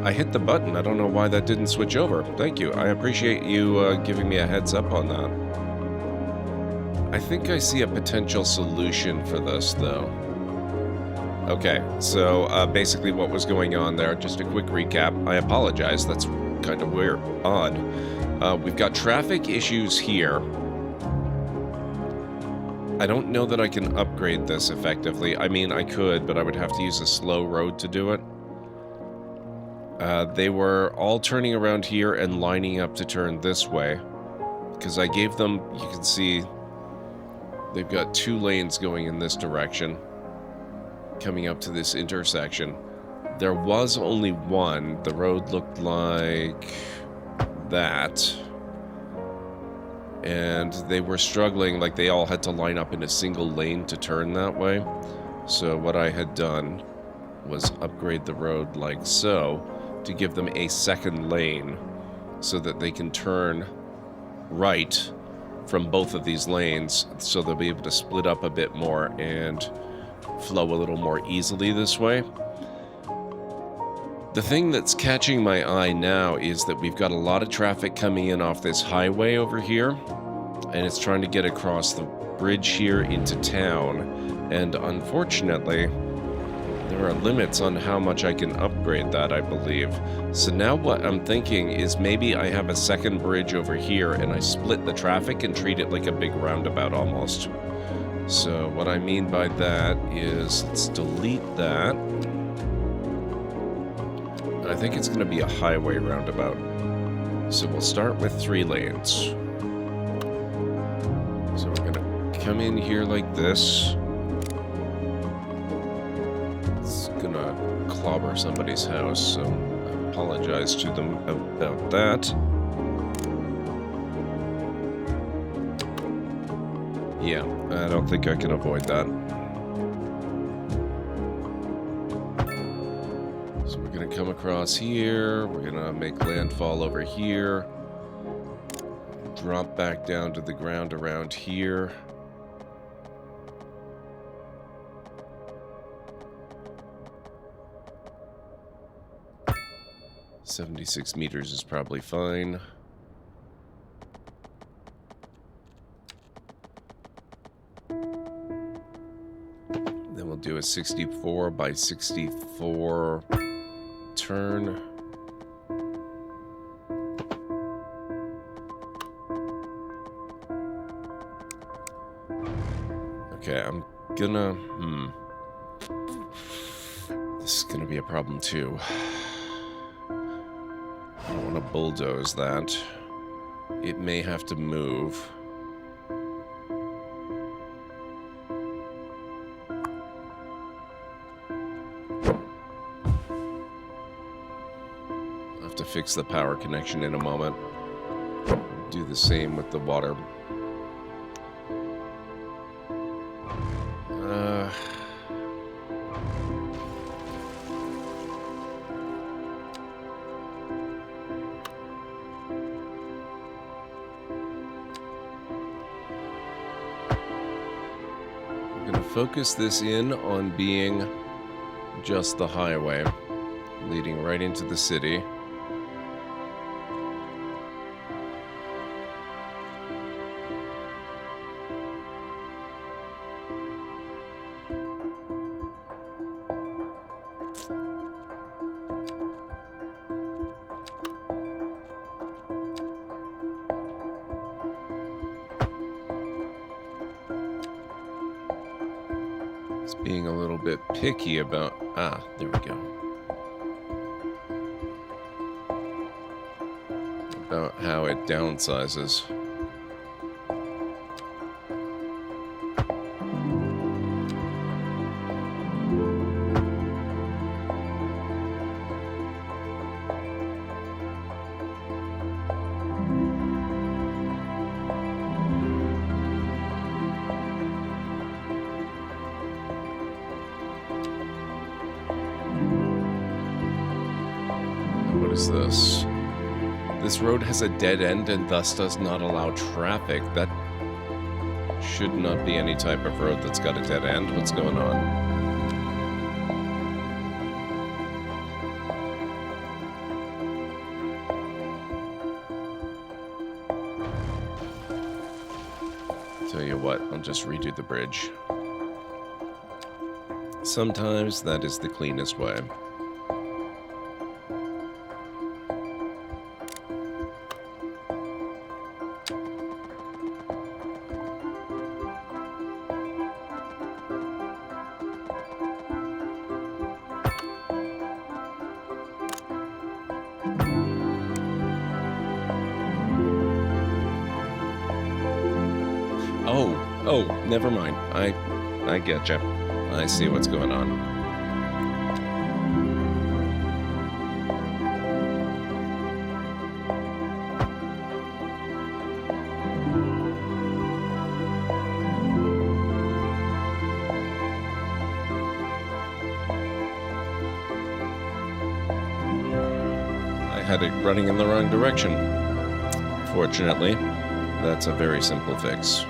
I hit the button. I don't know why that didn't switch over. Thank you. I appreciate you giving me a heads up on that. I think I see a potential solution for this, though. Okay, so basically what was going on there, just a quick recap. I apologize, that's kind of weird, odd. We've got traffic issues here. I don't know that I can upgrade this effectively. I mean, I could, but I would have to use a slow road to do it. They were all turning around here and lining up to turn this way. Because I gave them, you can see, they've got 2 lanes going in this direction. Coming up to this intersection. There was only one. The road looked like that. And they were struggling, like they all had to line up in a single lane to turn that way. So what I had done was upgrade the road like so to give them a second lane so that they can turn right from both of these lanes, so they'll be able to split up a bit more and flow a little more easily this way. The thing that's catching my eye now is that we've got a lot of traffic coming in off this highway over here, and it's trying to get across the bridge here into town, and unfortunately there are limits on how much I can upgrade that, I believe. So now what I'm thinking is maybe I have a second bridge over here and I split the traffic and treat it like a big roundabout almost. So what I mean by that is, let's delete that. I think it's going to be a highway roundabout. So we'll start with 3 lanes. So we're going to come in here like this. It's going to clobber somebody's house, so I apologize to them about that. Yeah, I don't think I can avoid that. So we're going to come across here. We're going to make landfall over here. Drop back down to the ground around here. "76 meters is probably fine. Then we'll do a 64 by 64 turn. Okay, I'm gonna... This is gonna be a problem too. I don't want to bulldoze that. It may have to move. I'll have to fix the power connection in a moment. Do the same with the water. Focus this in on being just the highway, leading right into the city. Being a little bit picky about... there we go. About how it downsizes. This? This road has a dead end and thus does not allow traffic. That should not be any type of road that's got a dead end. What's going on? Tell you what, I'll just redo the bridge. Sometimes that is the cleanest way. Oh, never mind. I get you. I see what's going on. I had it running in the wrong direction. Fortunately, that's a very simple fix.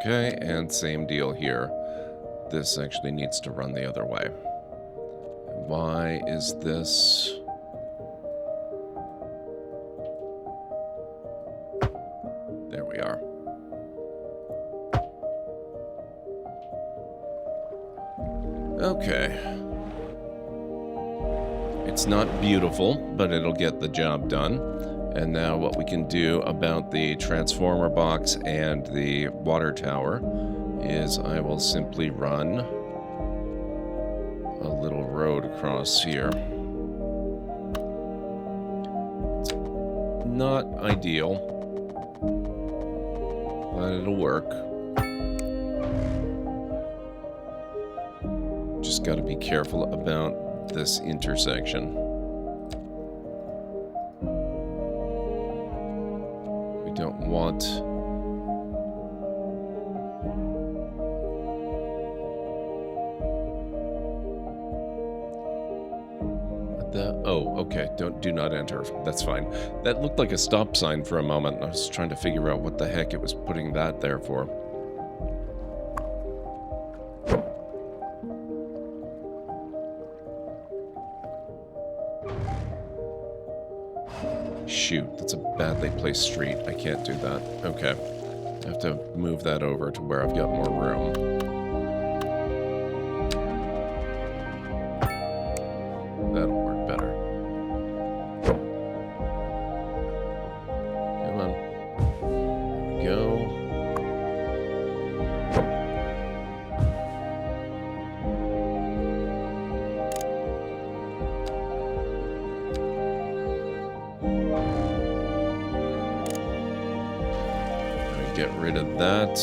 Okay, and same deal here. This actually needs to run the other way. Why is this? There we are. Okay. It's not beautiful, but it'll get the job done. And now what we can do about the transformer box and the water tower is I will simply run a little road across here. It's not ideal, but it'll work. Just got to be careful about this intersection. We don't want okay, do not enter. That's fine. That looked like a stop sign for a moment. I was trying to figure out what the heck it was putting that there for. Shoot, that's a badly placed street. I can't do that. Okay. I have to move that over to where I've got more room. That'll work better. Come on. There we go. Get rid of that.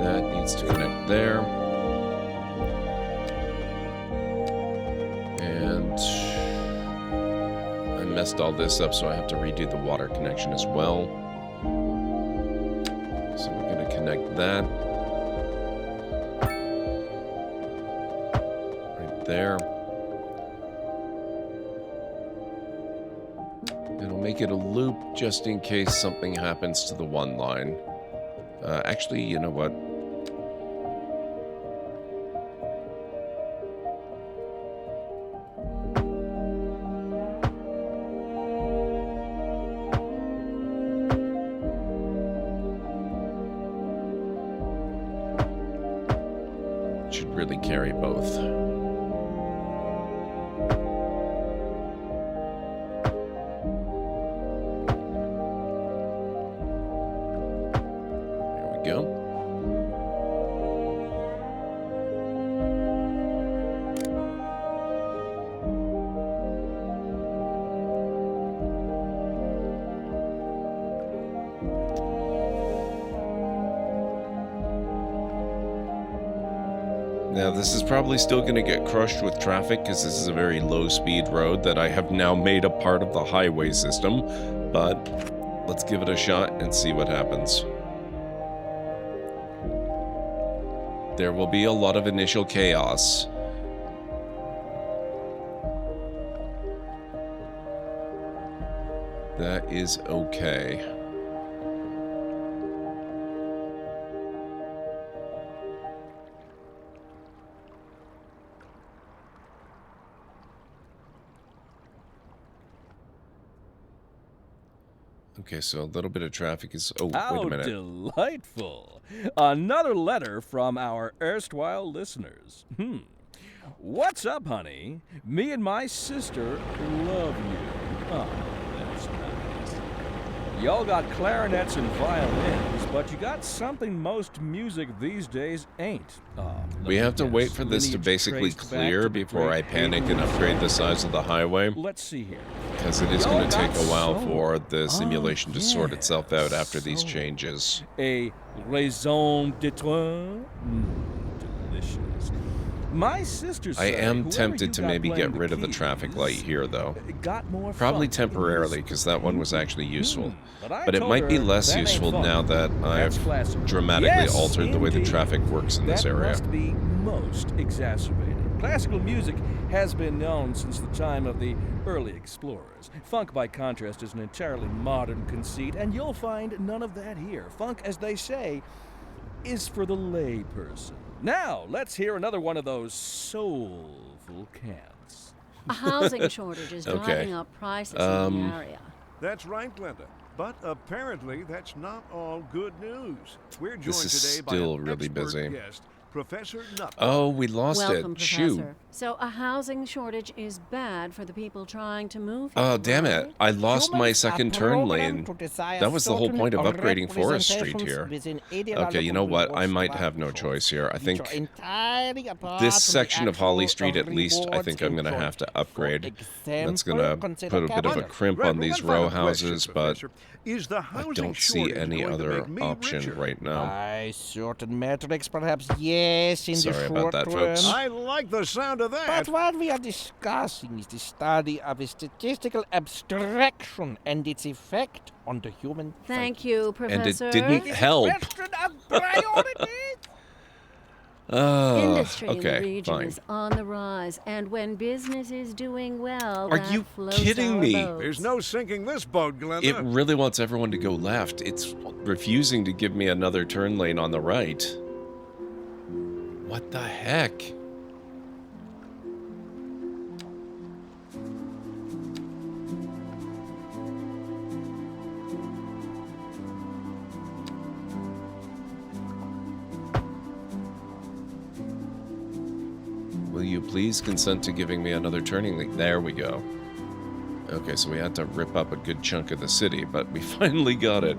That needs to connect there. And I messed all this up, so I have to redo the water connection as well. So we're going to connect that right there. Make it a loop just in case something happens to the one line. Actually, you know what? Should really carry both. Go. Now, this is probably still going to get crushed with traffic because this is a very low-speed road that I have now made a part of the highway system, but let's give it a shot and see what happens. There will be a lot of initial chaos. That is okay. Okay, so a little bit of traffic is... Oh, wait a minute. How delightful. Another letter from our erstwhile listeners. What's up, honey? Me and my sister love you. Oh, that's nice. Y'all got clarinets and violins, but you got something most music these days ain't. We have to wait for this to basically clear before I panic and upgrade the size of the highway. Let's see here. Because it is going to take a while for the simulation to sort itself out after these changes. A raison d'etre? Delicious. My sister said, I am tempted to maybe get rid of the traffic light here, though. Probably temporarily, because that one was actually useful. But it might be less useful now that I've dramatically altered the way the traffic works in this area. That must be most exacerbated. Classical music has been known since the time of the early explorers. Funk, by contrast, is an entirely modern conceit, and you'll find none of that here. Funk, as they say, is for the lay person. Now, let's hear another one of those soulful cants. A housing shortage is driving up prices in the area. That's right, Glenda. But apparently, that's not all good news. We're joined today by an really expert busy. guest, Professor Nutt. Oh, we lost Welcome, it. Professor. Shoot. So a housing shortage is bad for the people trying to move Oh, here, damn it. right? I lost my second turn lane. That was the whole point of upgrading Forest Street here. Okay, you know what? I might have no choice here. I think this section of Holly Street, at least, I think I'm going to have to upgrade. That's going to put a bit of a crimp on these row houses, but I don't see any other option right now. By certain metrics, perhaps yes, in Sorry the about short that, term. folks. I like the sound of that. But what we are discussing is the study of a statistical abstraction and its effect on the human Thank you, Professor. And it didn't help. Question of priorities. Industry in the Okay, region fine. is on the rise, and when business is doing well, Are that you floats kidding our me? boats. There's no sinking this boat, Glenda. It really wants everyone to go left. It's refusing to give me another turn lane on the right. What the heck? Will you please consent to giving me another turning lane? There we go. Okay, so we had to rip up a good chunk of the city, but we finally got it.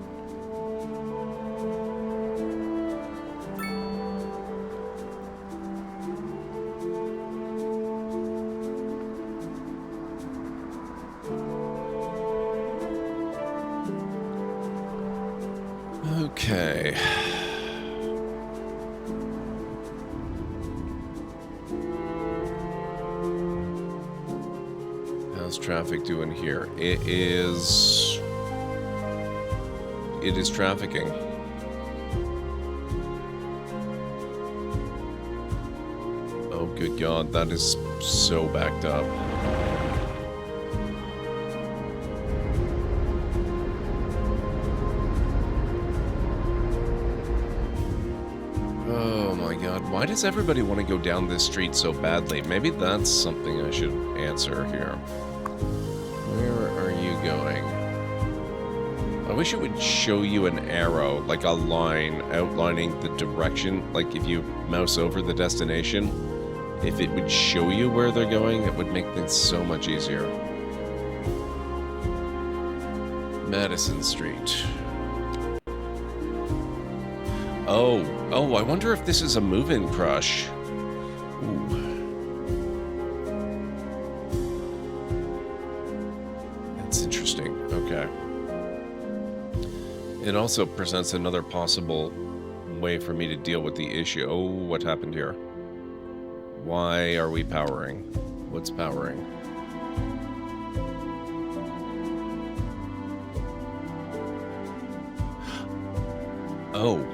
Okay. How's traffic doing here? It is trafficking. Oh, good God, that is so backed up. Oh my God, why does everybody want to go down this street so badly? Maybe that's something I should answer here. Where are you going? I wish it would show you an arrow, like a line outlining the direction. Like if you mouse over the destination, if it would show you where they're going, it would make things so much easier. Madison Street. Oh, I wonder if this is a move-in crush. Ooh. That's interesting. Okay. It also presents another possible way for me to deal with the issue. Oh, what happened here? Why are we powering? What's powering? Oh.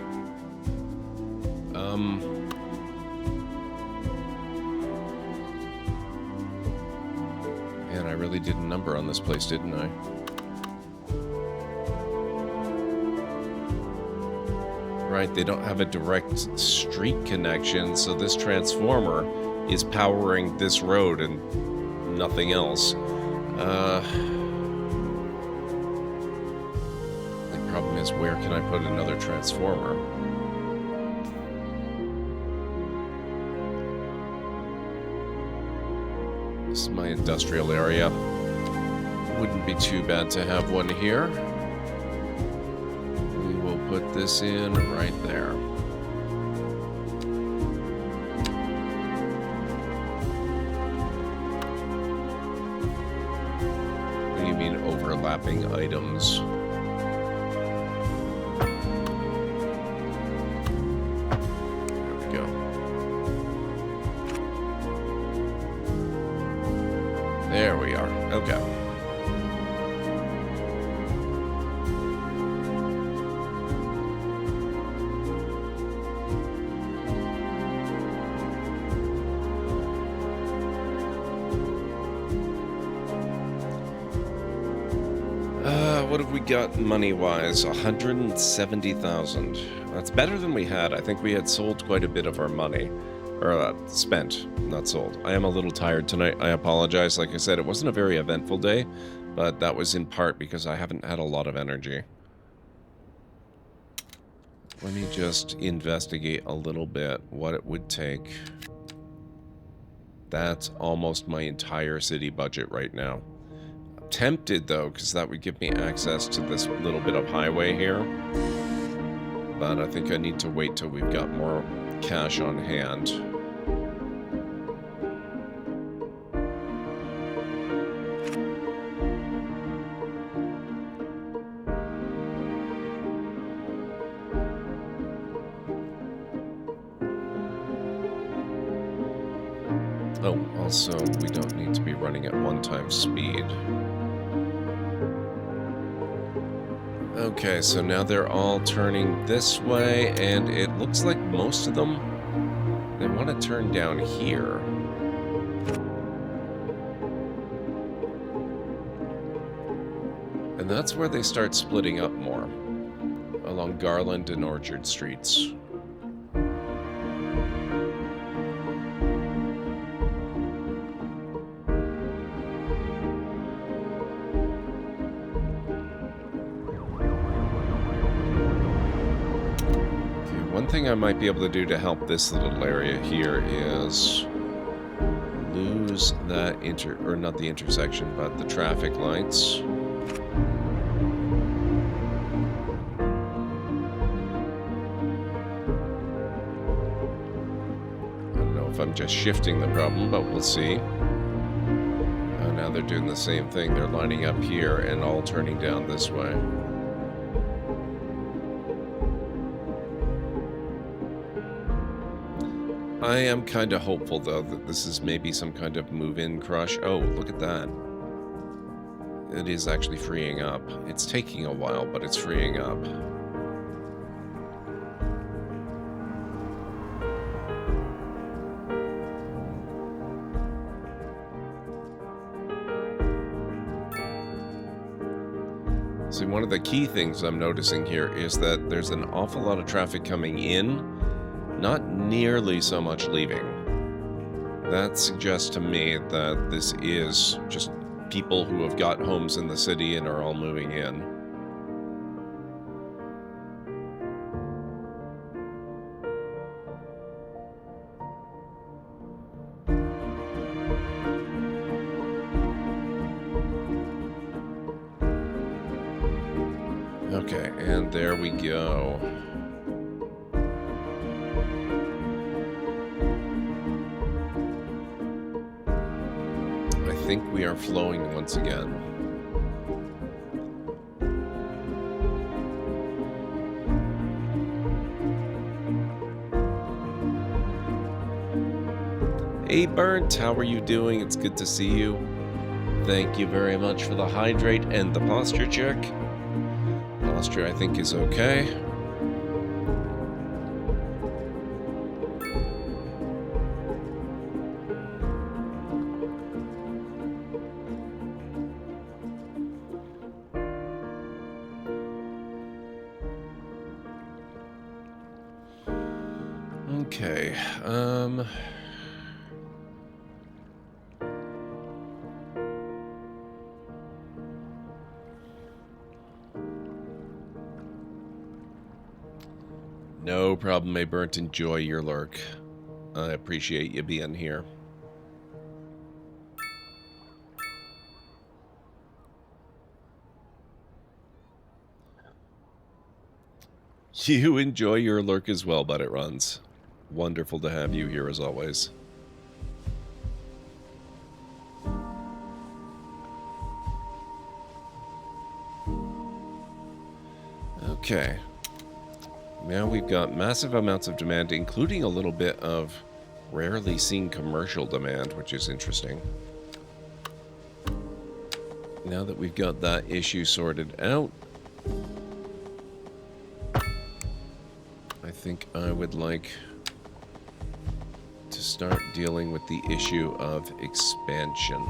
Man, I really did a number on this place, didn't I? Right, they don't have a direct street connection, so this transformer is powering this road and nothing else. The problem is, where can I put another transformer? This is my industrial area. Wouldn't be too bad to have one here. We will put this in right there. What do you mean overlapping items? There we are. Okay. What have we got money-wise? 170,000. That's better than we had. I think we had sold quite a bit of our money. Or spent, not sold. I am a little tired tonight. I apologize. Like I said, it wasn't a very eventful day, but that was in part because I haven't had a lot of energy. Let me just investigate a little bit what it would take. That's almost my entire city budget right now. I'm tempted, though, because that would give me access to this little bit of highway here. But I think I need to wait till we've got more cash on hand. Oh, also, we don't need to be running at 1x speed. Okay, so now they're all turning this way, and it looks like most of them, they want to turn down here. And that's where they start splitting up more, along Garland and Orchard Streets. One thing I might be able to do to help this little area here is lose that not the intersection, but the traffic lights. I don't know if I'm just shifting the problem, but we'll see. Now they're doing the same thing. They're lining up here and all turning down this way. I am kind of hopeful, though, that this is maybe some kind of move-in crush. Oh, look at that. It is actually freeing up. It's taking a while, but it's freeing up. See, one of the key things I'm noticing here is that there's an awful lot of traffic coming in, not nearly so much leaving. That suggests to me that this is just people who have got homes in the city and are all moving in. Okay, and there we go. I think we are flowing once again. Hey Burnt, how are you doing? It's good to see you. Thank you very much for the hydrate and the posture check. Posture, I think, is okay. Okay, no problem, may Burnt. Enjoy your lurk. I appreciate you being here. You enjoy your lurk as well, but it runs. Wonderful to have you here as always. Okay. Now we've got massive amounts of demand, including a little bit of rarely seen commercial demand, which is interesting. Now that we've got that issue sorted out, I think I would like to start dealing with the issue of expansion.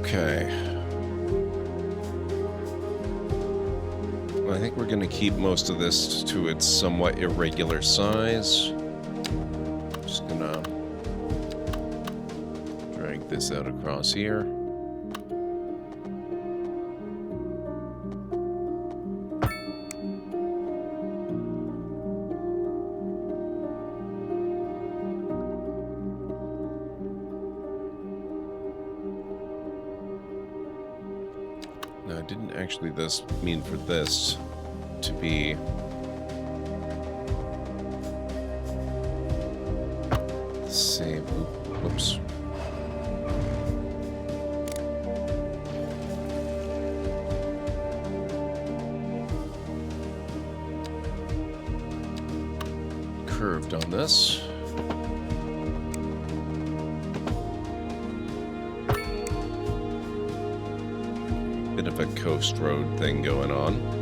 Okay. I think we're going to keep most of this to its somewhat irregular size. Just gonna drag this out across here. Now, I didn't actually mean for this to be the same. Whoops. Curved on this. Bit of a coast road thing going on.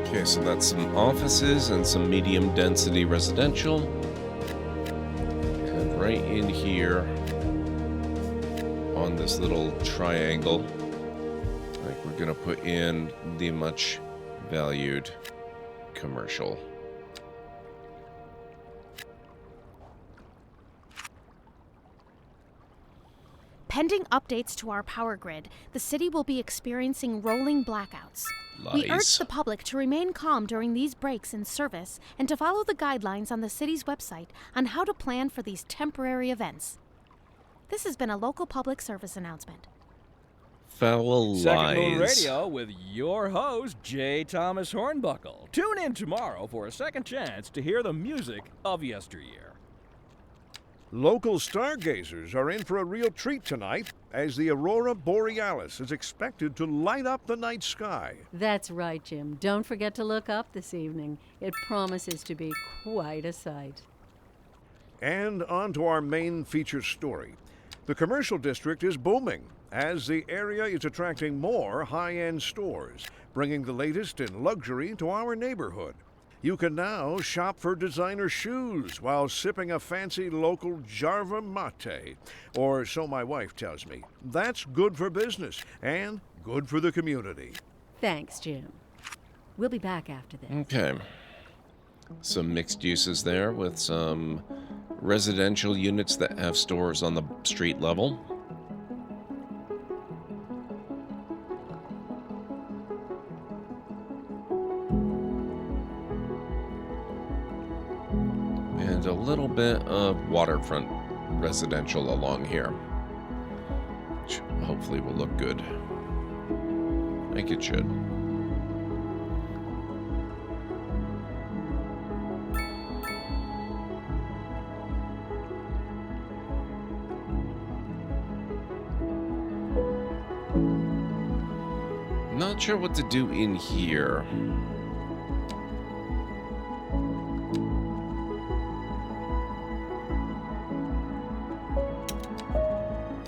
Okay, so that's some offices and some medium density residential. And right in here on this little triangle, like, we're gonna put in the much valued commercial. Pending updates to our power grid, the city will be experiencing rolling blackouts. We urge Lies. the public to remain calm during these breaks in service and to follow the guidelines on the city's website on how to plan for these temporary events. This has been a local public service announcement. Foul Second Moon lies. Radio with your host, J. Thomas Hornbuckle. Tune in tomorrow for a second chance to hear the music of yesteryear. Local stargazers are in for a real treat tonight as the aurora borealis is expected to light up the night sky. That's right, Jim. Don't forget to look up this evening. It promises to be quite a sight. And on to our main feature story. The commercial district is booming as the area is attracting more high-end stores, bringing the latest in luxury to our neighborhood. You can now shop for designer shoes while sipping a fancy local Jarva mate, or so my wife tells me. That's good for business and good for the community. Thanks, Jim. We'll be back after this. Okay. Some mixed uses there with some residential units that have stores on the street level. And a little bit of waterfront residential along here, which hopefully will look good. I think it should. Not sure what to do in here.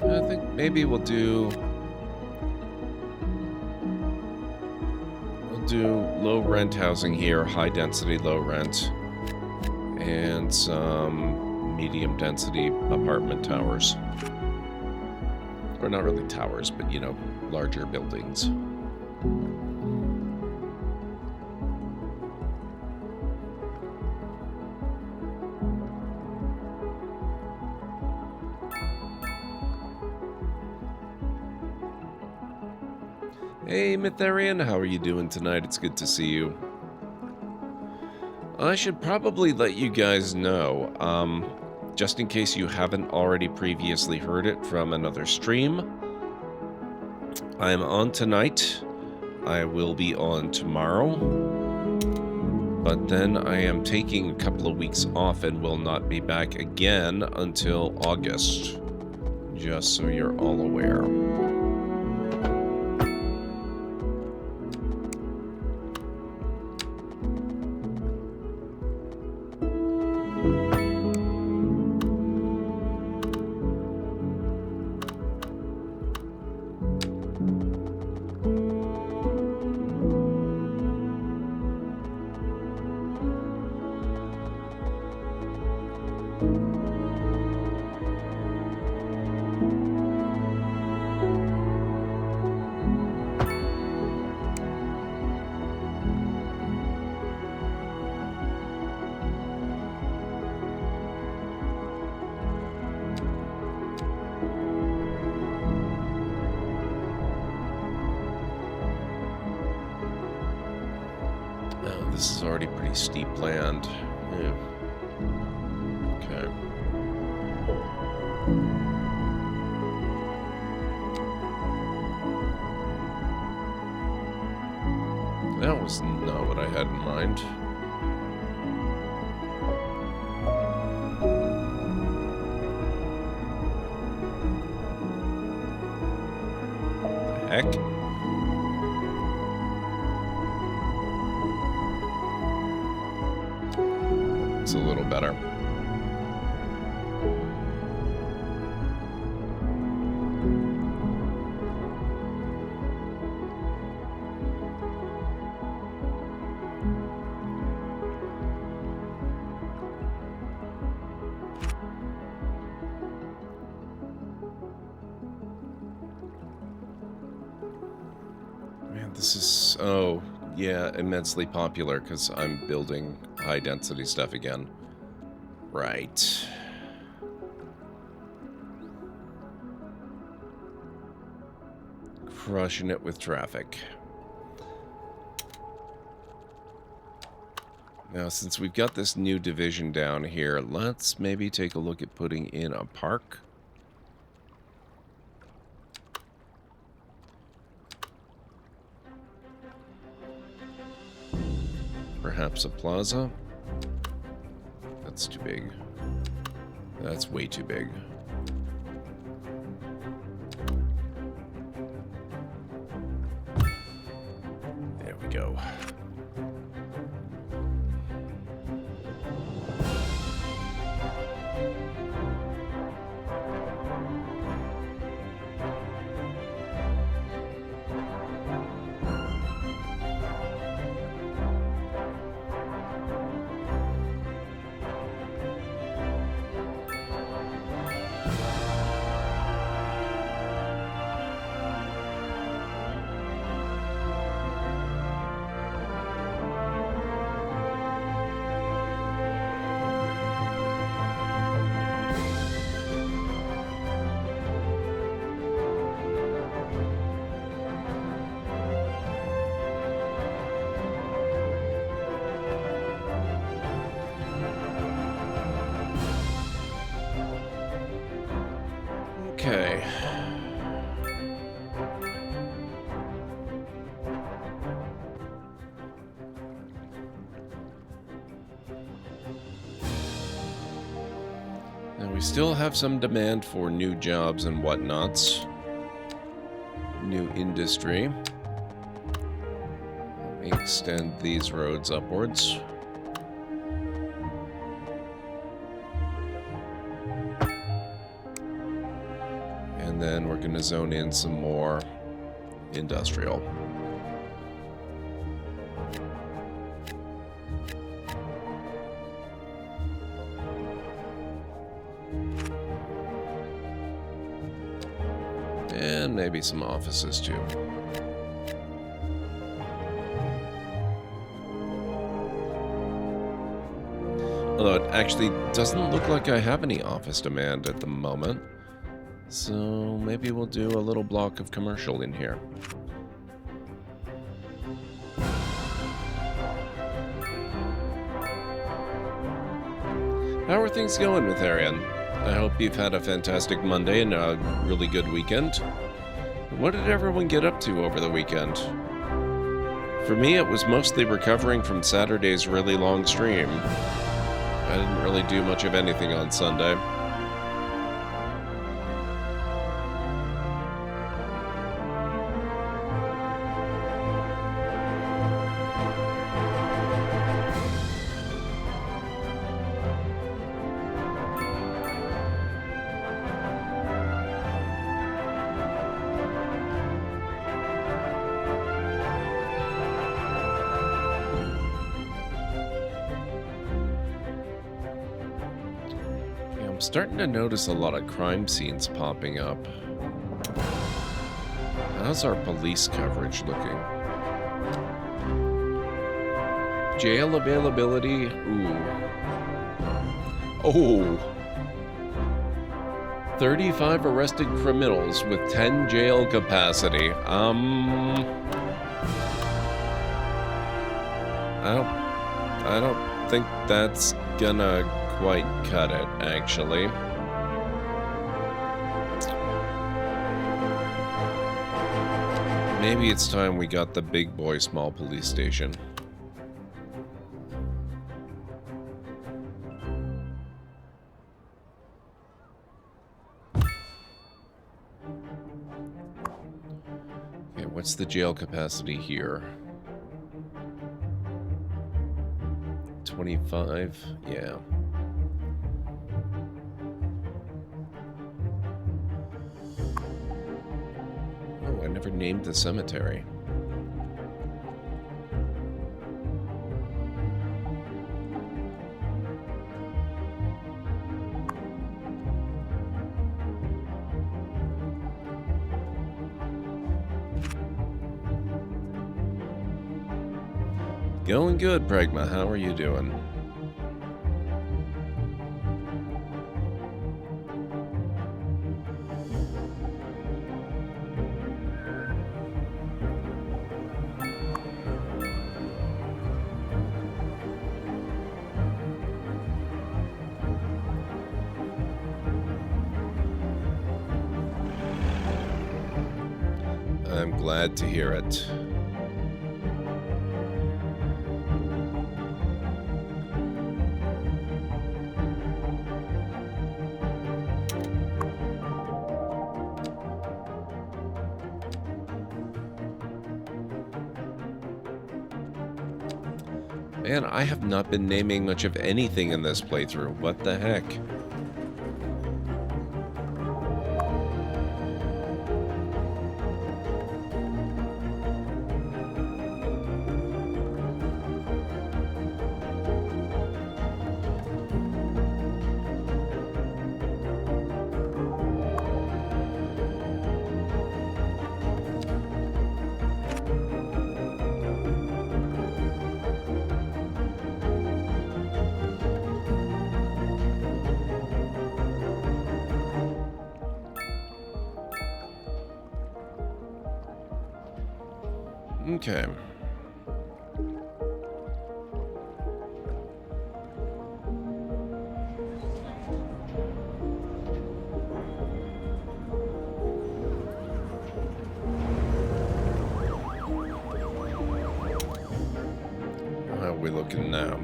I think maybe we'll do low rent housing here, high density, low rent, and some medium density apartment towers. Or not really towers, but you know, larger buildings. Hey, Mytharian, how are you doing tonight? It's good to see you. I should probably let you guys know, just in case you haven't already previously heard it from another stream. I am on tonight. I will be on tomorrow. But then I am taking a couple of weeks off and will not be back again until August. Just so you're all aware. This is already pretty steep land. Yeah. Okay. That was not what I had in mind. The heck? It's a little better. Man, this is, oh, yeah, immensely popular because I'm building high density stuff again. Right. Crushing it with traffic. Now, since we've got this new division down here, let's maybe take a look at putting in a park. Perhaps a plaza. That's too big. That's way too big. There we go. Okay. And we still have some demand for new jobs and whatnots. New industry. Let me extend these roads upwards. And then we're going to zone in some more industrial. And maybe some offices too. Although it actually doesn't look like I have any office demand at the moment. So maybe we'll do a little block of commercial in here. How are things going with Arian? I hope you've had a fantastic Monday and a really good weekend. What did everyone get up to over the weekend? For me, it was mostly recovering from Saturday's really long stream. I didn't really do much of anything on Sunday. I'm starting to notice a lot of crime scenes popping up. How's our police coverage looking? Jail availability? Ooh. Oh! 35 arrested criminals with 10 jail capacity. I don't think that's gonna quite cut it, actually. Maybe it's time we got the big boy small police station. Okay, what's the jail capacity here? 25? Yeah. Oh, I never named the cemetery. Going good, Pragma. How are you doing? I'm glad to hear it. Man, I have not been naming much of anything in this playthrough. What the heck? Okay. How are we looking now?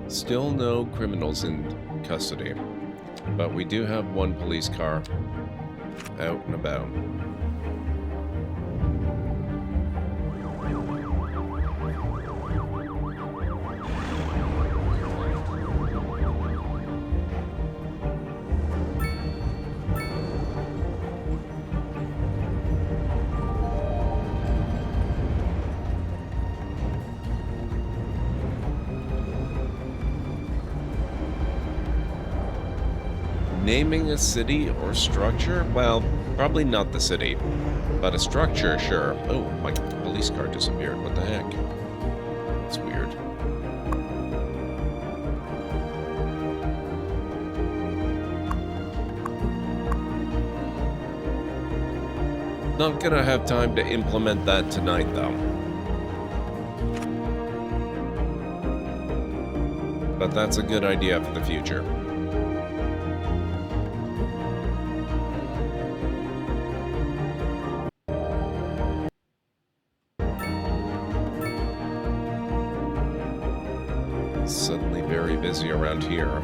Still no criminals in custody, but we do have one police car out and about. Naming a city or structure? Well, probably not the city, but a structure, sure. Oh, my police car disappeared. What the heck? That's weird. Not gonna have time to implement that tonight, though. But that's a good idea for the future. Suddenly very busy around here.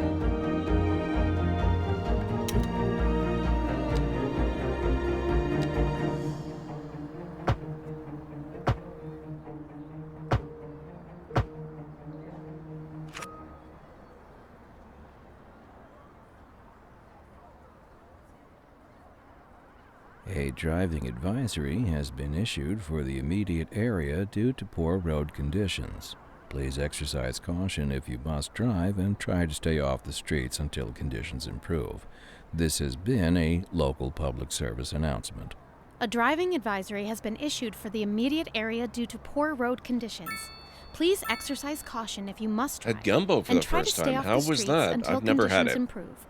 A driving advisory has been issued for the immediate area due to poor road conditions. Please exercise caution if you must drive and try to stay off the streets until conditions improve. This has been a local public service announcement. A driving advisory has been issued for the immediate area due to poor road conditions. Please exercise caution if you must drive. Had gumbo for and the try first to stay time. off How the was streets that? until I've never had conditions it. improve.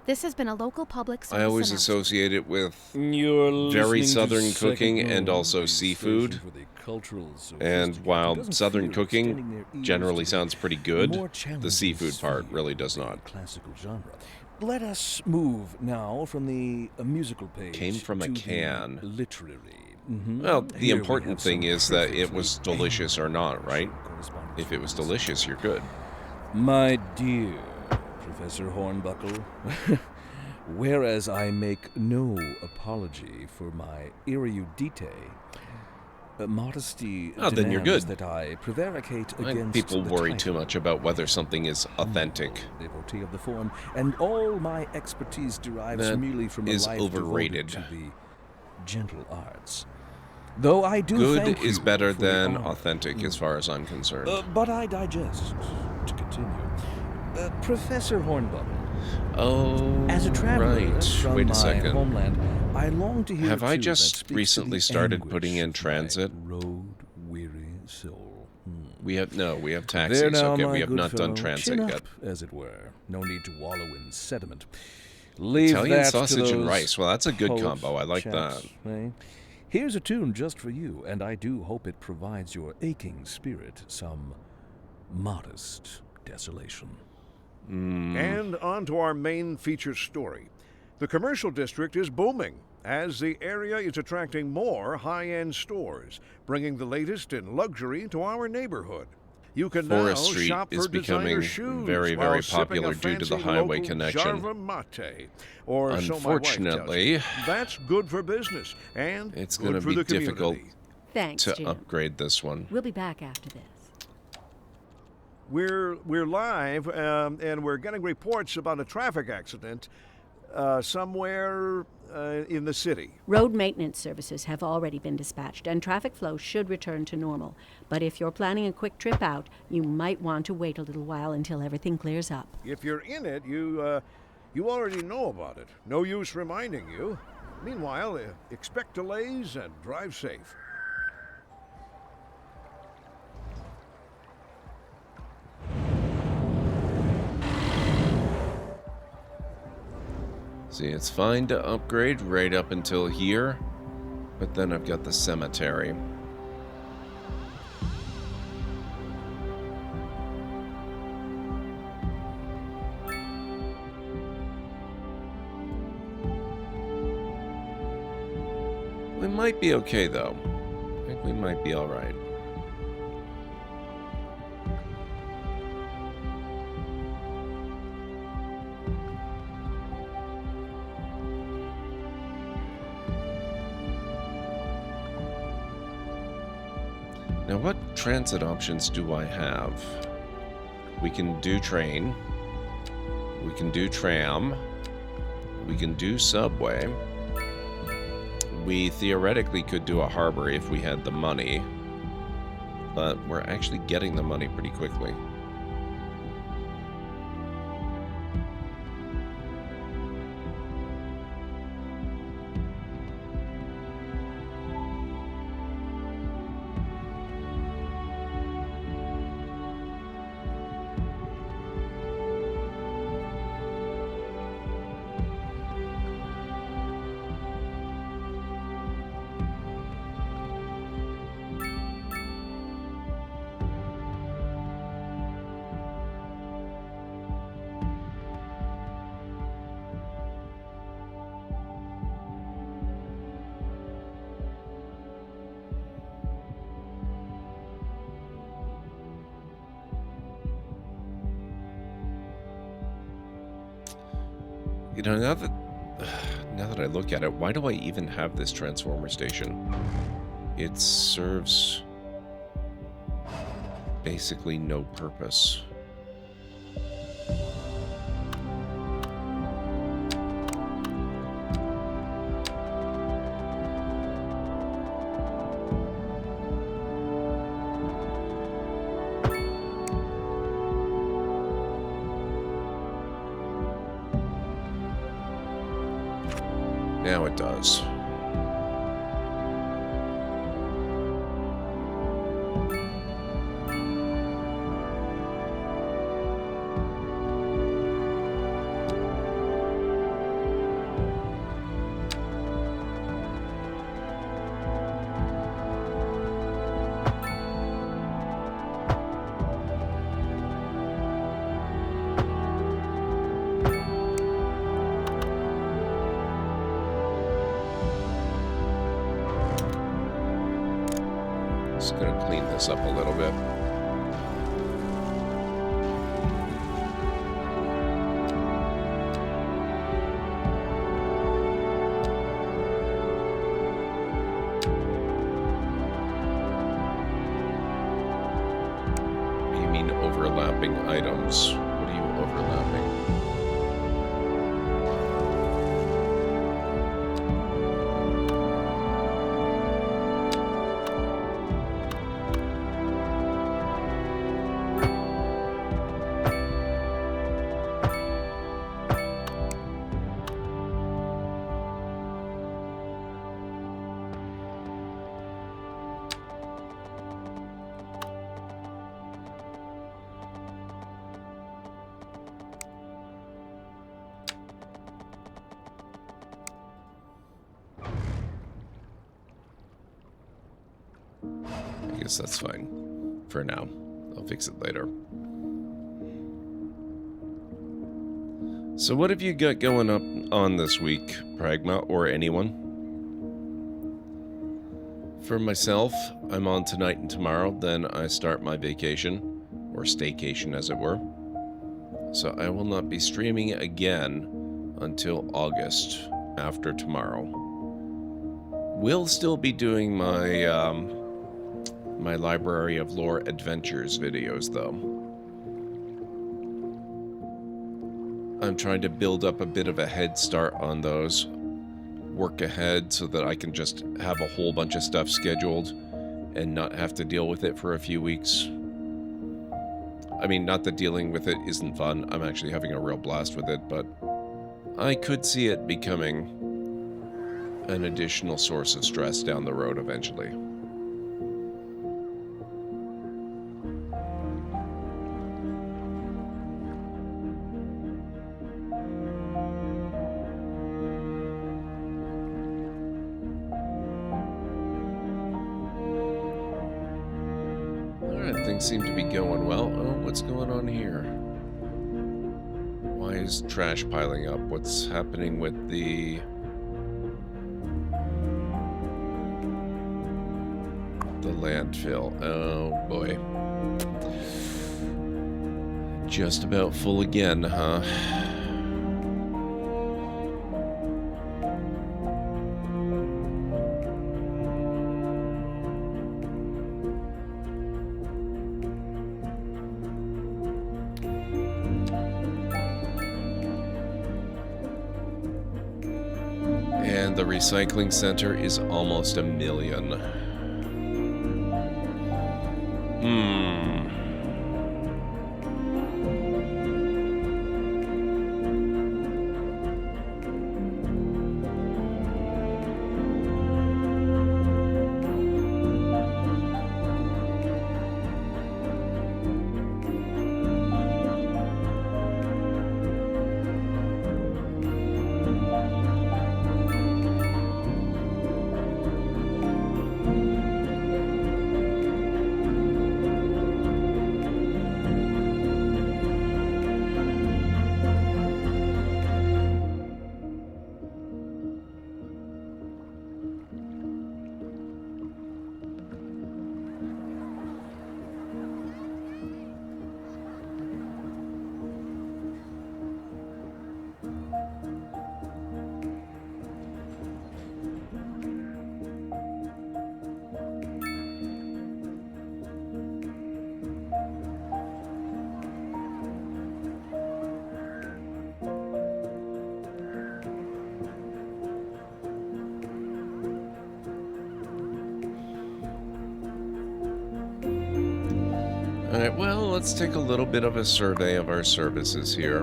This has been a local public service I always announcement. associate it with You're very listening to southern Second cooking and Mode, also the seafood. station for the cultural And sophisticated. while Doesn't southern fear cooking extending their ears generally to sounds pretty good, more the challenging seafood part sphere really of does the not. Classical genre. Let us move now from the musical page. Came from a to the can. literary. Well, the Here we important have thing some is that it perfectly was delicious or not, right? correspondence If it was from delicious, you're good. My dear Professor Hornbuckle, whereas I make no apology for my erudite, modesty Oh, then you're demands good. that I prevaricate I think against people the worry title. too much about whether something is authentic. Devotee of the form, and all my expertise derives That merely from is a life overrated. devoted to the gentle arts. Though I do Good thank is you better for the than honor. authentic as far as I'm concerned. But I digest. To continue, Professor Hornbuckle, Oh, as a traveler right. from Wait a my second. homeland, I long to hear Have I too just that speaks to recently the started anguish putting in of my transit? road-weary soul. We have There taxis. now, Okay, my we have good not done fellow, transit chin yet. up, as it were. No need to wallow in sediment. Leave Italian that sausage to and those rice. Well, that's a good poet combo. I like chaps, eh? Here's a tune just for you, and I do hope it provides your aching spirit some modest desolation. And on to our main feature story. The commercial district is booming as the area is attracting more high-end stores, bringing the latest in luxury to our neighborhood. You can Forest now Street shop is for designer becoming shoes very, while very sipping popular a due to the fancy highway local connection. Jarva mate, or so my wife tells me. Unfortunately, That's good for business and it's going to good for be the difficult community. Thanks, to Jim. upgrade this one. We'll be back after this. We're live, and we're getting reports about a traffic accident somewhere in the city. Road maintenance services have already been dispatched, and traffic flow should return to normal. But if you're planning a quick trip out, you might want to wait a little while until everything clears up. If you're in it, you already know about it. No use reminding you. Meanwhile, expect delays and drive safe. See, it's fine to upgrade right up until here, but then I've got the cemetery. We might be okay, though. I think we might be all right. Now, what transit options do I have? We can do train. We can do tram. We can do subway. We theoretically could do a harbor if we had the money, but we're actually getting the money pretty quickly. You know, now that I look at it, why do I even have this transformer station? It serves basically no purpose. Now it does. Just gonna clean this up a little bit. You mean overlapping items? What are you overlapping? I guess that's fine for now. I'll fix it later. So what have you got going up on this week, Pragma, or anyone? For myself, I'm on tonight and tomorrow, then I start my vacation, or staycation as it were. So I will not be streaming again until August, after tomorrow. Will still be doing my my Library of Lore Adventures videos, though. I'm trying to build up a bit of a head start on those. Work ahead so that I can just have a whole bunch of stuff scheduled and not have to deal with it for a few weeks. I mean, not that dealing with it isn't fun. I'm actually having a real blast with it, but I could see it becoming an additional source of stress down the road eventually. Alright, things seem to be going well. Oh, what's going on here? Why is trash piling up? What's happening with the... landfill? Oh boy. Just about full again, huh? And the recycling center is almost 1 million. Alright, well, let's take a little bit of a survey of our services here.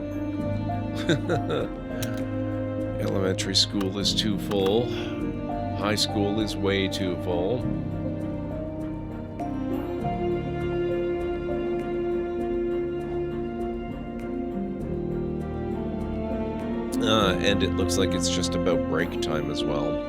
Elementary school is too full. High school is way too full. And it looks like it's just about break time as well.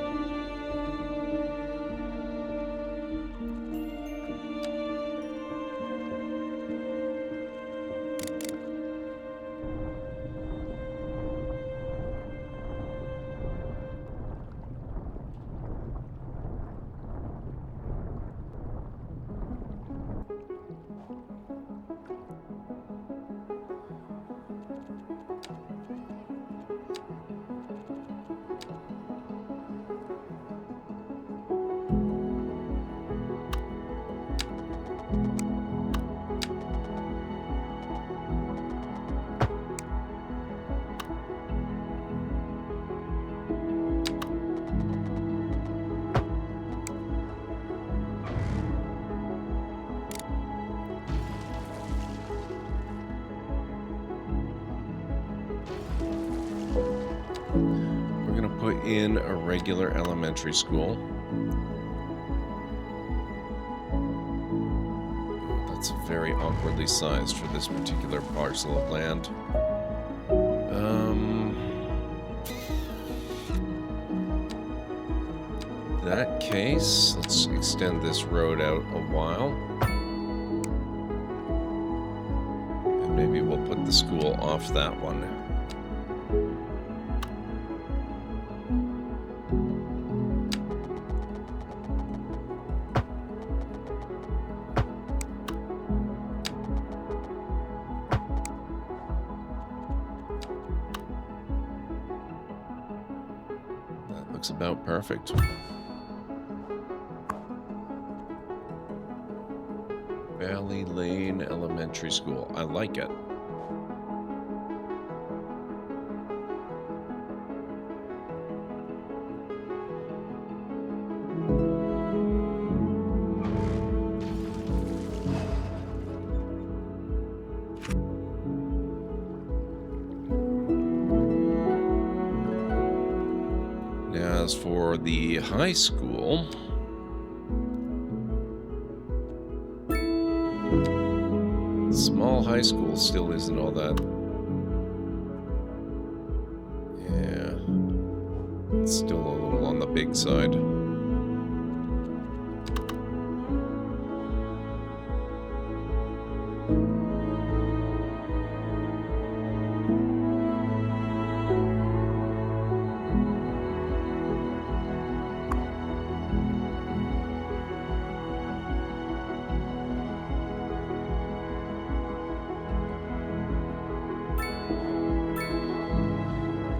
In a regular elementary school. That's very awkwardly sized for this particular parcel of land. In that case, let's extend this road out a while. And maybe we'll put the school off that one. That looks about perfect. Valley Lane Elementary School. I like it. Now, as for the high school, small high school still isn't all that. Yeah. It's still a little on the big side.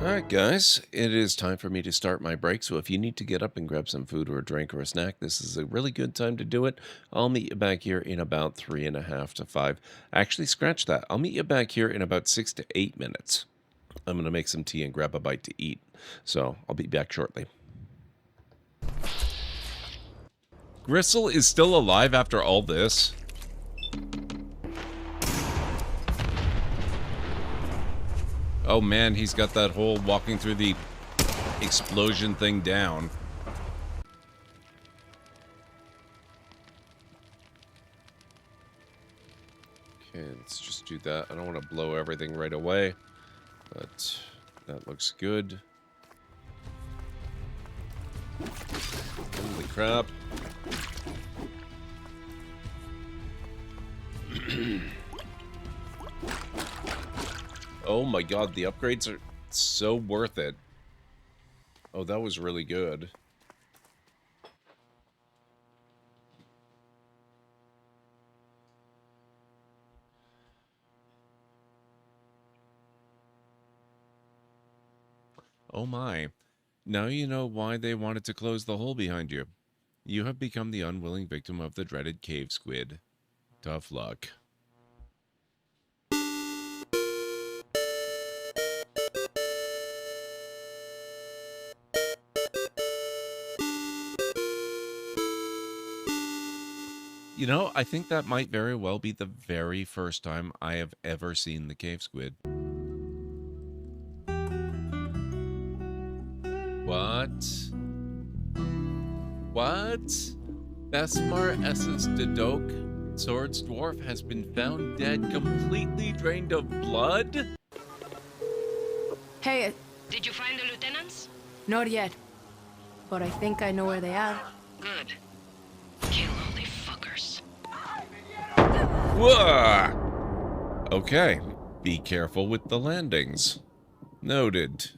Alright guys, it is time for me to start my break, so if you need to get up and grab some food or a drink or a snack, this is a really good time to do it. I'll meet you back here in about 3.5 to 5. Actually, scratch that. I'll meet you back here in about 6 to 8 minutes. I'm going to make some tea and grab a bite to eat, so I'll be back shortly. Gristle is still alive after all this? Oh man, he's got that whole walking through the explosion thing down. Okay, let's just do that. I don't want to blow everything right away, but that looks good. Holy crap. Oh my god, the upgrades are so worth it. Oh, that was really good. Oh my. Now you know why they wanted to close the hole behind you. You have become the unwilling victim of the dreaded cave squid. Tough luck. You know, I think that might very well be the very first time I have ever seen the cave squid. What? What? Besmar Essence Dedok, Sword's Dwarf, has been found dead, completely drained of blood? Hey, Did you find the lieutenants? not yet. But I think I know where they are. Good. Kill all the fuckers. Whoa! Okay, be careful with the landings. Noted.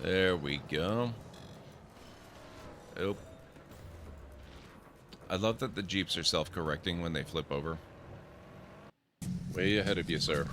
There we go. Oh. I love that the Jeeps are self-correcting when they flip over. Way ahead of you, sir.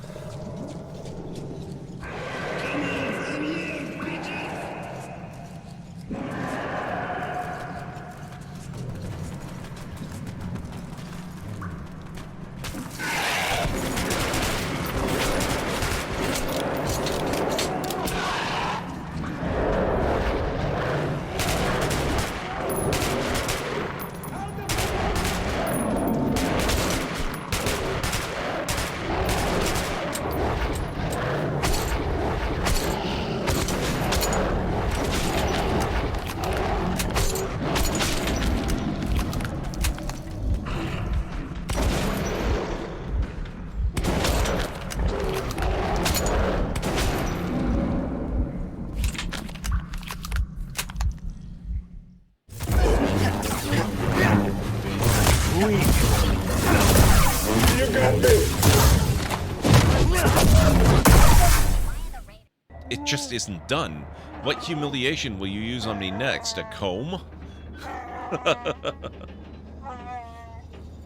it just isn't done. What humiliation will you use on me next? A comb?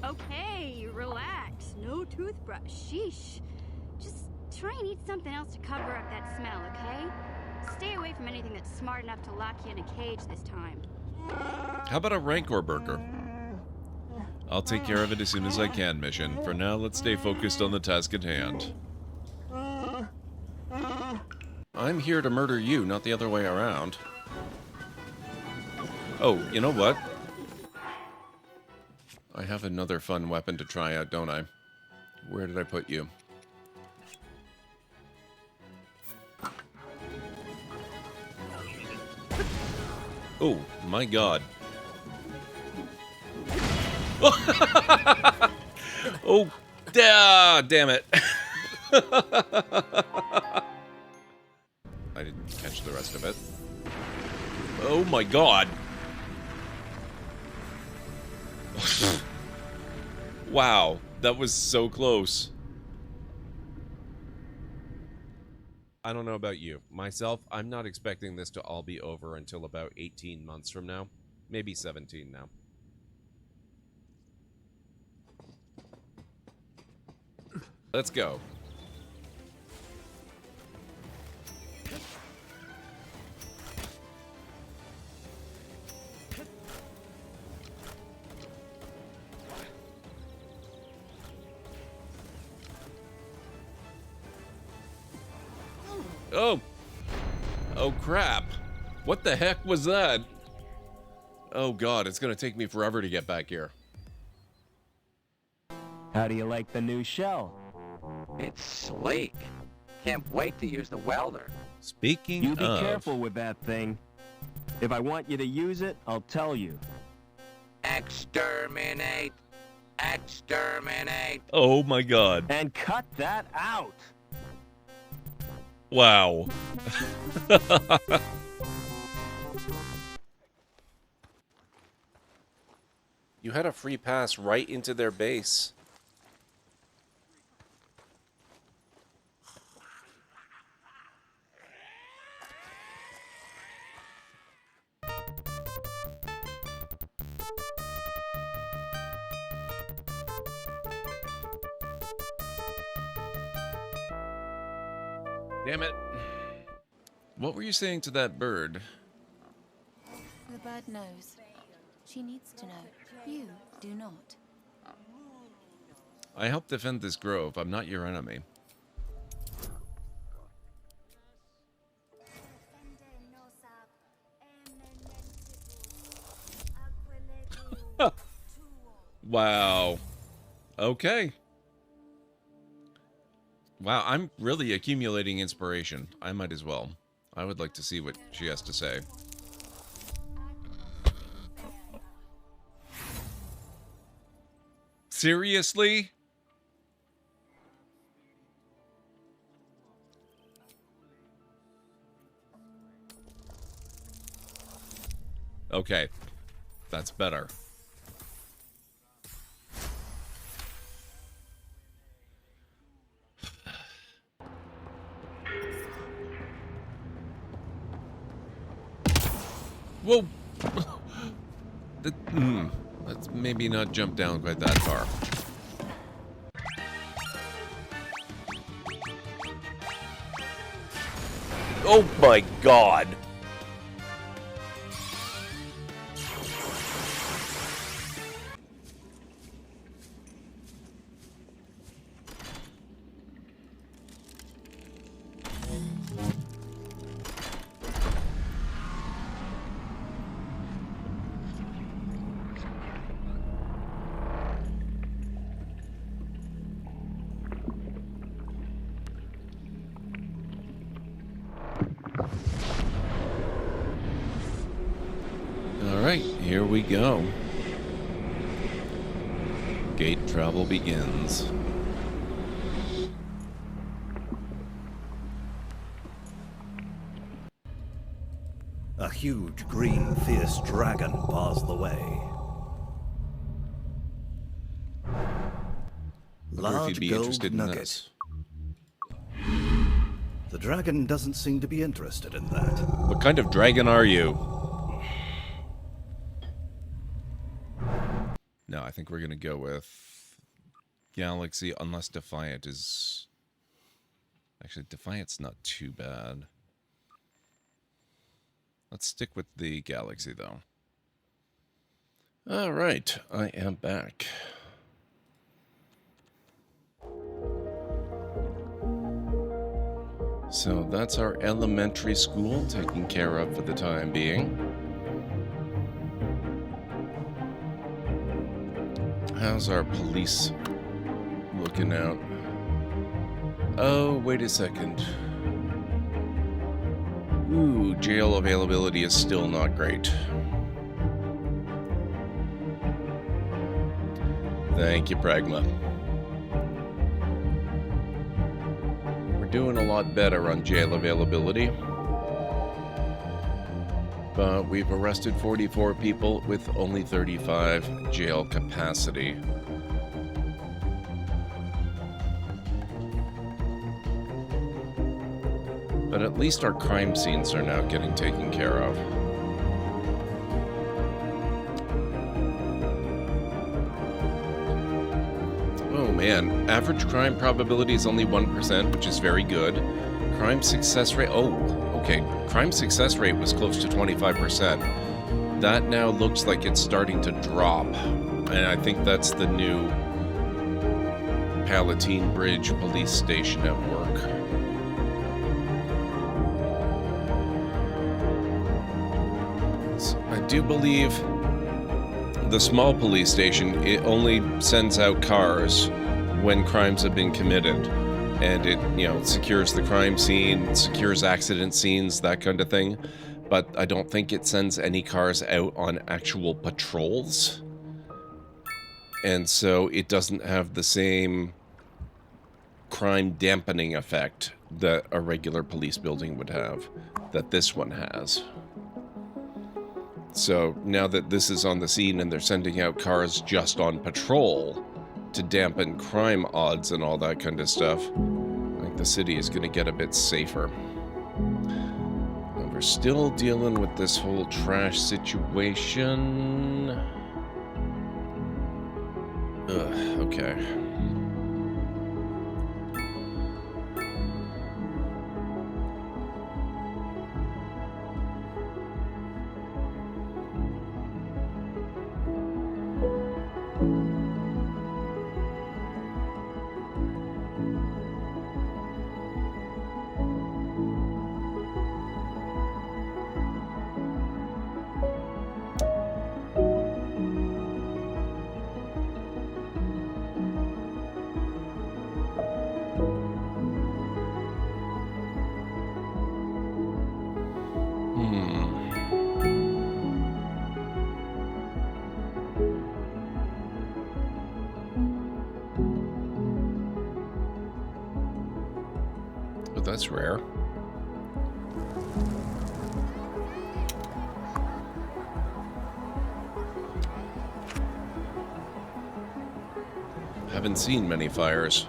Okay, relax. No toothbrush. Sheesh. Just try and eat something else to cover up that smell, okay? Stay away from anything that's smart enough to lock you in a cage this time. How about a Rancor burger? I'll take care of it as soon as I can, mission. For now, let's stay focused on the task at hand. I'm here to murder you, not the other way around. Oh, you know what? I have another fun weapon to try out, don't I? Where did I put you? Oh, my God. Oh, damn it. I didn't catch the rest of it. Oh my God. Wow, that was so close. I don't know about you. Myself, I'm not expecting this to all be over until about 18 months from now. Maybe 17 now. Let's go. Oh! Oh crap! What the heck was that? Oh God, it's gonna take me forever to get back here. How do you like the new shell? It's sleek. Can't wait to use the welder. Speaking You be of... careful with that thing. If I want you to use it, I'll tell you. Exterminate! Exterminate! Oh my God. And cut that out! Wow. You had a free pass right into their base. Damn it. What were you saying to that bird? The bird knows. She needs to know. You do not. I help defend this grove. I'm not your enemy. Wow. Okay. Wow, I'm really accumulating inspiration. I might as well. I would like to see what she has to say. Seriously? Okay. That's better. Whoa! Let's maybe not jump down quite that far. Oh my God! Alright, here we go. Gate travel begins. A huge green fierce dragon bars the way. I wonder if you'd be interested in this. The dragon doesn't seem to be interested in that. What kind of dragon are you? No, I think we're going to go with Galaxy, unless Defiant is... Actually, Defiant's not too bad. Let's stick with the Galaxy, though. All right, I am back. So that's our elementary school taken care of for the time being. How's our police looking out? Oh, wait a second. Ooh, jail availability is still not great. Thank you, Pragma. We're doing a lot better on jail availability. But we've arrested 44 people with only 35 jail capacity. But at least our crime scenes are now getting taken care of. Oh man, average crime probability is only 1%, which is very good. Crime success rate, oh, okay. Crime success rate was close to 25%. That now looks like it's starting to drop. And I think that's the new Palatine Bridge police station at work. I do believe the small police station, it only sends out cars when crimes have been committed. And it, you know, secures the crime scene, secures accident scenes, that kind of thing. But I don't think it sends any cars out on actual patrols. And so it doesn't have the same crime dampening effect that a regular police building would have, that this one has. So now that this is on the scene and they're sending out cars just on patrol to dampen crime odds and all that kind of stuff, I think the city is going to get a bit safer. And we're still dealing with this whole trash situation. Ugh, okay. But that's rare. Haven't seen many fires.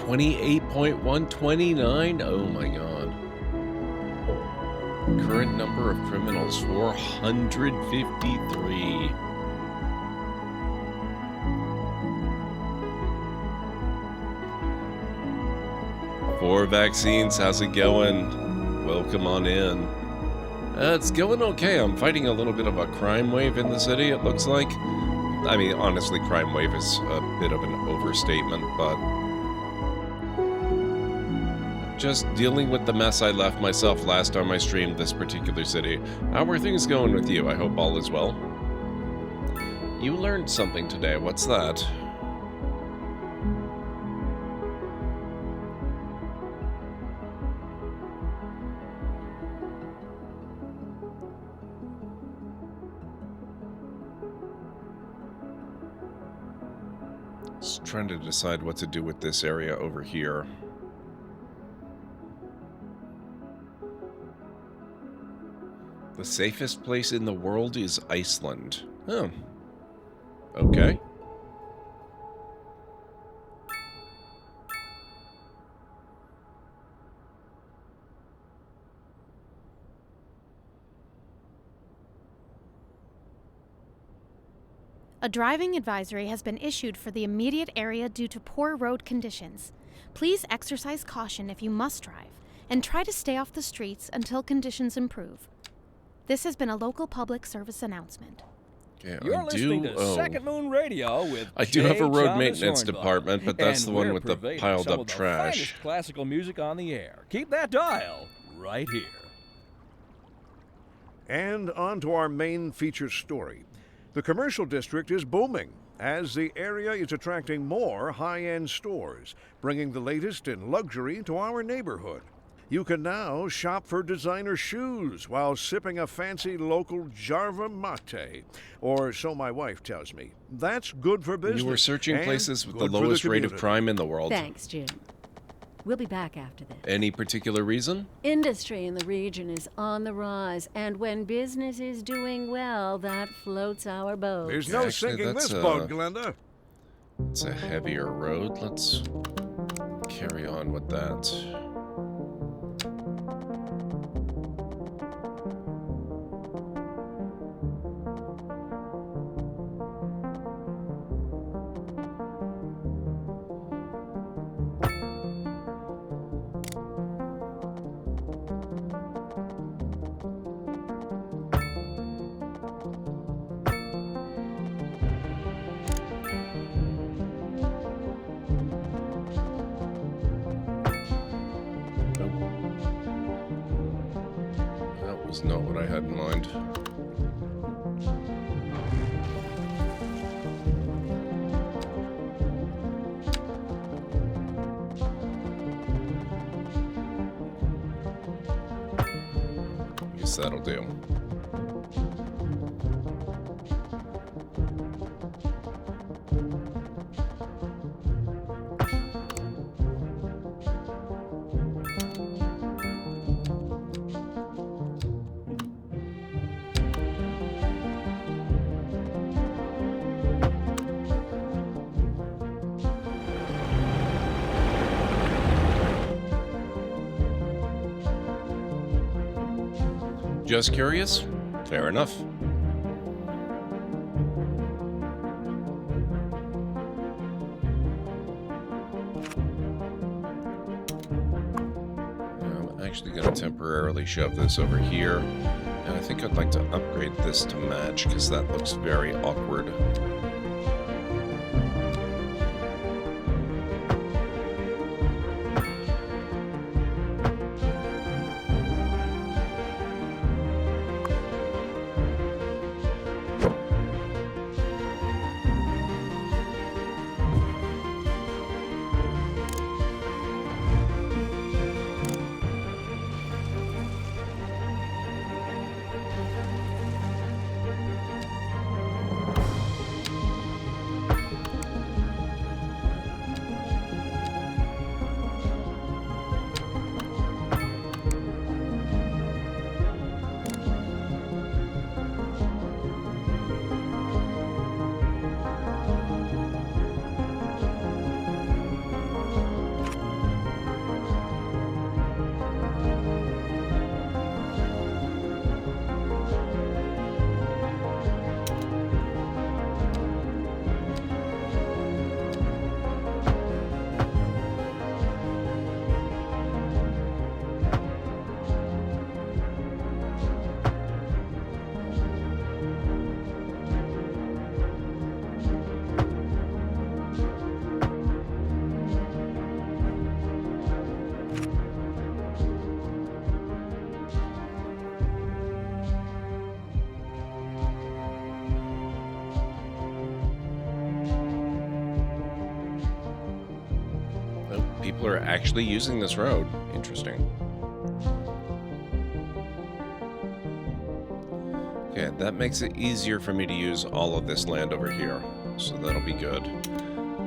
28.129. Oh my god. Current number of criminals, 453. Four vaccines, how's it going? Welcome on in. It's going okay. I'm fighting a little bit of a crime wave in the city, it looks like. I mean, honestly, crime wave is a bit of an overstatement, but just dealing with the mess I left myself last time I streamed this particular city. How are things going with you? I hope all is well. You learned something today. What's that? Just trying to decide what to do with this area over here. The safest place in the world is Iceland. Oh. Okay. A driving advisory has been issued for the immediate area due to poor road conditions. Please exercise caution if you must drive, and try to stay off the streets until conditions improve. This has been a local public service announcement. Okay, You're listening to Second Moon Radio with I do have a road Thomas maintenance Hornbaugh, department, but that's and the one we're with the purveying piled some up of the trash. finest classical music on the air. Keep that dial right here. And on to our main feature story. The commercial district is booming as the area is attracting more high-end stores, bringing the latest in luxury to our neighborhood. You can now shop for designer shoes while sipping a fancy local Jarva mate, or so my wife tells me. That's good for business. You were searching and places with the good for lowest rate of community. crime in the world. Thanks, Jim. We'll be back after this. Any particular reason? Industry in the region is on the rise, and when business is doing well, that floats our boat. There's no Actually, sinking that's this boat, Glenda. It's a heavier road. Let's carry on with that. That was not what I had in mind. Guess that'll do. Just curious? Fair enough. I'm actually going to temporarily shove this over here, and I think I'd like to upgrade this to match, because that looks very awkward. people are actually using this road. Interesting. Okay, that makes it easier for me to use all of this land over here. So that'll be good.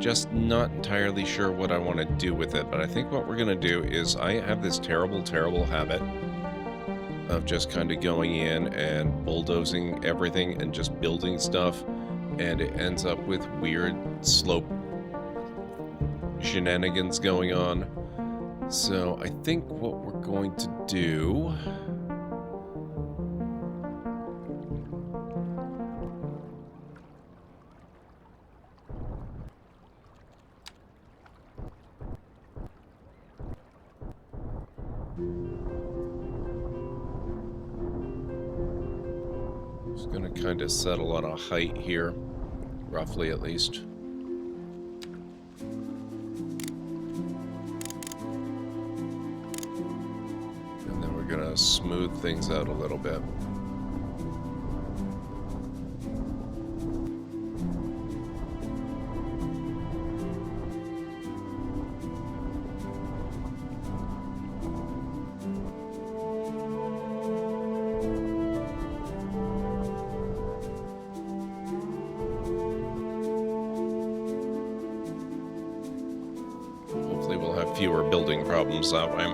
Just not entirely sure what I want to do with it, but I think what we're going to do is I have this terrible, terrible habit of just kind of going in and bulldozing everything and just building stuff, and it ends up with weird slope shenanigans going on. So I think what we're going to do... Just gonna kind of settle on a height here, roughly at least. And then we're gonna smooth things out a little bit. Hopefully we'll have fewer building problems that way.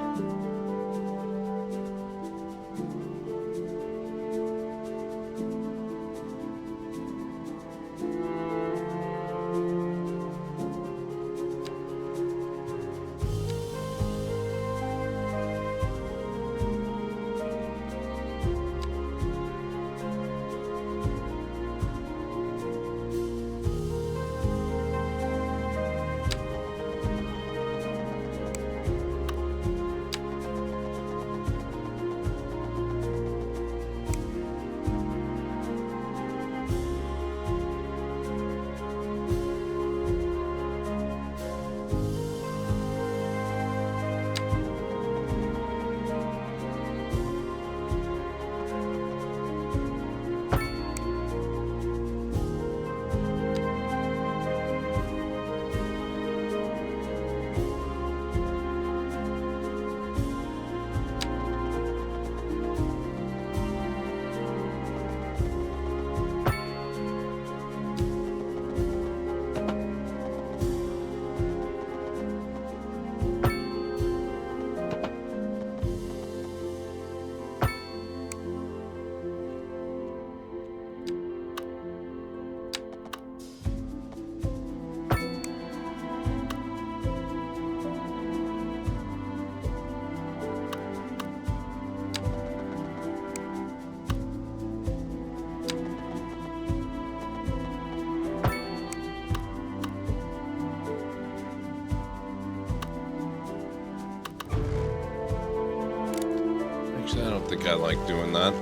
Actually, I don't think I like doing that.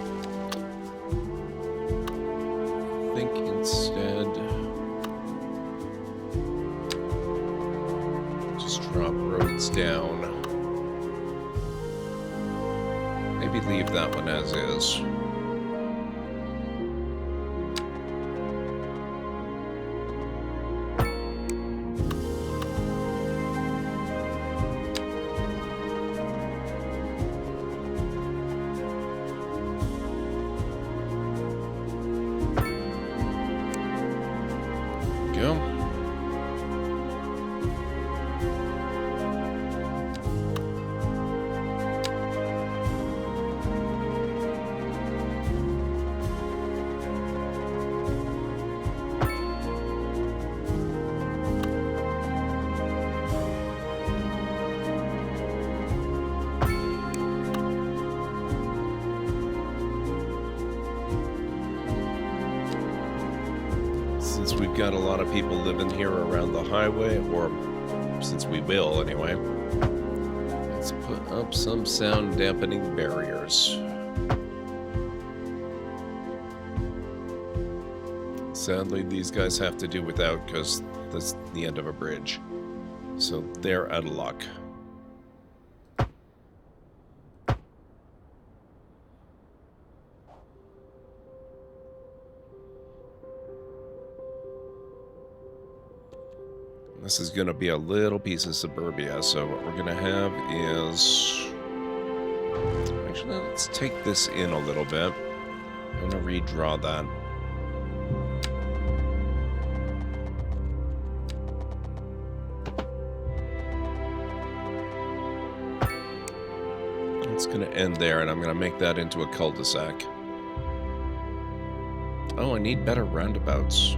I think instead, just drop roads down. Maybe leave that one as is. Since we've got a lot of people living here around the highway, or since we will anyway, let's put up some sound dampening barriers. Sadly, these guys have to do without because that's the end of a bridge. So they're out of luck. This is going to be a little piece of suburbia, so what we're going to have is... Actually, let's take this in a little bit. I'm going to redraw that. It's going to end there, and I'm going to make that into a cul-de-sac. Oh, I need better roundabouts.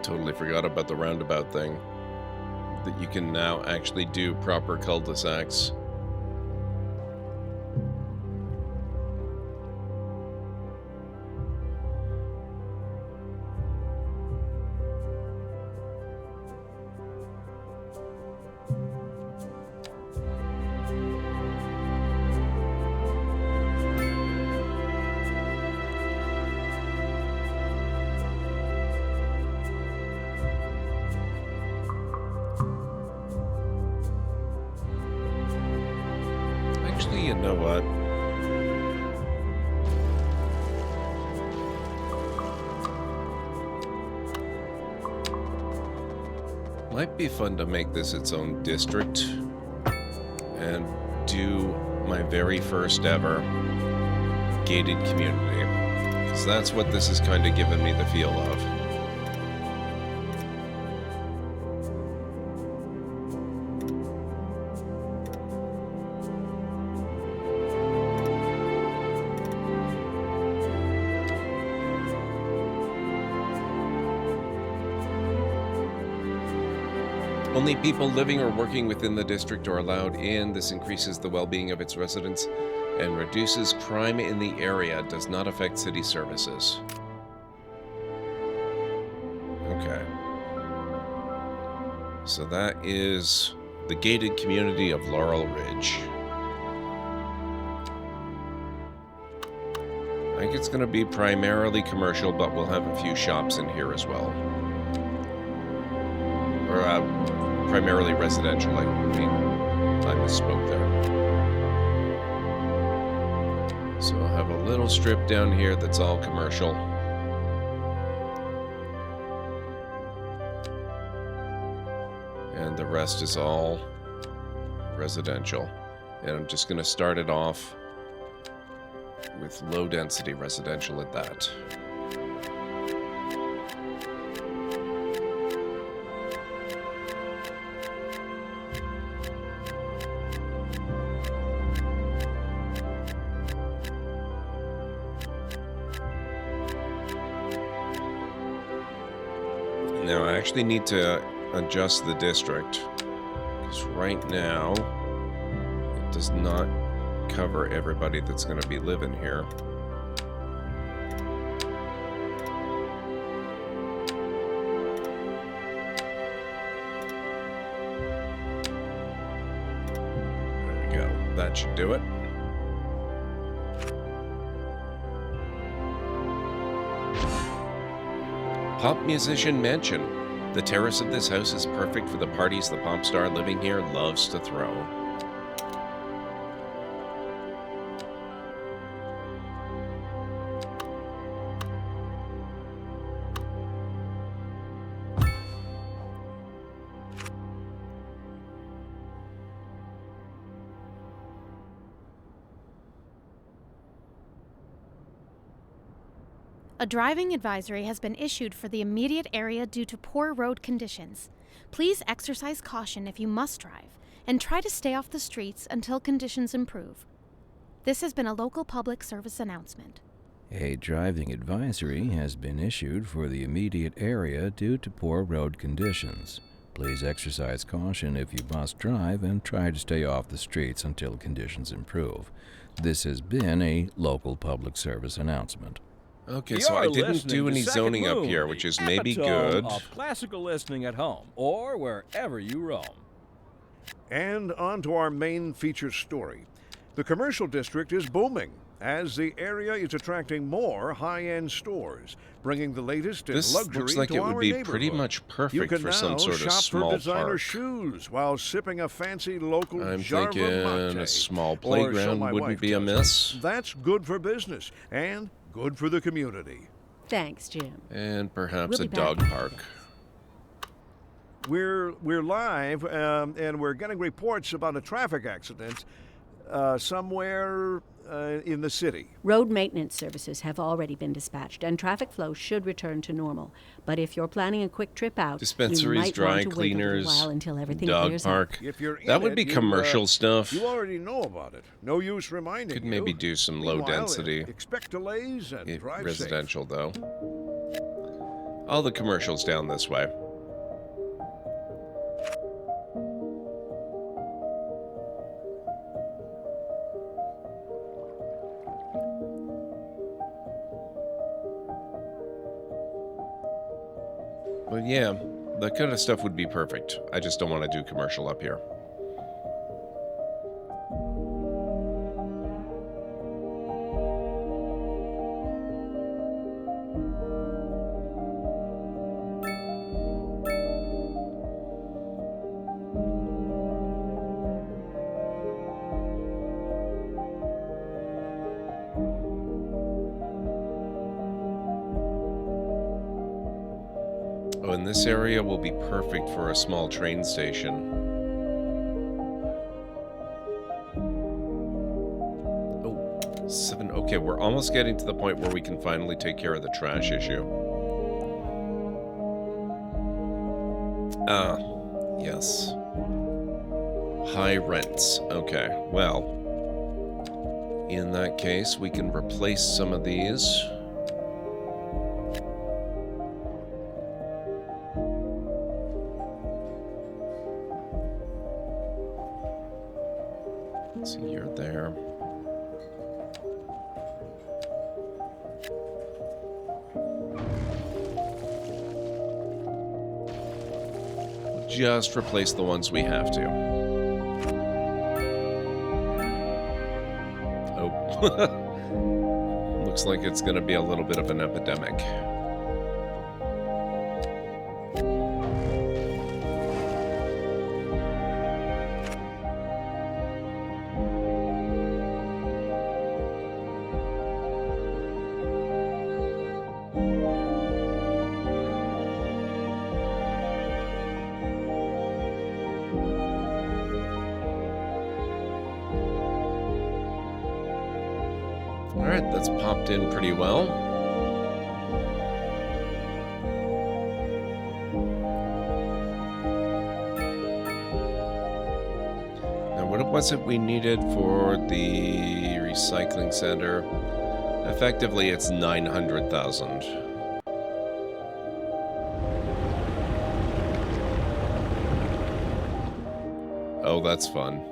Totally forgot about the roundabout thing. That you can now actually do proper cul-de-sacs. Actually, you know what? Might be fun to make this its own district and do my very first ever gated community. Because that's what this is kind of giving me the feel of. Only people living or working within the district are allowed in. This increases the well-being of its residents and reduces crime in the area. Does not affect city services. Okay. So that is the gated community of Laurel Ridge. I think it's going to be primarily commercial, but we'll have a few shops in here as well. Or, primarily residential, I misspoke there. So I'll have a little strip down here that's all commercial. And the rest is all residential. And I'm just going to start it off with low density residential at that. Now, I actually need to adjust the district, because right now, it does not cover everybody that's going to be living here. There we go. That should do it. Pop Musician Mansion. The terrace of this house is perfect for the parties the pop star living here loves to throw. A driving advisory has been issued for the immediate area due to poor road conditions. Please exercise caution if you must drive, and try to stay off the streets until conditions improve. This has been a local public service announcement. A driving advisory has been issued for the immediate area due to poor road conditions. Please exercise caution if you must drive and try to stay off the streets until conditions improve. This has been a local public service announcement. Okay, so I You're didn't do listening to any Second zoning up Moon, here, the which is maybe epitome good. of classical listening at home or wherever you roam. And on to our main feature story. The commercial district is booming as the area is attracting more high-end stores, bringing the latest in This luxury looks like to it would our be neighborhood. pretty much You perfect can for now some sort of shop for small designer park. shoes while sipping a fancy local I'm Jarva thinking mate. a small Or so playground my wouldn't wife be tells me. amiss. That's good for business and good for the community. Thanks, Jim. And perhaps We'll a be dog back. park. We're live, and we're getting reports about a traffic accident somewhere in the city. Road maintenance services have already been dispatched, and traffic flow should return to normal. But if you're planning a quick trip out, Dispensaries, you might dry want to wait a cleaners, little while until everything dog clears park. up. If you're in That would it, be you, commercial stuff. You already know about it. No use reminding Could you. maybe do some low Meanwhile, density. Expect delays and drive safe. Residential, though. All the commercials down this way. But yeah, that kind of stuff would be perfect. I just don't want to do commercial up here. Oh, and this area will be perfect for a small train station. Oh, 7. Okay, we're almost getting to the point where we can finally take care of the trash issue. Ah, yes. High rents. Okay, well, in that case, we can replace some of these. So you're there. Just replace the ones we have to. Oh. Looks like it's going to be a little bit of an epidemic. Alright, that's popped in pretty well. Now, what was it we needed for the recycling center? Effectively, it's 900,000. Oh, that's fun.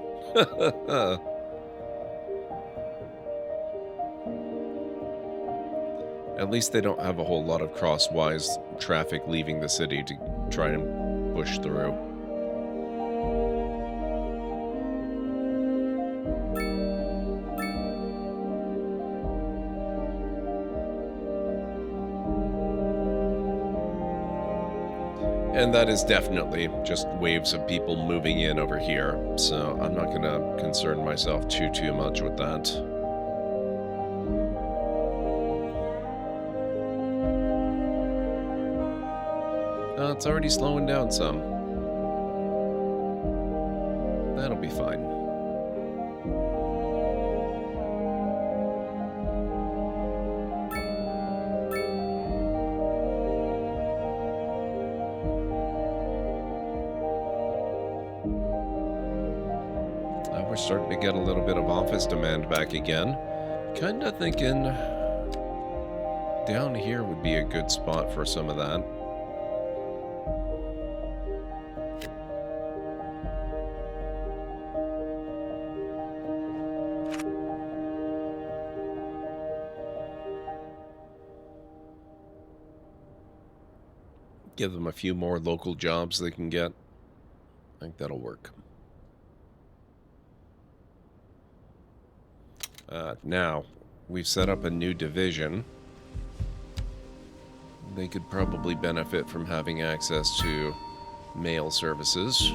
At least they don't have a whole lot of crosswise traffic leaving the city to try and push through. And that is definitely just waves of people moving in over here, so I'm not going to concern myself too much with that. It's already slowing down some. That'll be fine. We're starting to get a little bit of office demand back again. Kinda thinking down here would be a good spot for some of that. Give them a few more local jobs they can get. I think that'll work. Now, we've set up a new division. They could probably benefit from having access to mail services.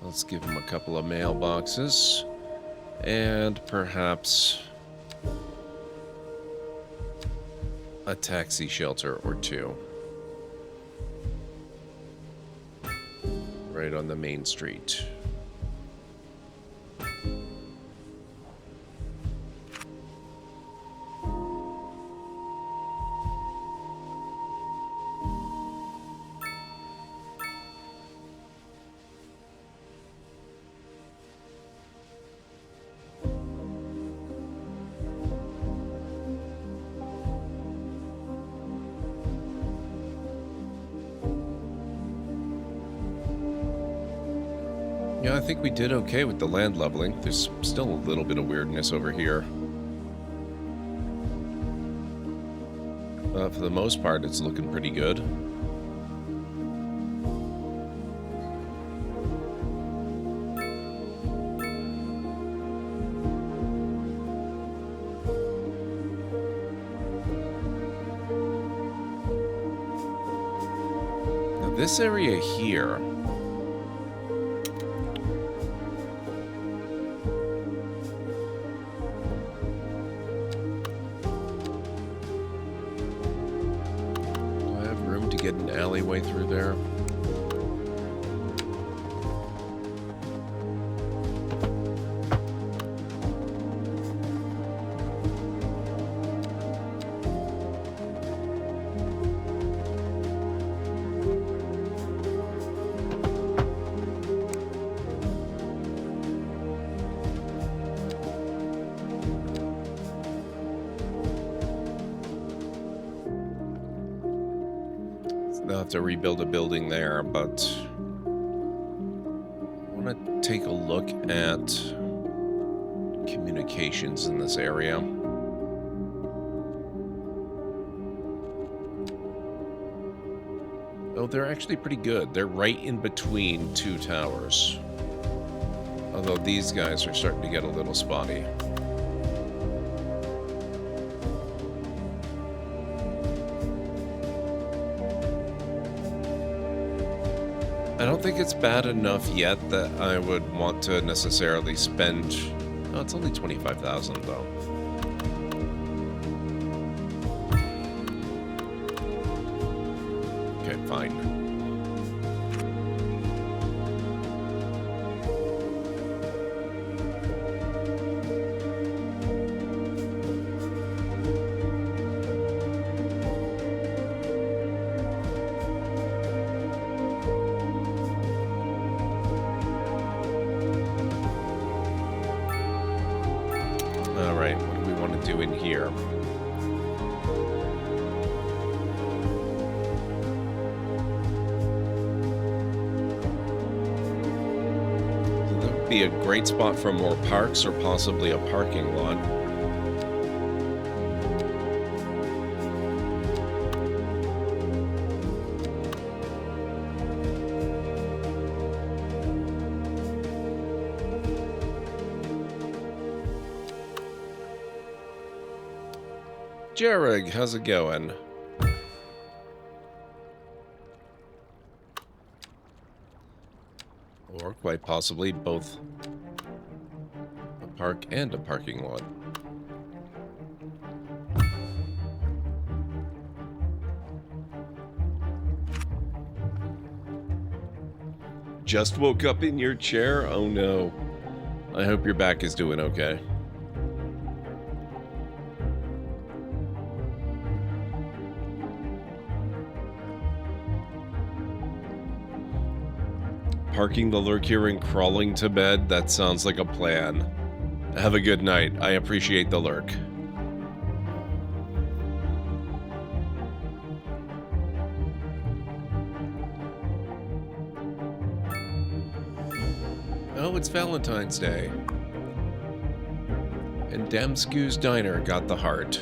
Let's give them a couple of mailboxes. And perhaps a taxi shelter or two. Right on the main street. Yeah, I think we did okay with the land leveling. There's still a little bit of weirdness over here. For the most part, it's looking pretty good. Now, this area here... get an alleyway through there. They'll have to rebuild a building there, but I want to take a look at communications in this area. Oh, they're actually pretty good. They're right in between two towers. Although these guys are starting to get a little spotty. I don't think it's bad enough yet that I would want to necessarily spend... Oh, it's only 25,000 though. Okay, fine. Alright, what do we want to do in here? That would be a great spot for more parks or possibly a parking lot. Jared, how's it going? Or quite possibly both a park and a parking lot. Just woke up in your chair? Oh no. I hope your back is doing okay. Parking the lurk here and crawling to bed? That sounds like a plan. Have a good night. I appreciate the lurk. Oh, it's Valentine's Day. And Damskew's Diner got the heart.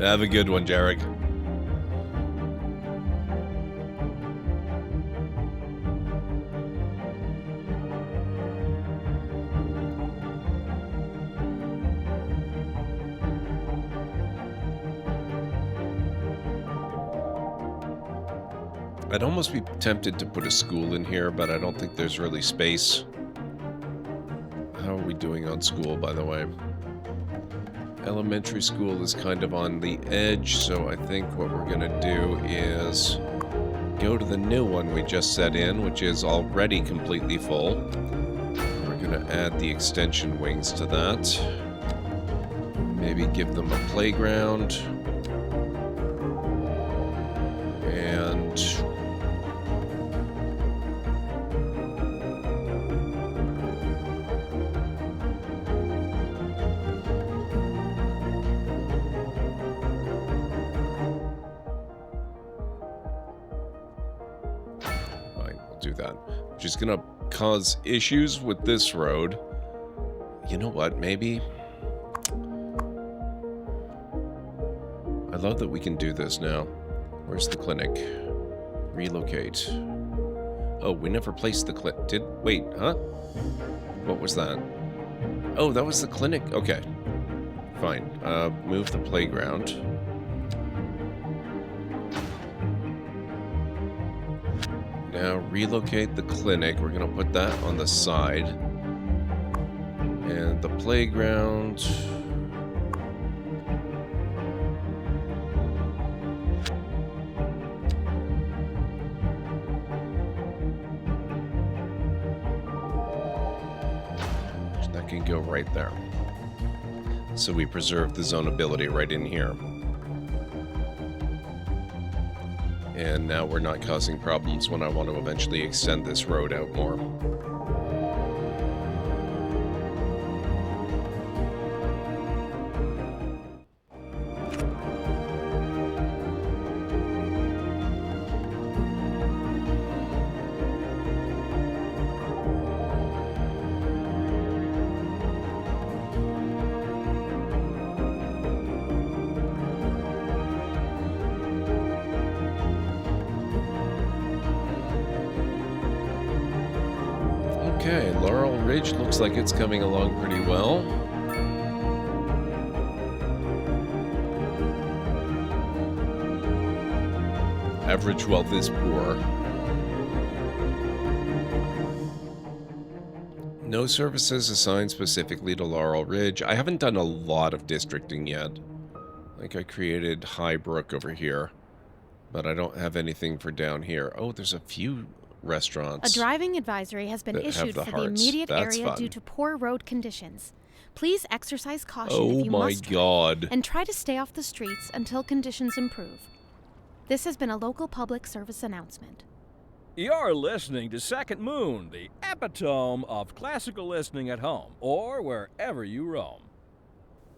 Have a good one, Jarek. I'd almost be tempted to put a school in here, but I don't think there's really space. How are we doing on school, by the way? Elementary school is kind of on the edge, so I think what we're going to do is go to the new one we just set in, which is already completely full. We're going to add the extension wings to that. Maybe give them a playground. And do that. Which is gonna cause issues with this road. You know what, maybe? I love that we can do this now. Where's the clinic? Relocate. Oh, we never placed the clinic. Wait, huh? What was that? Oh, that was the clinic? Okay. Fine. Move the playground. Now relocate the clinic. We're going to put that on the side. And the playground. That can go right there. So we preserve the zonability right in here. And now we're not causing problems when I want to eventually extend this road out more. Okay, Laurel Ridge looks like it's coming along pretty well. Average wealth is poor. No services assigned specifically to Laurel Ridge. I haven't done a lot of districting yet. Like I created Highbrook over here, but I don't have anything for down here. Oh, there's a few restaurants. A driving advisory has been issued for the immediate area due to poor road conditions. Please exercise caution if you must drive, and try to stay off the streets until conditions improve. This has been a local public service announcement. You're listening to Second Moon, the epitome of classical listening at home or wherever you roam.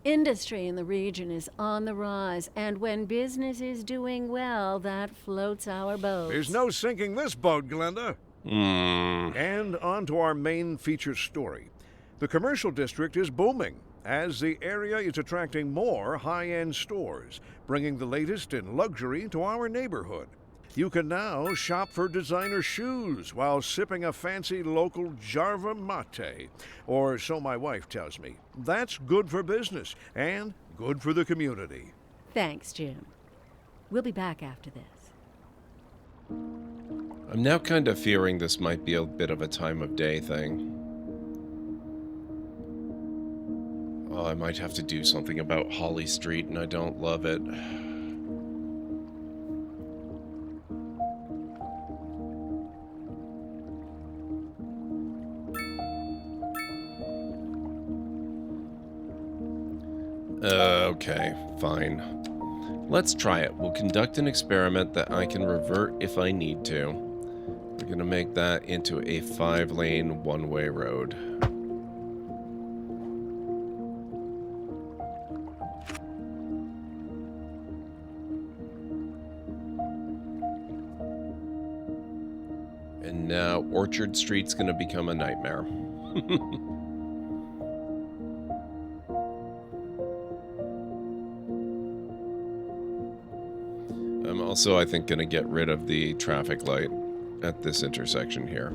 Industry in the region is on the rise, and when business is doing well, that floats our boat. There's no sinking this boat, Glenda. And on to our main feature story. The commercial district is booming, as the area is attracting more high-end stores, bringing the latest in luxury to our neighborhood. You can now shop for designer shoes while sipping a fancy local Jarva mate. Or so my wife tells me. That's good for business and good for the community. Thanks, Jim. We'll be back after this. I'm now kind of fearing this might be a bit of a time of day thing. Oh, I might have to do something about Holly Street, and I don't love it. Okay, fine. Let's try it. We'll conduct an experiment that I can revert if I need to. We're gonna make that into a 5-lane, one-way road. And now Orchard Street's gonna become a nightmare. Also, I think going to get rid of the traffic light at this intersection here.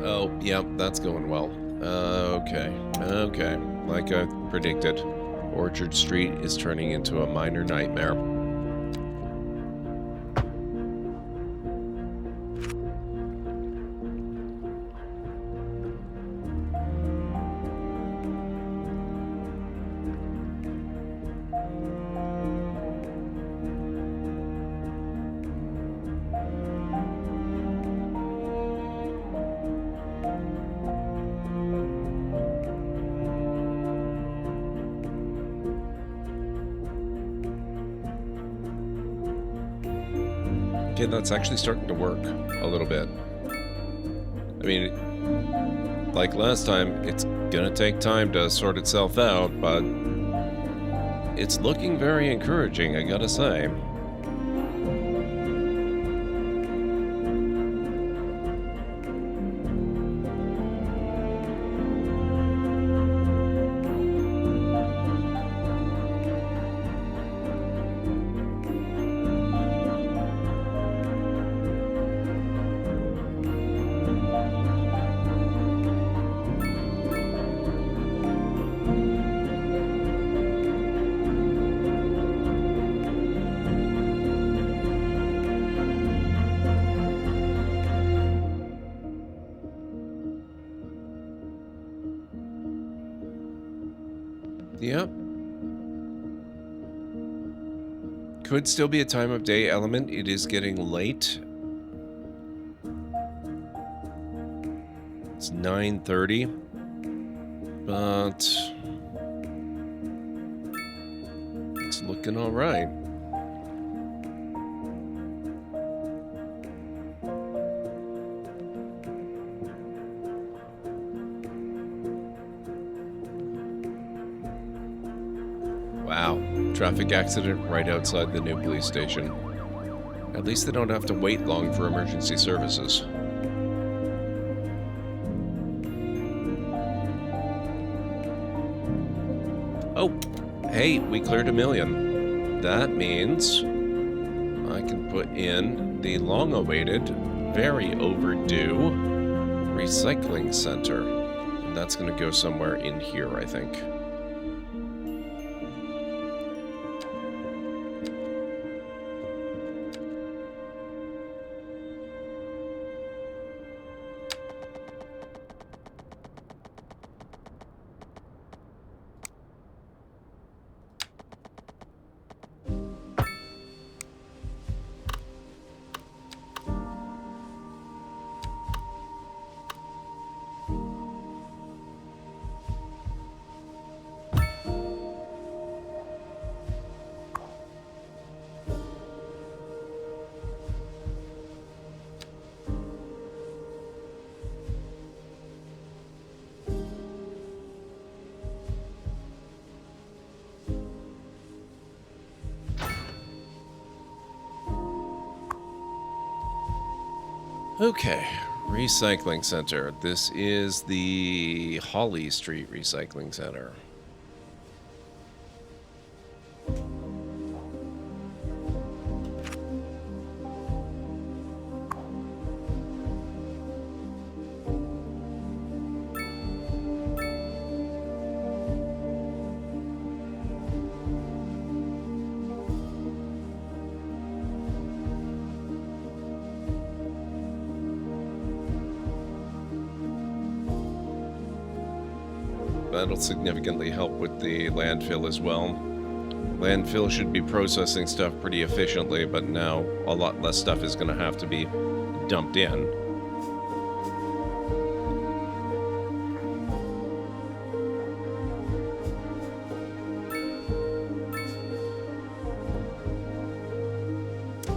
Oh, yeah, that's going well. Okay. Like I predicted, Orchard Street is turning into a minor nightmare. Okay, that's actually starting to work a little bit. I mean, like last time, it's gonna take time to sort itself out, but it's looking very encouraging, I gotta say. Yep. Could still be a time of day element. It is getting late. It's 9:30. But it's looking all right. Wow, traffic accident right outside the new police station. At least they don't have to wait long for emergency services. Oh, hey, we cleared 1 million. That means I can put in the long-awaited, very overdue recycling center. And that's going to go somewhere in here, I think. Okay, recycling center. This is the Holly Street Recycling Center. That'll significantly help with the landfill as well. Landfill should be processing stuff pretty efficiently, but now a lot less stuff is going to have to be dumped in.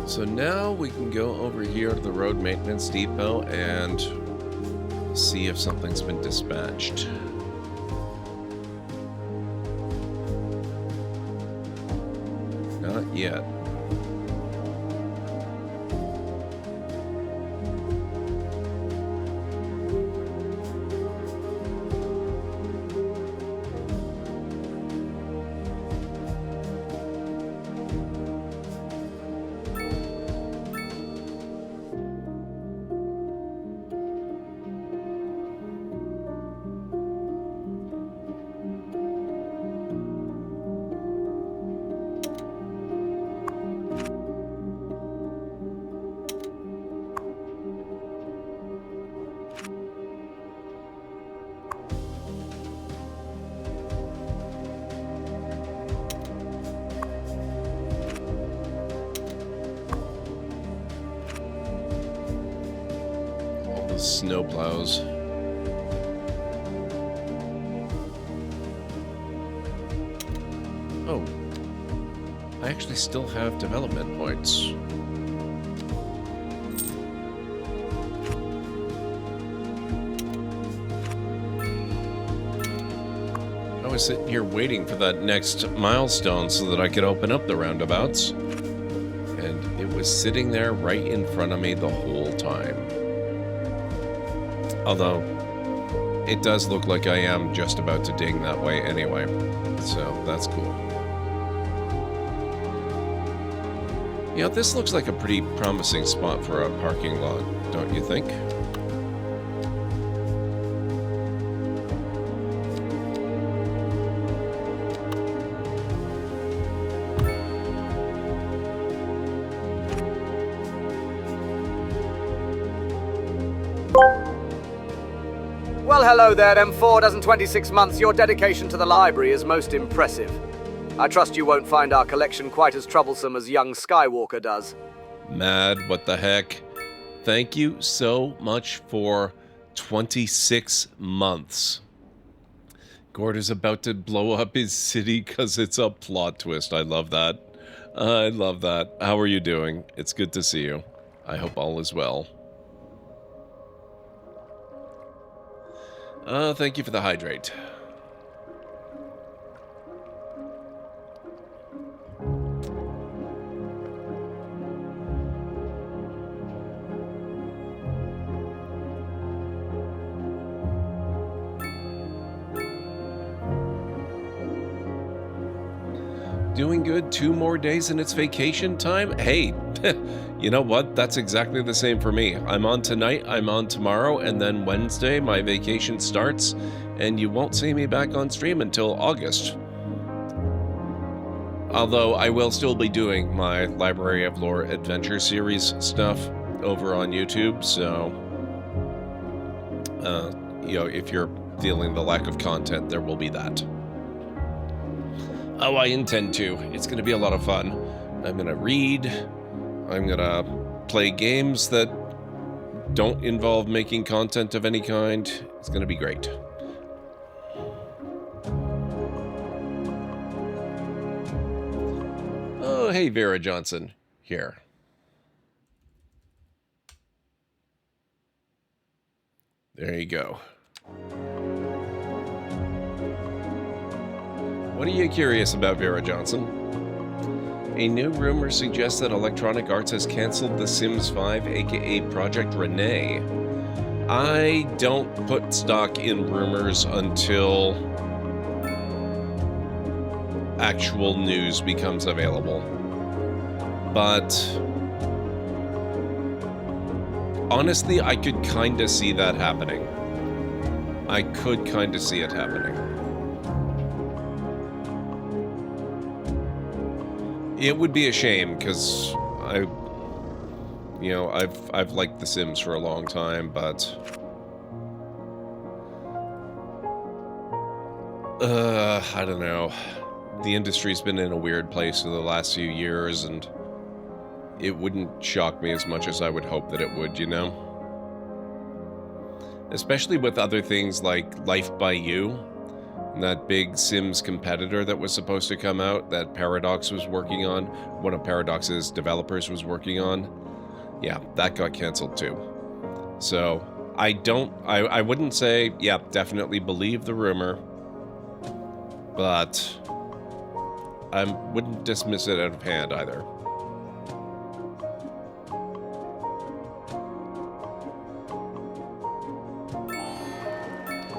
So now we can go over here to the road maintenance depot and see if something's been dispatched. Not yet. snowplows. Oh. I actually still have development points. I was sitting here waiting for that next milestone so that I could open up the roundabouts. And it was sitting there right in front of me the whole time. Although, it does look like I am just about to ding that way anyway. So, that's cool. Yeah, this looks like a pretty promising spot for a parking lot, don't you think? Well, hello there, M4. Dozen 26 months. Your dedication to the library is most impressive. I trust you won't find our collection quite as troublesome as young Skywalker does. Mad, what the heck? Thank you so much for 26 months. Gord is about to blow up his city because it's a plot twist. I love that. I love that. How are you doing? It's good to see you. I hope all is well. Thank you for the hydrate. Doing good. 2 more days and it's vacation time? Hey, you know what? That's exactly the same for me. I'm on tonight, I'm on tomorrow, and then Wednesday my vacation starts, and you won't see me back on stream until August. Although I will still be doing my Library of Lore Adventure series stuff over on YouTube, so you know, if you're feeling the lack of content, there will be that. Oh, I intend to. It's going to be a lot of fun. I'm going to read. I'm going to play games that don't involve making content of any kind. It's going to be great. Oh, hey, Vera Johnson. Here. There you go. What are you curious about, Vera Johnson? A new rumor suggests that Electronic Arts has canceled The Sims 5, aka Project Renee. I don't put stock in rumors until actual news becomes available. But honestly, I could kinda see that happening. I could kinda see it happening. It would be a shame, because I've liked The Sims for a long time, but I don't know. The industry's been in a weird place for the last few years, and it wouldn't shock me as much as I would hope that it would, you know? Especially with other things like Life by You, that big Sims competitor that was supposed to come out, that Paradox was working on, one of Paradox's developers was working on. Yeah, that got canceled too. So, I wouldn't say, yeah, definitely believe the rumor, but I wouldn't dismiss it out of hand either.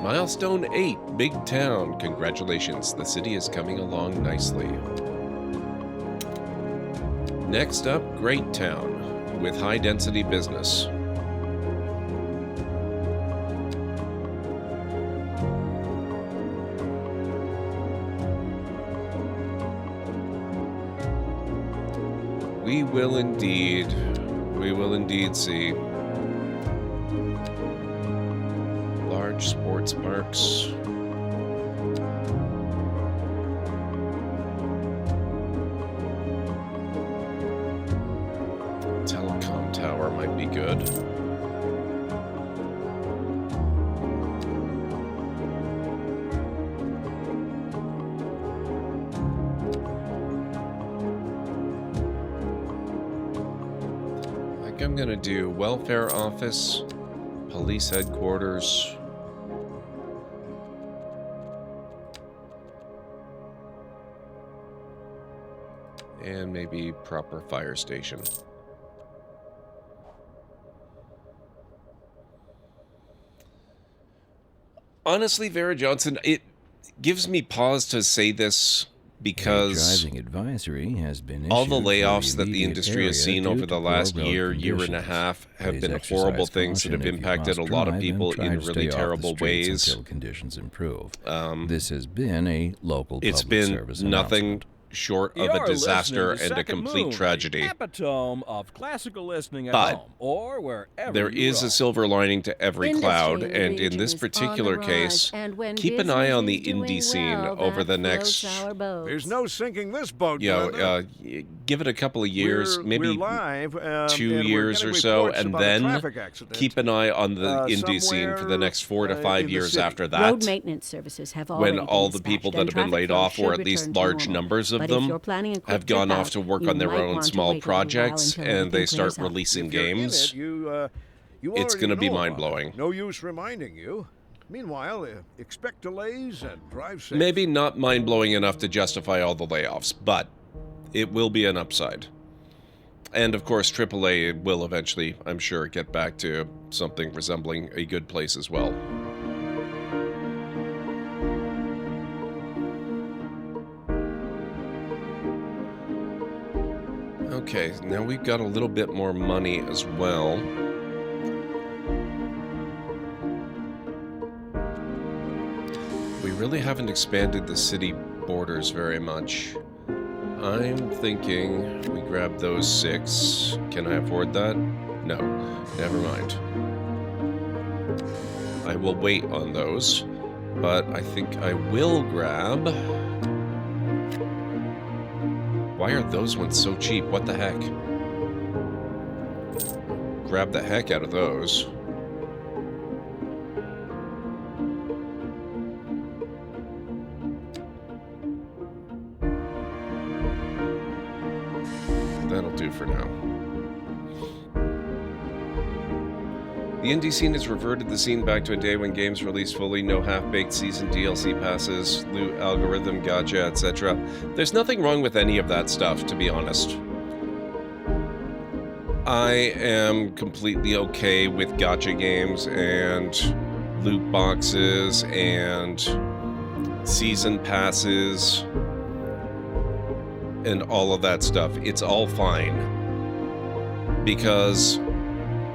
Milestone 8, Big Town. Congratulations, the city is coming along nicely. Next up, Great Town, with high-density business. We will indeed see large sports parks. Telecom tower might be good. I'm gonna do welfare office, police headquarters. And maybe proper fire station. Honestly, Vera Johnson, it gives me pause to say this because driving advisory has been all the issued for layoffs that the immediate industry has area seen due over to the poor last road year and a conditions. half have Please been exercise horrible things that caution have if you impacted a must lot of drive and people try in to really stay off the terrible streets ways. until conditions improve. This has been a local It's public been service nothing announcement. short of You're a disaster listening to and a Second complete Moon, tragedy. the epitome of classical listening at But home or wherever there you is roam. a silver lining to every Industry cloud, in the and in region this is on the particular rise, case, and when keep an eye business on the is doing indie scene well, over that the next, floats our boats. There's no sinking this boat, you know, Glenda. give it a couple of years, We're maybe live, 2 and we're years getting or so, reports and about a then traffic accident, keep an eye on the indie scene for the next 4 to 5 in the years city. after that. Road maintenance services have already When all been the people dispatched, that have and been laid traffic flow off, or should at least return to large normal. numbers of But if them, you're planning a quick have gone trip off out, to work you on their might own want to small wait a little while projects, until and they everything start clears up. releasing If you're in games, it, you it's already going to be know about it. mind-blowing. No use reminding you. Meanwhile, expect delays and drive safe. Maybe not mind-blowing enough to justify all the layoffs, but it will be an upside. And of course, AAA will eventually, I'm sure, get back to something resembling a good place as well. Okay, now we've got a little bit more money as well. We really haven't expanded the city borders very much. I'm thinking we grab those 6. Can I afford that? No. Never mind. I will wait on those, but I think I will grab... Why are those ones so cheap? What the heck? Grab the heck out of those. That'll do for now. The indie scene has reverted the scene back to a day when games released fully, no half-baked season DLC passes, loot algorithm, gacha, etc. There's nothing wrong with any of that stuff, to be honest. I am completely okay with gacha games and loot boxes and season passes and all of that stuff. It's all fine. Because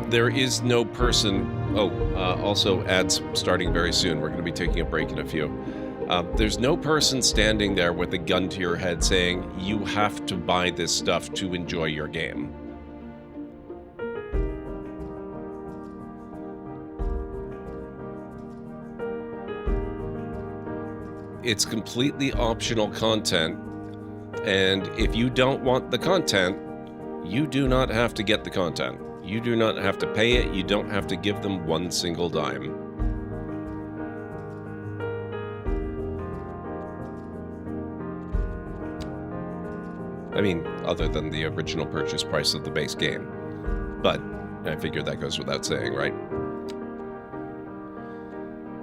there is no person... also ads starting very soon. We're going to be taking a break in a few. There's no person standing there with a gun to your head saying, you have to buy this stuff to enjoy your game. It's completely optional content, and if you don't want the content, you do not have to get the content. You do not have to pay it. You don't have to give them one single dime. I mean, other than the original purchase price of the base game. But I figure that goes without saying, right?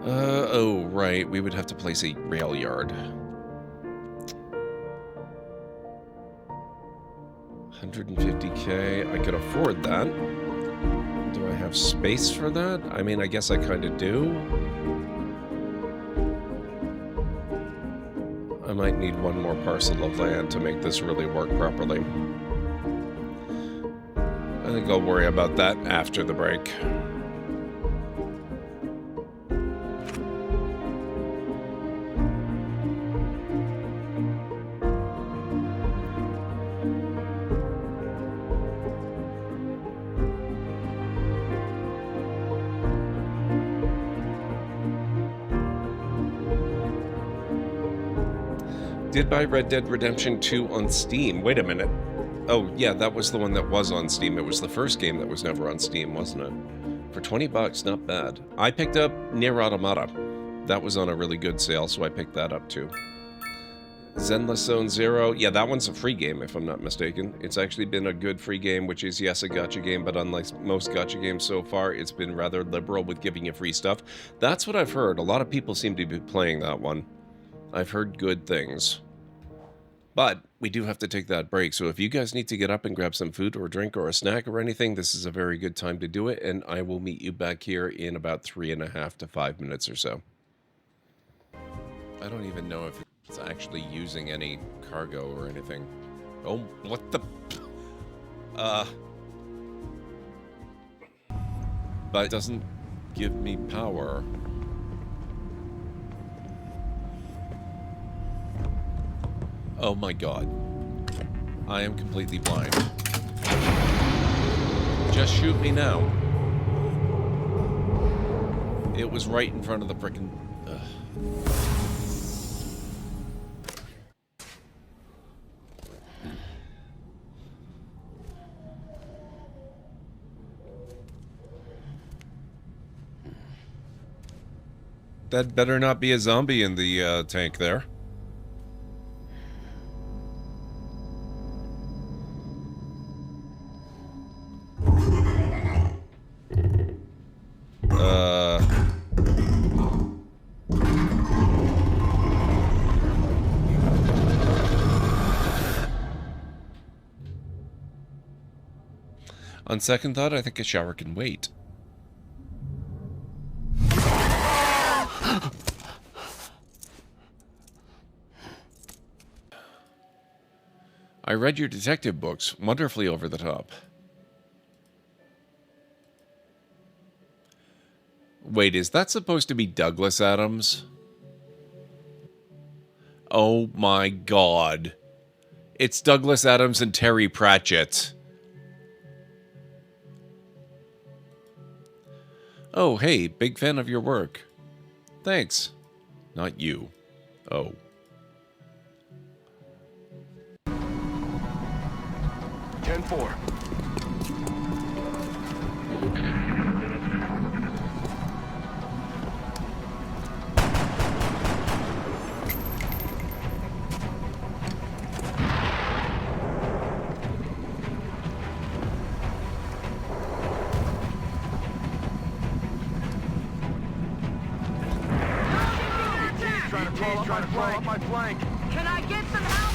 Oh, right. We would have to place a rail yard. 150K. I could afford that. Do I have space for that? I mean, I guess I kind of do. I might need one more parcel of land to make this really work properly. I think I'll worry about that after the break. Did buy Red Dead Redemption 2 on Steam. Wait a minute. Oh, yeah, that was the one that was on Steam. It was the first game that was never on Steam, wasn't it? For 20 bucks, not bad. I picked up Nier Automata. That was on a really good sale, so I picked that up too. Zenless Zone Zero. Yeah, that one's a free game, if I'm not mistaken. It's actually been a good free game, which is, yes, a gacha game, but unlike most gacha games so far, it's been rather liberal with giving you free stuff. That's what I've heard. A lot of people seem to be playing that one. I've heard good things. But we do have to take that break, so if you guys need to get up and grab some food or a drink or a snack or anything, this is a very good time to do it, and I will meet you back here in about 3.5 to 5 minutes or so. I don't even know if it's actually using any cargo or anything. Oh, what the... But it doesn't give me power. Oh my god. I am completely blind. Just shoot me now. It was right in front of the frickin'... That better not be a zombie in the tank there. On second thought, I think a shower can wait. I read your detective books. Wonderfully over the top. Wait, is that supposed to be Douglas Adams? Oh my god. It's Douglas Adams and Terry Pratchett. Oh, hey, big fan of your work. Thanks. Not you. Oh. Ten-4. Trying to crawl up my flank. Can I get some help?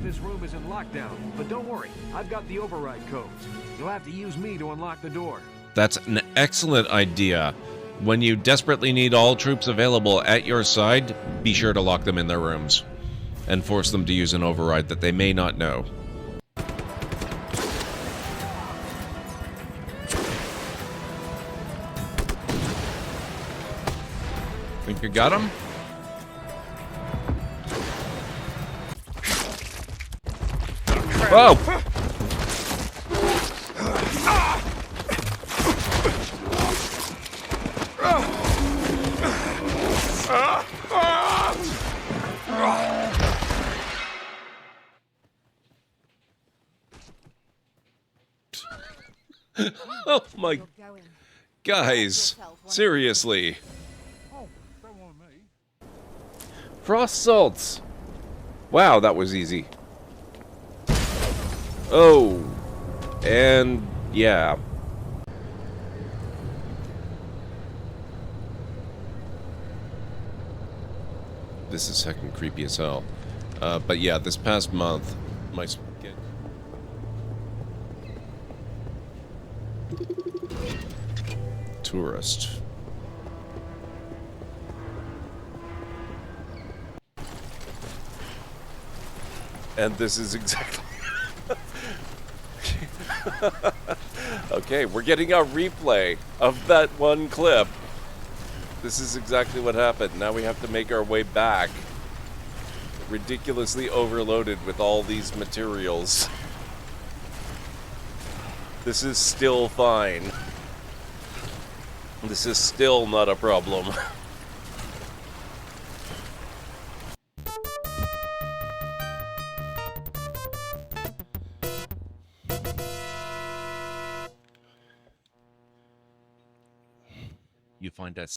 This room is in lockdown, but don't worry, I've got the override codes. You'll have to use me to unlock the door. That's an excellent idea. When you desperately need all troops available at your side, be sure to lock them in their rooms and force them to use an override that they may not know. Think you got him? Whoa! Oh my... Guys, seriously. Frost salts! Wow, that was easy. Oh, and yeah. This is heckin' creepy as hell. But yeah, this past month, my skin... Tourist. And this is exactly... Okay, we're getting a replay of that one clip. This is exactly what happened. Now we have to make our way back. Ridiculously overloaded with all these materials. This is still fine. This is still not a problem. You find us.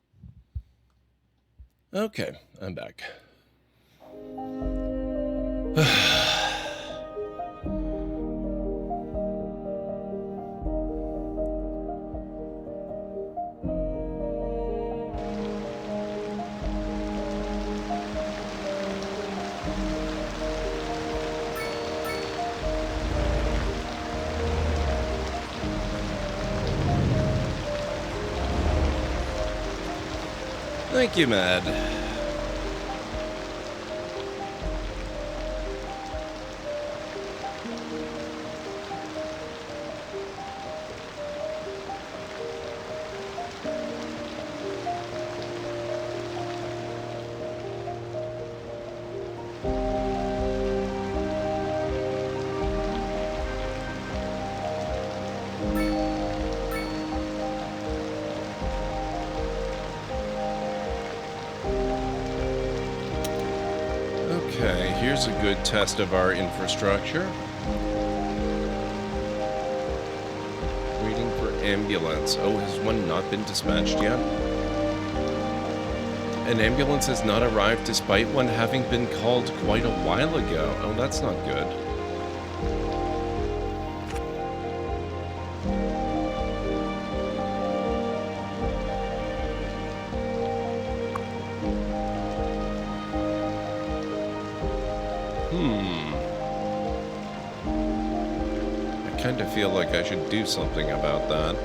Okay, I'm back. Thank you, Mad. Okay, here's a good test of our infrastructure. Waiting for ambulance. Oh, has one not been dispatched yet? An ambulance has not arrived despite one having been called quite a while ago. Oh, that's not good. I kind of feel like I should do something about that.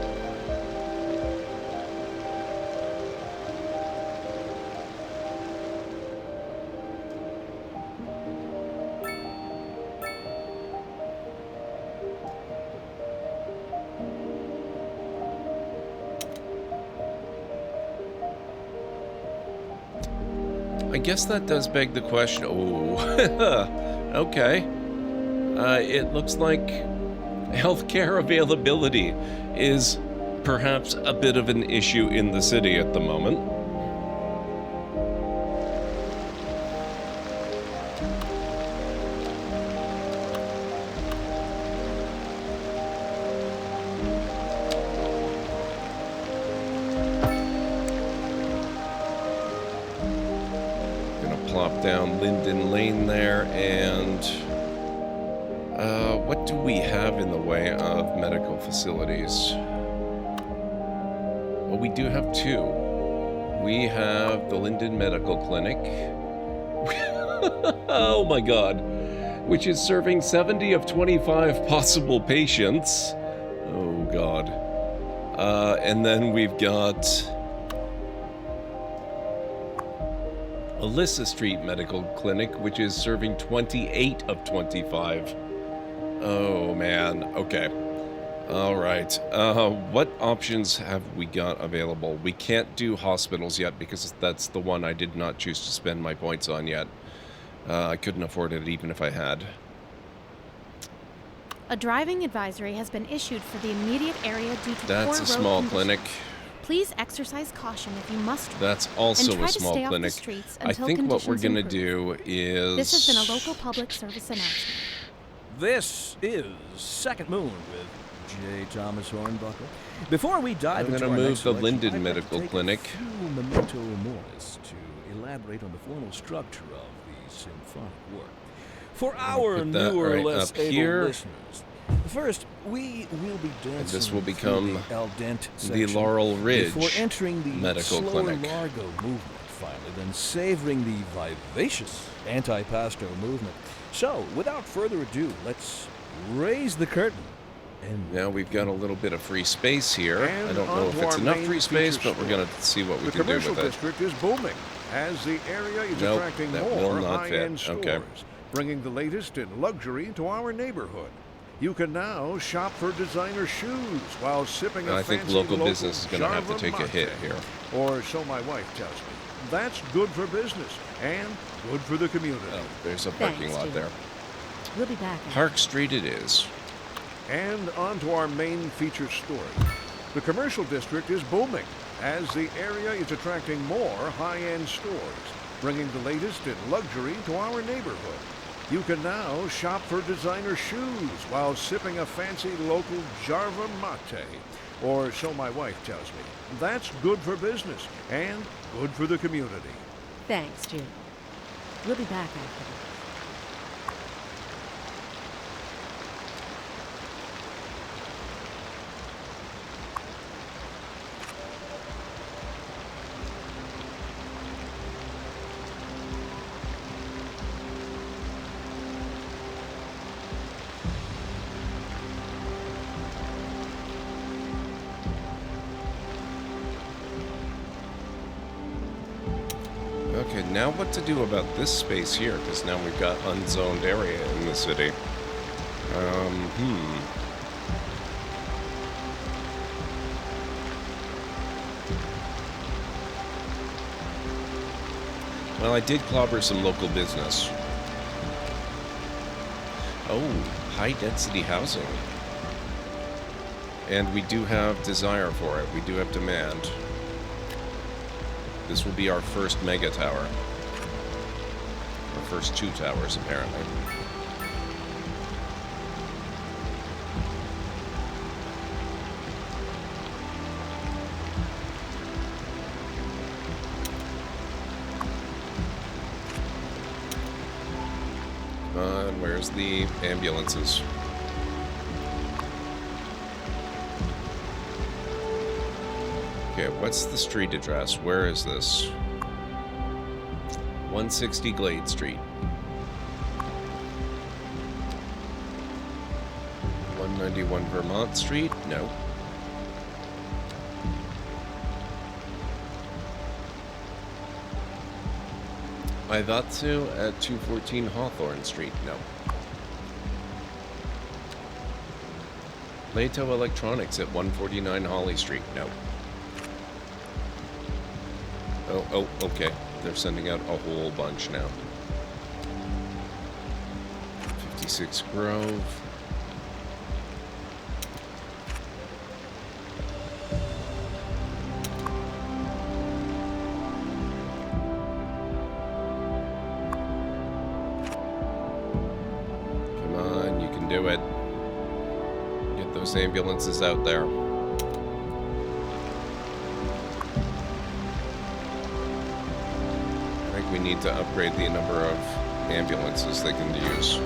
I guess that does beg the question. Oh, okay. It looks like healthcare availability is perhaps a bit of an issue in the city at the moment. Plop down Linden Lane there, and what do we have in the way of medical facilities? Well, we do have two. We have the Linden Medical Clinic. Oh my god. Which is serving 70 of 25 possible patients. Oh god. And then we've got Alyssa Street Medical Clinic, which is serving 28 of 25. Oh, man. Okay. All right. What options have we got available? We can't do hospitals yet because that's the one I did not choose to spend my points on yet. I couldn't afford it even if I had. A driving advisory has been issued for the immediate area due to That's poor a small road clinic. Please exercise caution if you must drive. That's also and try a small to stay clinic. Off the streets I until think what we're conditions going to improve. do is... This has been a local public service announcement. This is Second Moon with J. Thomas Hornbuckle. Before we dive I'm into going our to move next the selection, Linden I'd like Medical to take Clinic. a few memento moris to elaborate on the formal structure of the symphonic work. For our put that newer, right less up able here. listeners, first we will be dancing And this will through become the al dente the section Laurel Ridge before entering the Medical slower Clinic. largo movement finally, then savoring the vivacious antipasto movement. So, without further ado, let's raise the curtain. And Now we've got a little bit of free space here. And I don't know if onto it's our enough main free space, feature but we're going to see what we The can do commercial with it. district is booming as the area is Nope, attracting that will more not fit. high-end stores, Okay. bringing the latest in luxury to our neighborhood. You can now shop for designer shoes while sipping a I think fancy local business is going to have to Jarva take a hit Mate. here. Or so my wife tells me. That's good for business and good for the community. Oh, there's a parking Thanks, lot Jim. there. We'll be back. Park Street it is. And on to our main feature story. The commercial district is booming as the area is attracting more high-end stores, bringing the latest in luxury to our neighborhood. You can now shop for designer shoes while sipping a fancy local Jarva mate, or so my wife tells me. That's good for business and good for the community. Thanks, Jim. We'll be back after this. Okay, now what to do about this space here? Because now we've got unzoned area in the city. Well, I did clobber some local business. Oh, high-density housing. And we do have desire for it. We do have demand. This will be our first mega tower. Our first 2 towers, apparently. And where's the ambulances? Okay, what's the street address? Where is this? 160 Glade Street. 191 Vermont Street? No. Ivatsu at 214 Hawthorne Street? No. Leto Electronics at 149 Holly Street? No. Oh, okay. They're sending out a whole bunch now. 56 Grove. Come on, you can do it. Get those ambulances out there. We need to upgrade the number of ambulances they can use.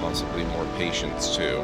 Possibly more patients, too.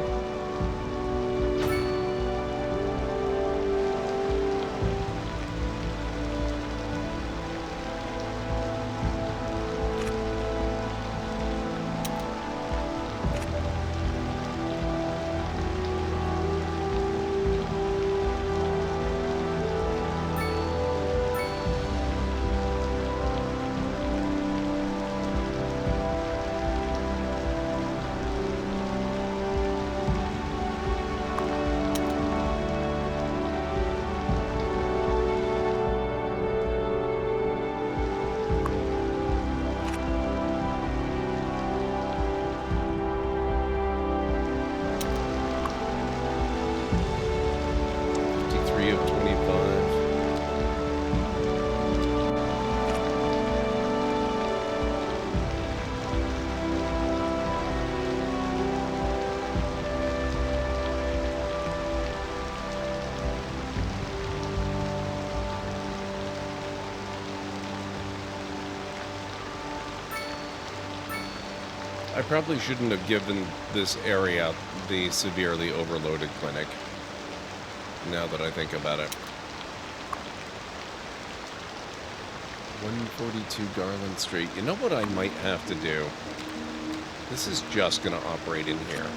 I probably shouldn't have given this area the severely overloaded clinic, now that I think about it. 142 Garland Street. You know what I might have to do? This is just going to operate in here.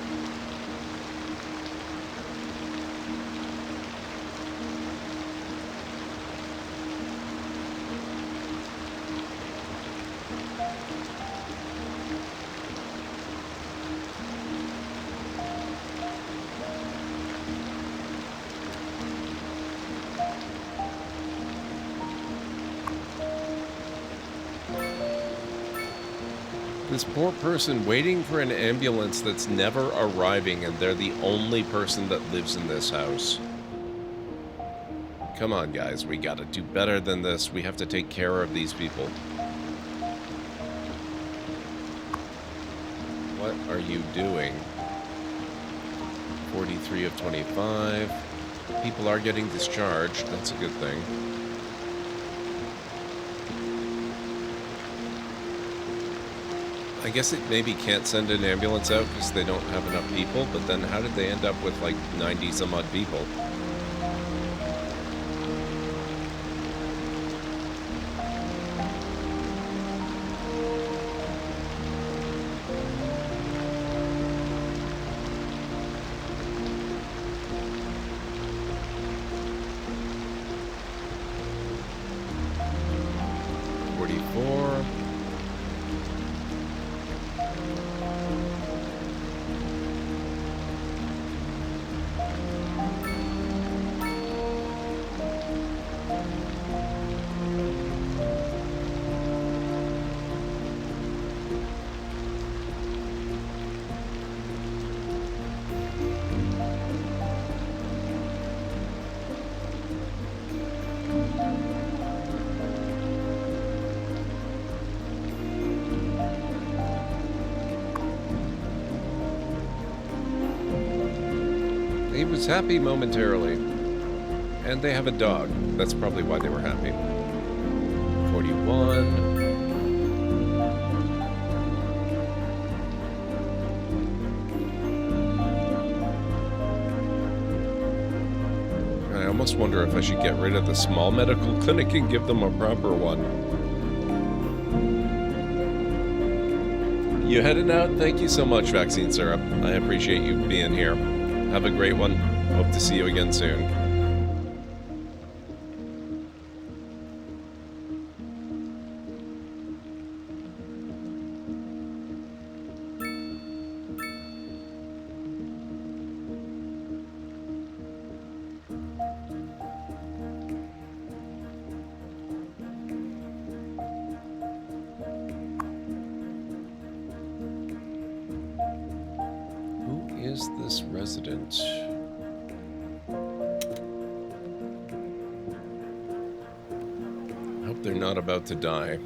This poor person waiting for an ambulance that's never arriving, and they're the only person that lives in this house. Come on, guys. We gotta do better than this. We have to take care of these people. What are you doing? 43 of 25. People are getting discharged. That's a good thing. I guess it maybe can't send an ambulance out because they don't have enough people, but then how did they end up with like 90 some odd people? He was happy momentarily. And they have a dog. That's probably why they were happy. 41. I almost wonder if I should get rid of the small medical clinic and give them a proper one. You heading out? Thank you so much, Vaccine Syrup. I appreciate you being here. Have a great one. Hope to see you again soon. Is this resident? I hope they're not about to die.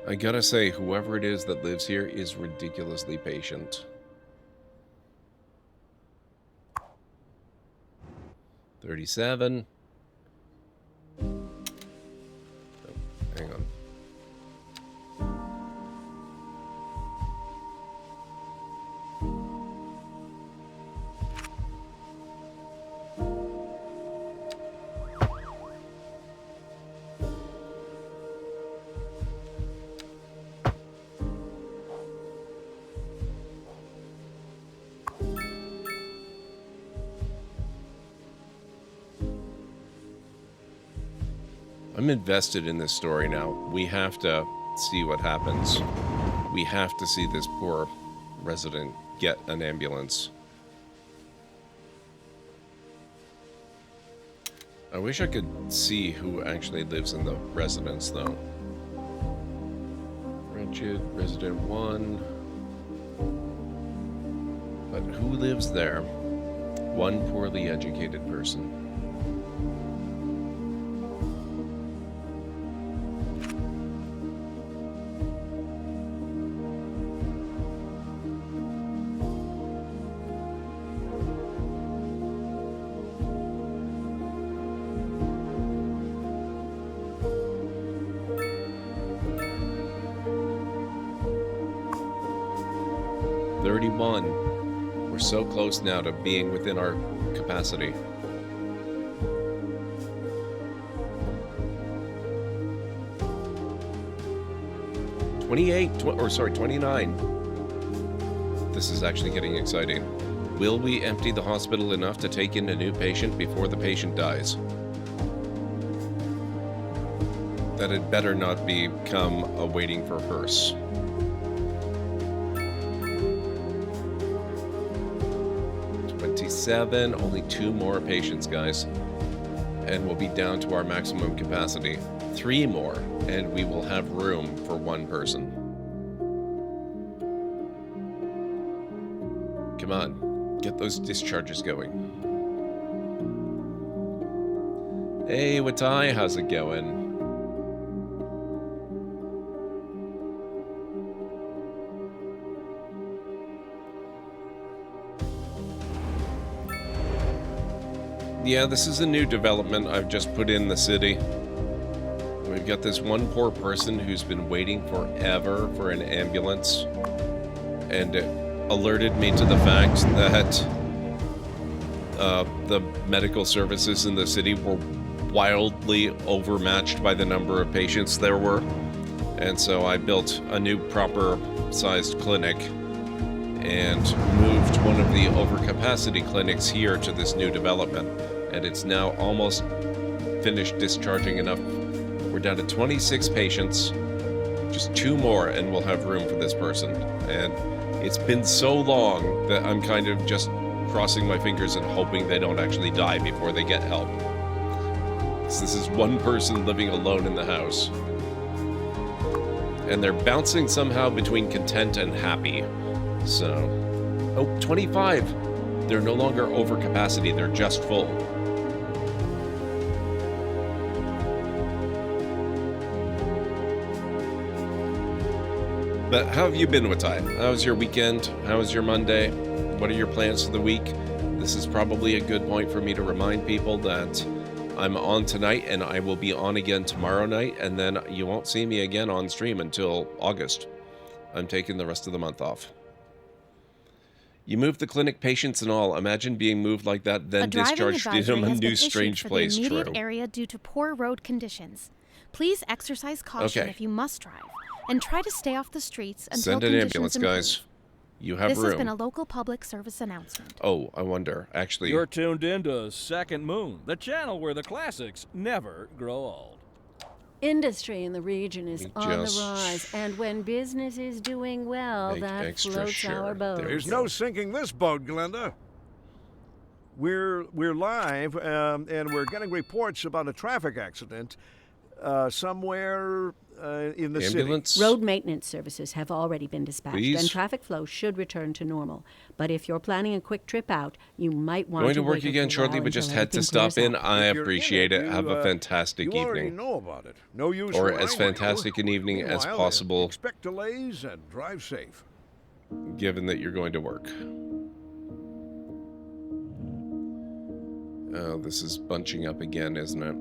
I gotta say, whoever it is that lives here is ridiculously patient. 37. Oh, hang on. I'm invested in this story now. We have to see what happens. We have to see this poor resident get an ambulance. I wish I could see who actually lives in the residence, though. Wretched, resident 1. But who lives there? One poorly educated person. We're so close now to being within our capacity. Or sorry, 29. This is actually getting exciting. Will we empty the hospital enough to take in a new patient before the patient dies? That it better not become a waiting for hearse. Seven, only 2 more patients, guys, and we'll be down to our maximum capacity. 3 more, and we will have room for 1 person. Come on, get those discharges going. Hey, Watai, how's it going? Yeah, this is a new development I've just put in the city. We've got this one poor person who's been waiting forever for an ambulance, and it alerted me to the fact that the medical services in the city were wildly overmatched by the number of patients there were. And so I built a new proper-sized clinic and moved one of the overcapacity clinics here to this new development. And it's now almost finished discharging enough. We're down to 26 patients, just 2 more, and we'll have room for this person. And it's been so long that I'm kind of just crossing my fingers and hoping they don't actually die before they get help. So this is one person living alone in the house. And they're bouncing somehow between content and happy. So, oh, 25. They're no longer over capacity, they're just full. But how have you been, Watai? How was your weekend? How was your Monday? What are your plans for the week? This is probably a good point for me to remind people that I'm on tonight and I will be on again tomorrow night, and then you won't see me again on stream until August. I'm taking the rest of the month off. You moved the clinic, patients and all. Imagine being moved like that, then discharged in a new strange place. The immediate area due to poor road conditions. Please exercise caution if you must drive, and try to stay off the streets until Send an conditions ambulance, guys. You have This room. has been a local public service announcement. Oh, I wonder. Actually, You're tuned into Second Moon, the channel where the classics never grow old. Industry in the region is on the rise, and when business is doing well, that floats our boat. There's no sinking this boat, Glenda. We're live, and we're getting reports about a traffic accident somewhere in the ambulance? Road maintenance services have already been dispatched, Please? and traffic flow should return to normal. But if you're planning a quick trip out, you might want Going to to work wait a again little shortly, while but just until had to everything stop in. clears up. I If you're appreciate in it. Have a fantastic you already evening. know about it. No use Or relying as on fantastic you. an evening as Meanwhile, possible, expect delays and drive safe. given that you're going to work. Oh, this is bunching up again, isn't it?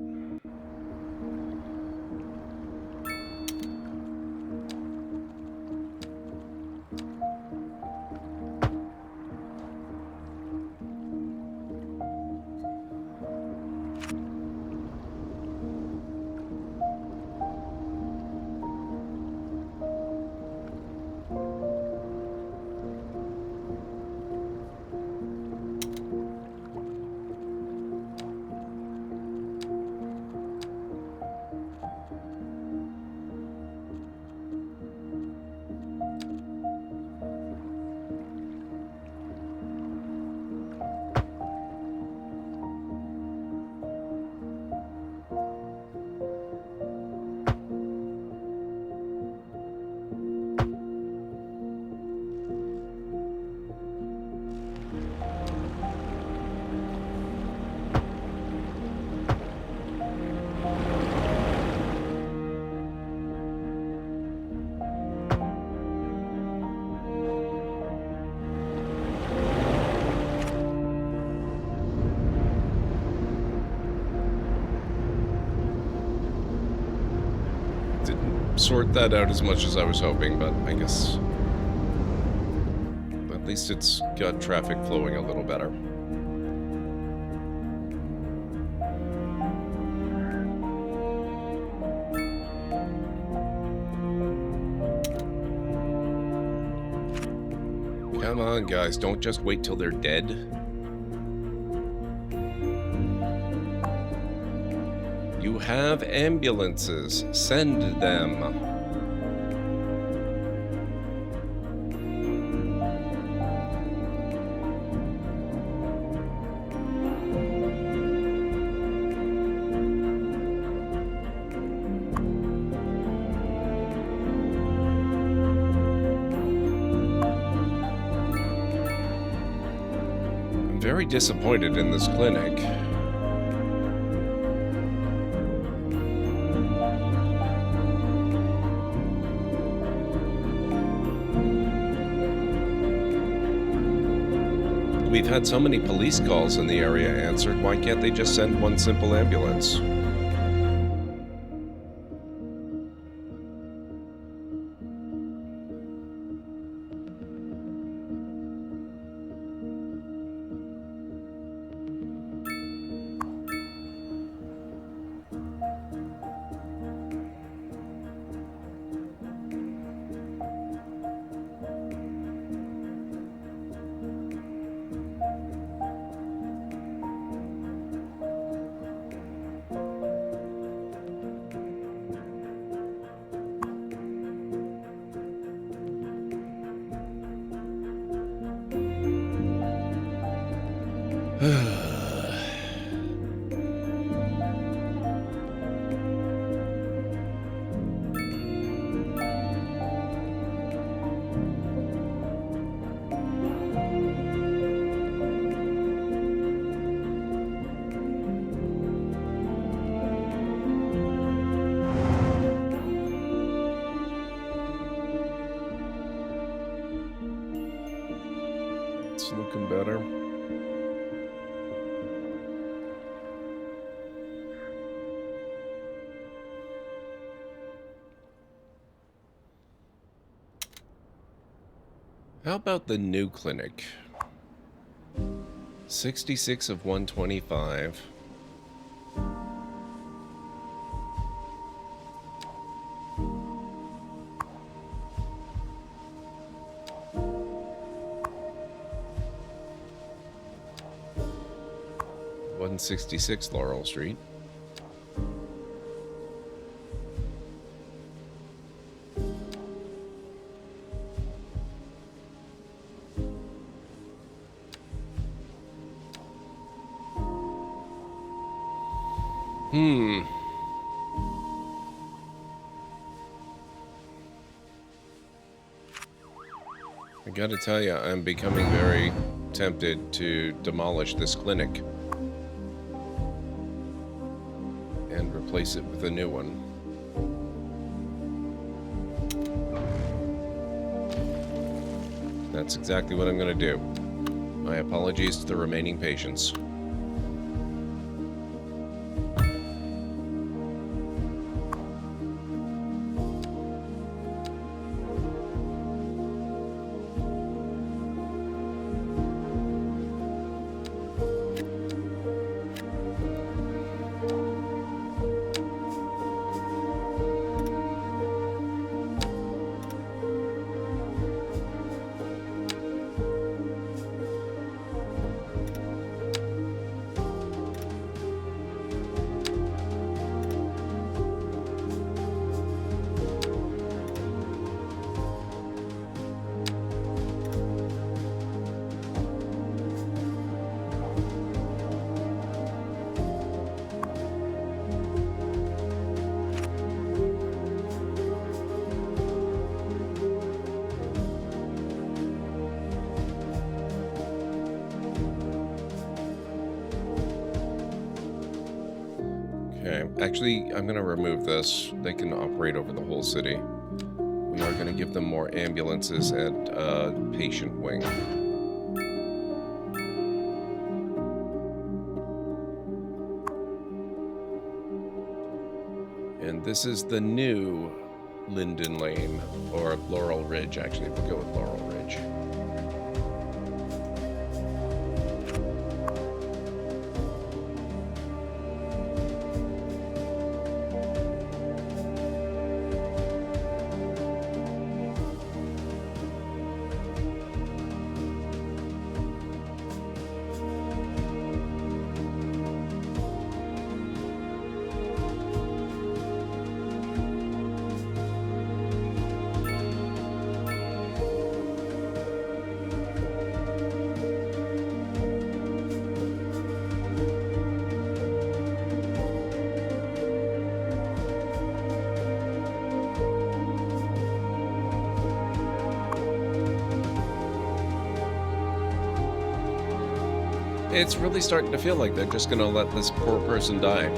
Sort that out as much as I was hoping, but I guess at least it's got traffic flowing a little better. Come on, guys. Don't just wait till they're dead. You have ambulances. Send them. I'm very disappointed in this clinic. We've had so many police calls in the area answered. Why can't they just send one simple ambulance? It's looking better. How about the new clinic? 66 of 125. .166 Laurel Street. I gotta tell you, I'm becoming very tempted to demolish this clinic and replace it with a new one. That's exactly what I'm gonna do. My apologies to the remaining patients. Okay, actually, I'm going to remove this. They can operate over the whole city. We are going to give them more ambulances and patient wing. And this is the new Linden Lane, or Laurel Ridge, actually. We'll go with Laurel Ridge. It's really starting to feel like they're just gonna let this poor person die.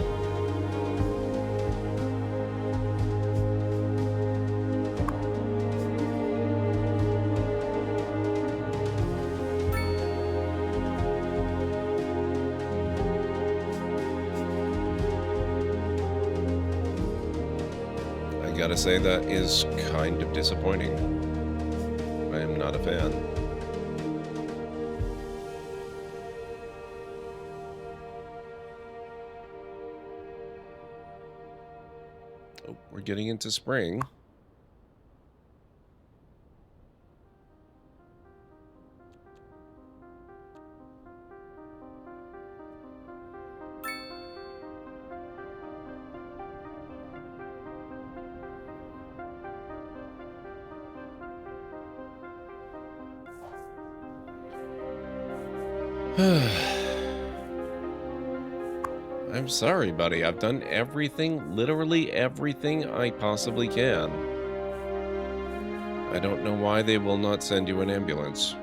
I gotta say, that is kind of disappointing. I am not a fan. Oh, we're getting into spring. I'm sorry, buddy. I've done everything, literally everything I possibly can. I don't know why they will not send you an ambulance.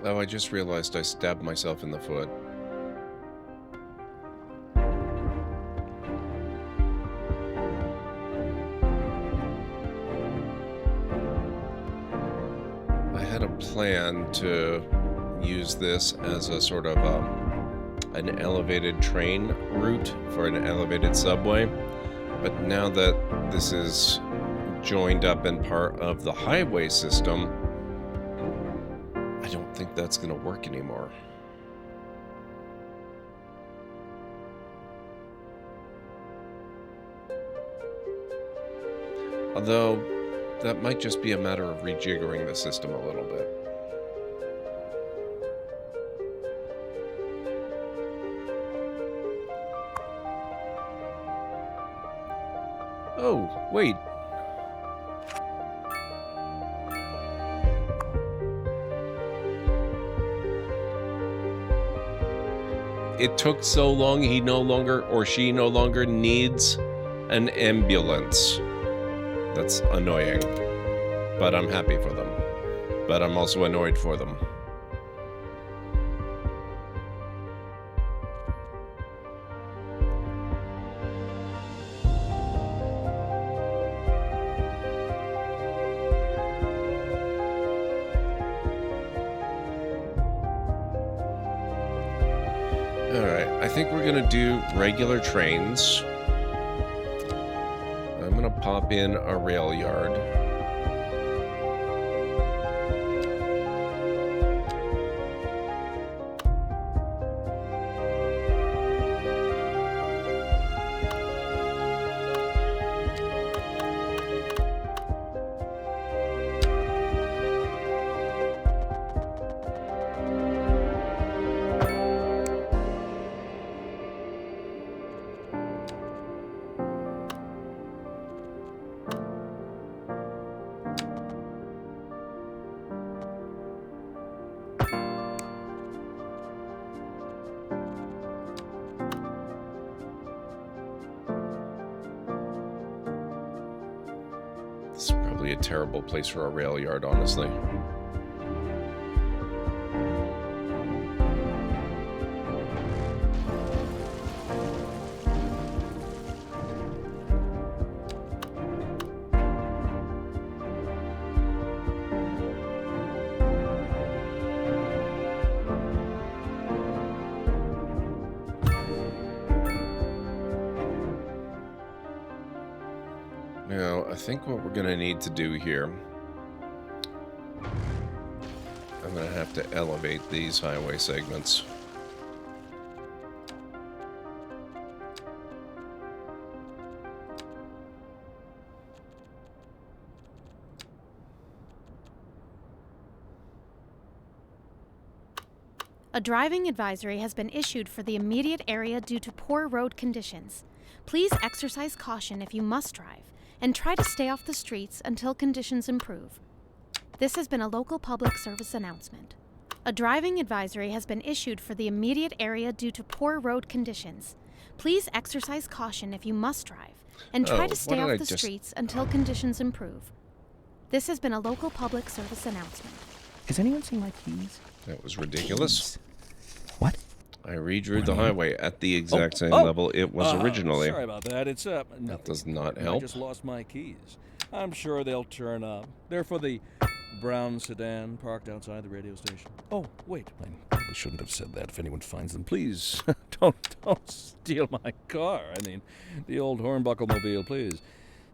Oh, I just realized I stabbed myself in the foot. I had a plan to use this as a sort of an elevated train route for an elevated subway, but now that this is joined up in part of the highway system, I don't think that's going to work anymore. Although, that might just be a matter of rejiggering the system a little bit. Oh, wait. It took so long, he no longer, or she no longer needs an ambulance. That's annoying. But I'm happy for them. But I'm also annoyed for them. Alright, I think we're gonna do regular trains. I'm gonna pop in a rail yard. This is probably a terrible place for a rail yard, honestly. Now, I think what we're going to need to do here, I'm going to have to elevate these highway segments. A driving advisory has been issued for the immediate area due to poor road conditions. Please exercise caution if you must drive, and try to stay off the streets until conditions improve. This has been a local public service announcement. A driving advisory has been issued for the immediate area due to poor road conditions. Please exercise caution if you must drive, and try to stay off the streets until conditions improve. This has been a local public service announcement. Has anyone seen my keys? That was ridiculous. What? I redrew the highway at the exact same level it was originally. Sorry about that. It's nothing. That does not I help. just lost my keys. I'm sure they'll turn up. They're for the brown sedan parked outside the radio station. Oh, wait. I probably shouldn't have said that. If anyone finds them, please don't steal my car. I mean, the old hornbuckle mobile, please.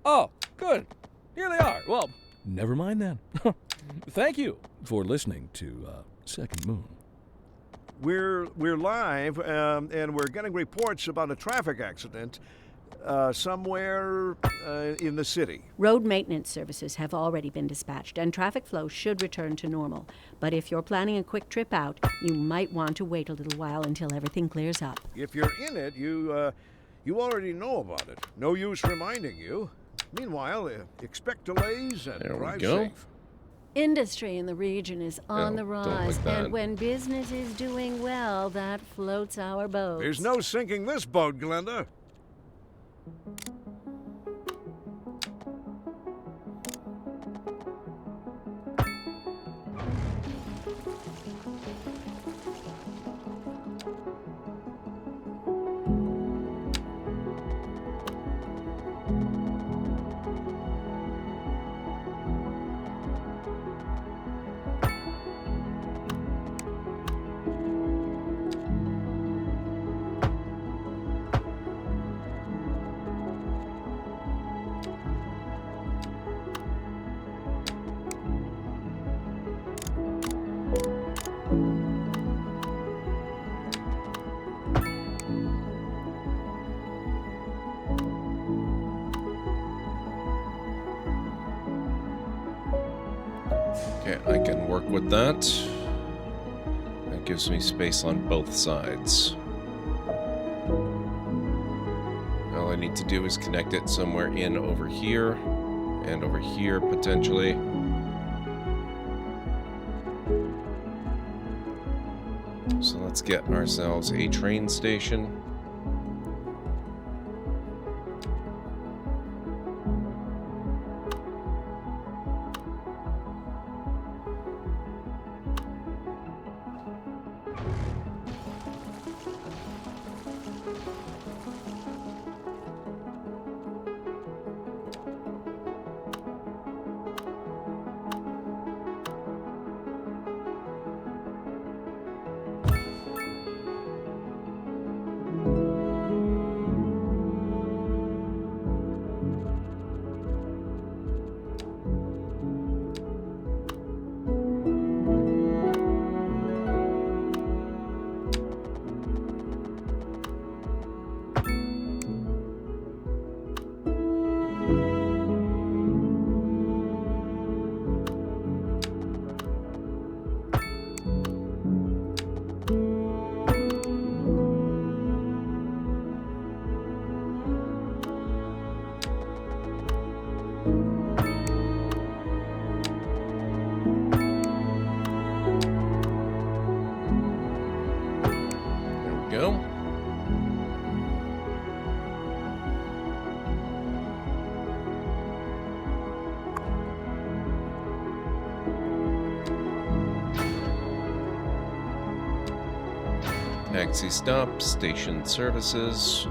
Oh, good. Here they are. Well, never mind then. Thank you for listening to Second Moon. We're live, and we're getting reports about a traffic accident somewhere in the city. Road maintenance services have already been dispatched, and traffic flow should return to normal. But if you're planning a quick trip out, you might want to wait a little while until everything clears up. If you're in it, you already know about it. No use reminding you. Meanwhile, expect delays and drive safe. Industry in the region is on the rise, and when business is doing well, that floats our boat. There's no sinking this boat, Glenda. Okay, I can work with that. That gives me space on both sides. All I need to do is connect it somewhere in over here, and over here, potentially. So let's get ourselves a train station. Taxi stop, station services.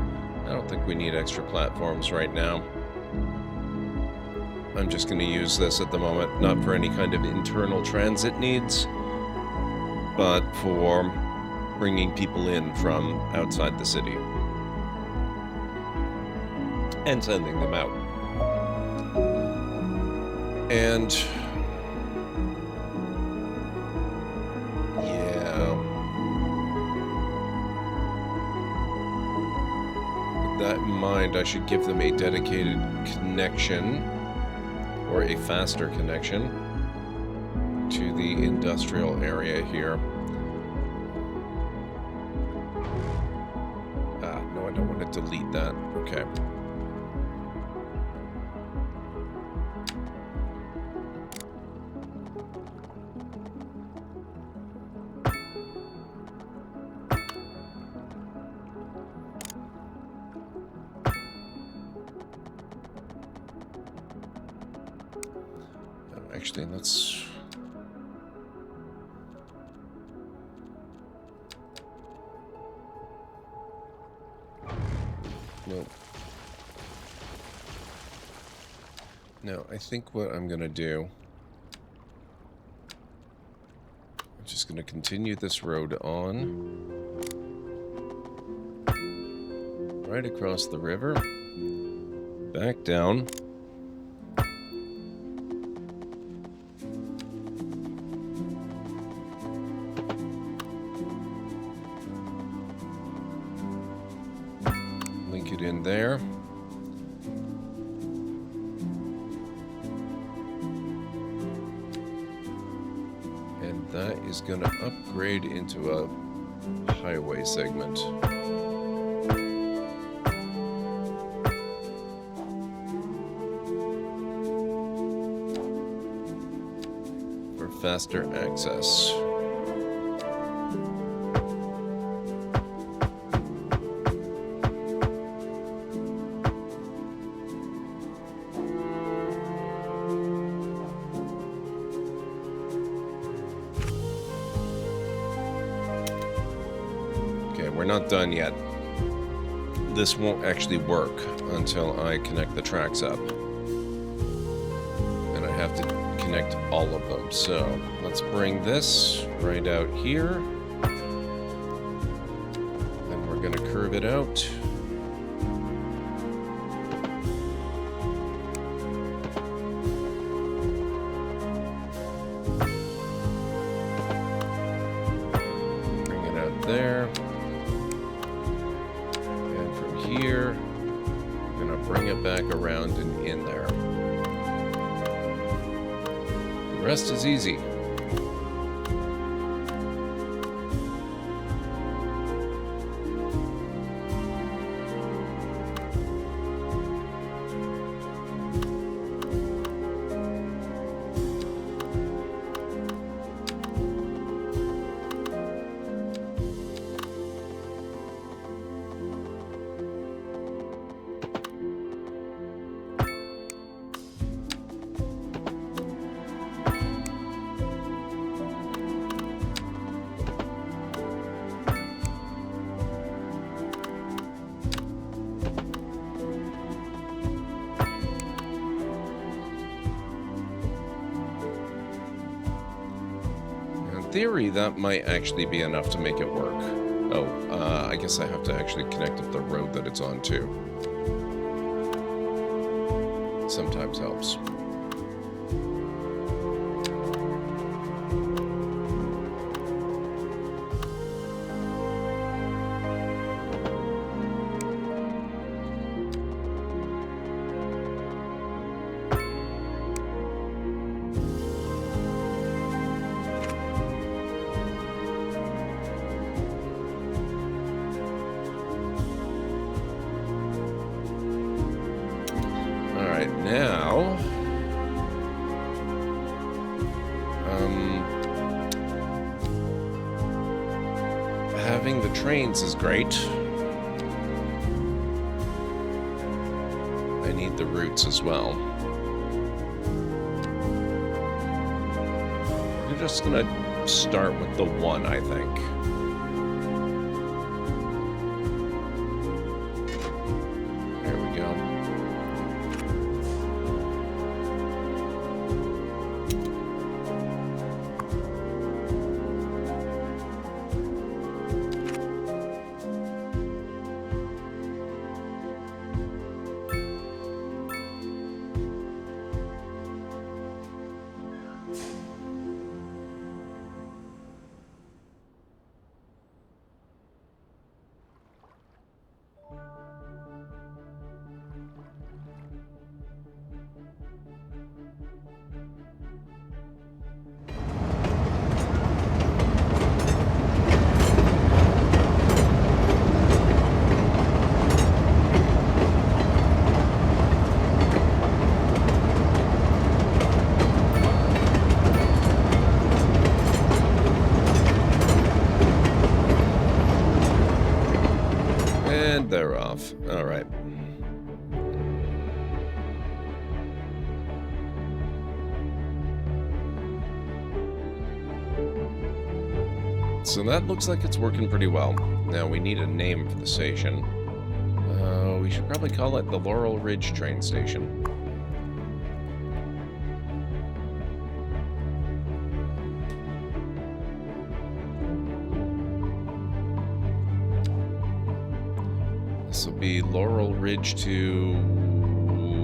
I don't think we need extra platforms right now. I'm just going to use this at the moment, not for any kind of internal transit needs, but for bringing people in from outside the city and sending them out. And that in mind, I should give them a dedicated connection, or a faster connection, to the industrial area here. No, I don't want to delete that. Okay. Actually, let's... Nope. No, I think what I'm gonna do... I'm just gonna continue this road on. Right across the river. Back down. Link it in there. And that is going to upgrade into a highway segment. For faster access. We're not done yet. This won't actually work until I connect the tracks up. And I have to connect all of them. So let's bring this right out here. And we're going to curve it out. Bring it out there. Here, I'm gonna bring it back around and in there. The rest is easy. In theory, that might actually be enough to make it work. Oh, I guess I have to actually connect up the road that it's on too. Sometimes helps. Now, having the trains is great. I need the routes as well. We're just gonna start with the one, I think. There we go. And they're off. All right. So that looks like it's working pretty well. Now we need a name for the station. We should probably call it the Laurel Ridge train station. This will be Laurel Ridge to...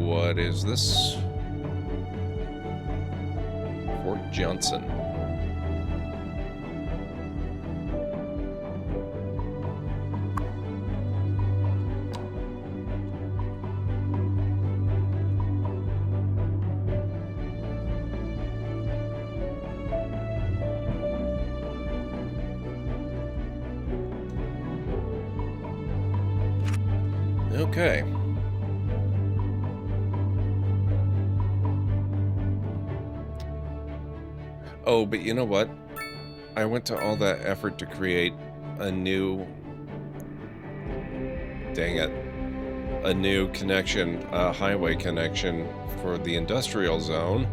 what is this? Fort Johnson. Okay. Oh, but you know what? I went to all that effort to create a new... dang it. A new connection, a highway connection for the industrial zone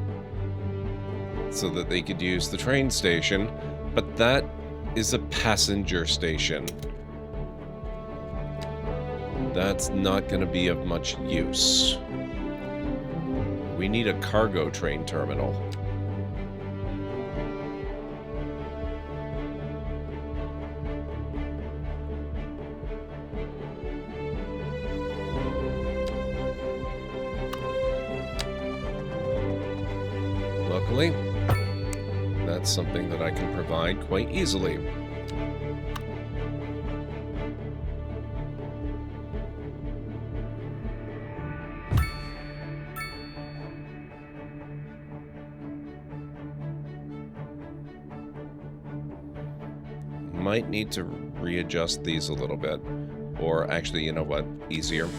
so that they could use the train station, but that is a passenger station. That's not going to be of much use. We need a cargo train terminal. Luckily, that's something that I can provide quite easily. Might need to readjust these a little bit. Or actually, you know what? Easier.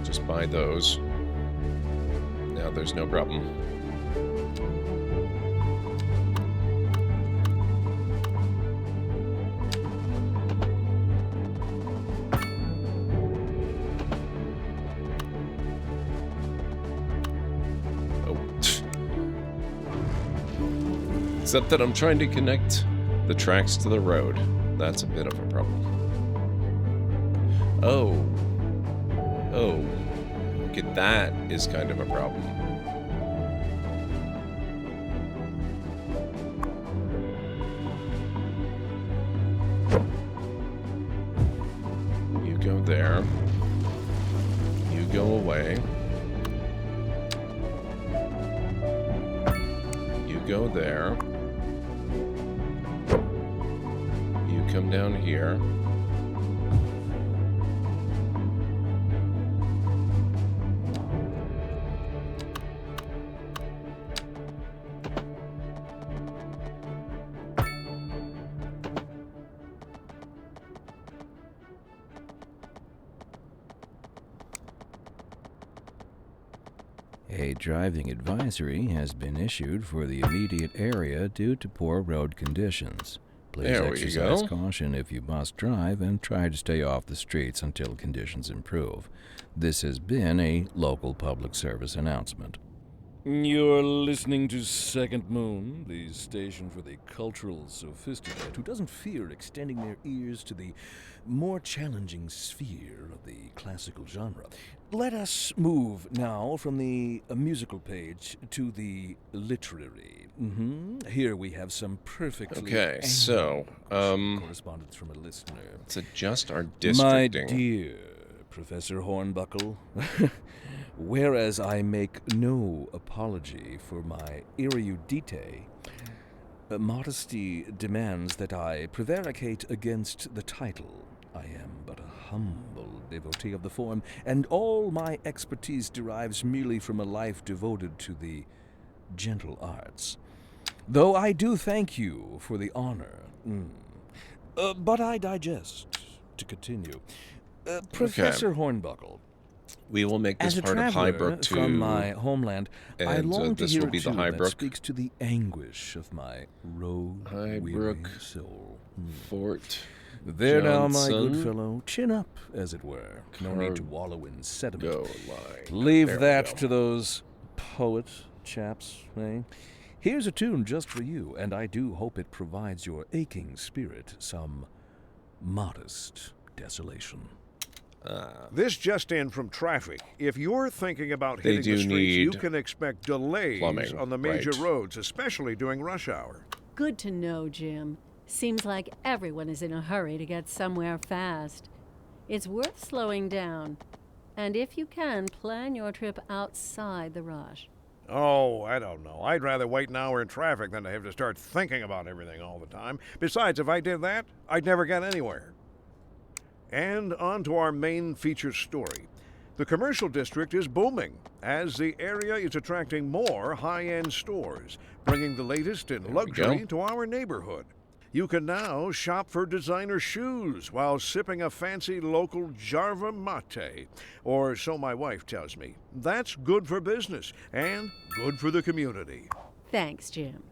Just buy those. Now there's no problem. Except that I'm trying to connect the tracks to the road. That's a bit of a problem. Oh. Oh. Okay, that is kind of a problem. You go there. You go away. You go there. Come down here. A driving advisory has been issued for the immediate area due to poor road conditions. Please exercise caution if you must drive and try to stay off the streets until conditions improve. This has been a local public service announcement. You're listening to Second Moon, the station for the cultural sophisticate who doesn't fear extending their ears to the more challenging sphere of the classical genre. Let us move now from the musical page to the literary. Here we have some perfectly correspondence from a listener. Let's adjust our districting. My dear Professor Hornbuckle, whereas I make no apology for my erudite, modesty demands that I prevaricate against the title. I am but a humble devotee of the form, and all my expertise derives merely from a life devoted to the gentle arts. Though I do thank you for the honor. But I digest. To continue. Professor Hornbuckle, we will make this part of Highbrook too. From my homeland, I long to hear a tune that speaks to the anguish of my road-weary soul. Fort There Johnson. now, my good fellow. Chin up, as it were. No need to wallow in sediment. Go line. Leave There that to those poet chaps, eh? Here's a tune just for you, and I do hope it provides your aching spirit some modest desolation. This just in from traffic. If you're thinking about hitting the streets, you can expect delays on the major roads, especially during rush hour. Good to know, Jim. Seems like everyone is in a hurry to get somewhere fast. It's worth slowing down. And if you can, plan your trip outside the rush. Oh, I don't know. I'd rather wait an hour in traffic than to have to start thinking about everything all the time. Besides, if I did that, I'd never get anywhere. And on to our main feature story. The commercial district is booming as the area is attracting more high-end stores, bringing the latest in luxury to our neighborhood. You can now shop for designer shoes while sipping a fancy local Jarva mate, or so my wife tells me. That's good for business and good for the community. Thanks, Jim.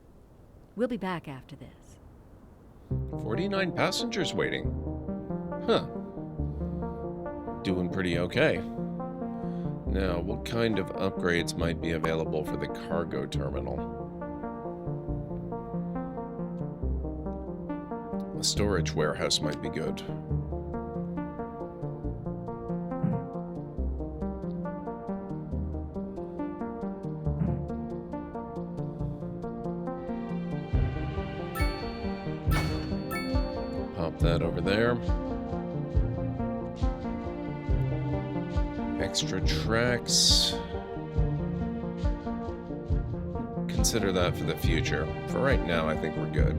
We'll be back after this. 49 passengers waiting. Huh. Doing pretty okay. Now, what kind of upgrades might be available for the cargo terminal? A storage warehouse might be good. Pop that over there. Extra tracks. Consider that for the future. For right now, I think we're good.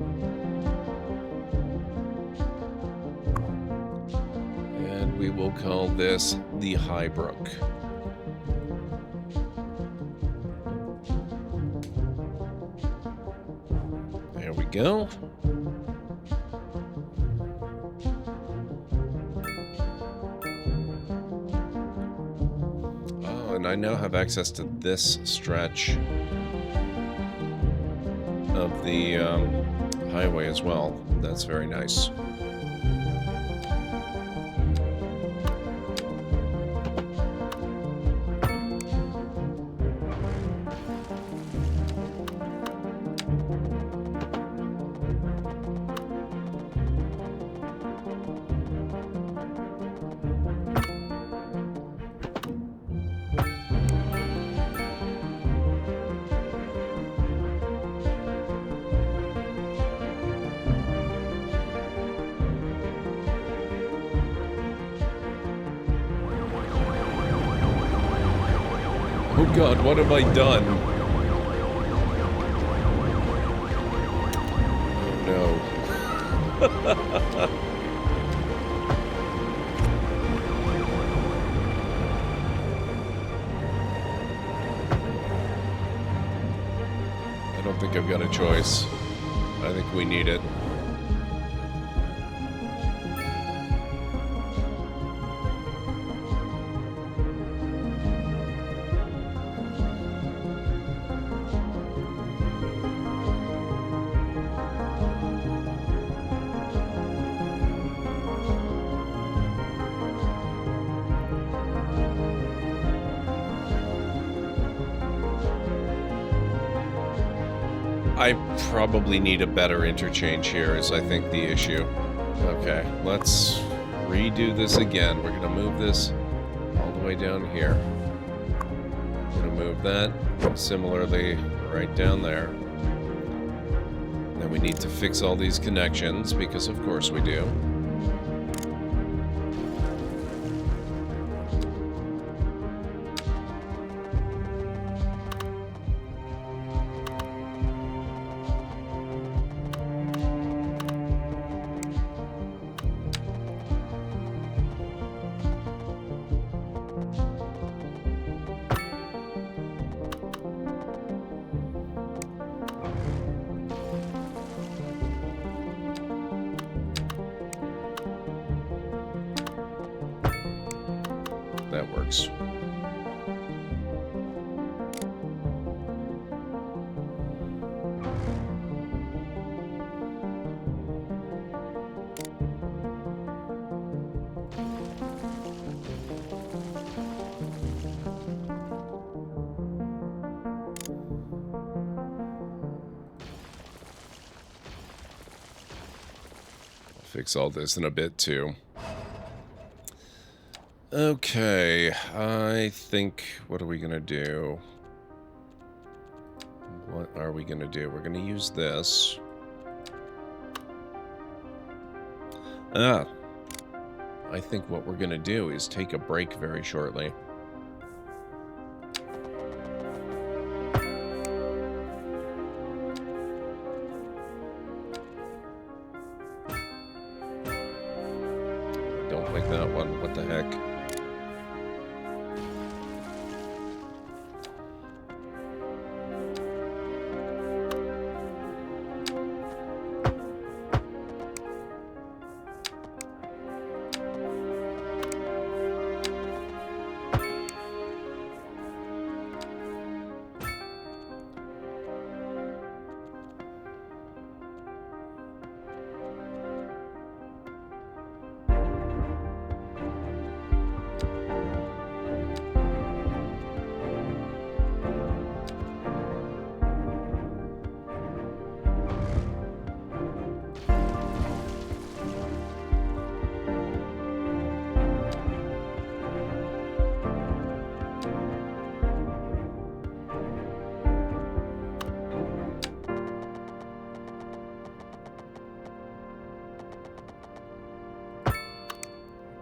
And we will call this the Highbrook. There we go. And I now have access to this stretch of the highway as well. That's very nice. Oh God, what have I done? Oh no. I don't think I've got a choice. I think we need it. I probably need a better interchange here is I think the issue. Okay, let's redo this again. We're gonna move this all the way down here. Gonna move that similarly right down there. Then we need to fix all these connections because of course we do. That works. fix all this in a bit, too. Okay, I think... What are we going to do? What are we going to do? We're going to use this. I think what we're going to do is take a break very shortly. Don't like that one. What the heck?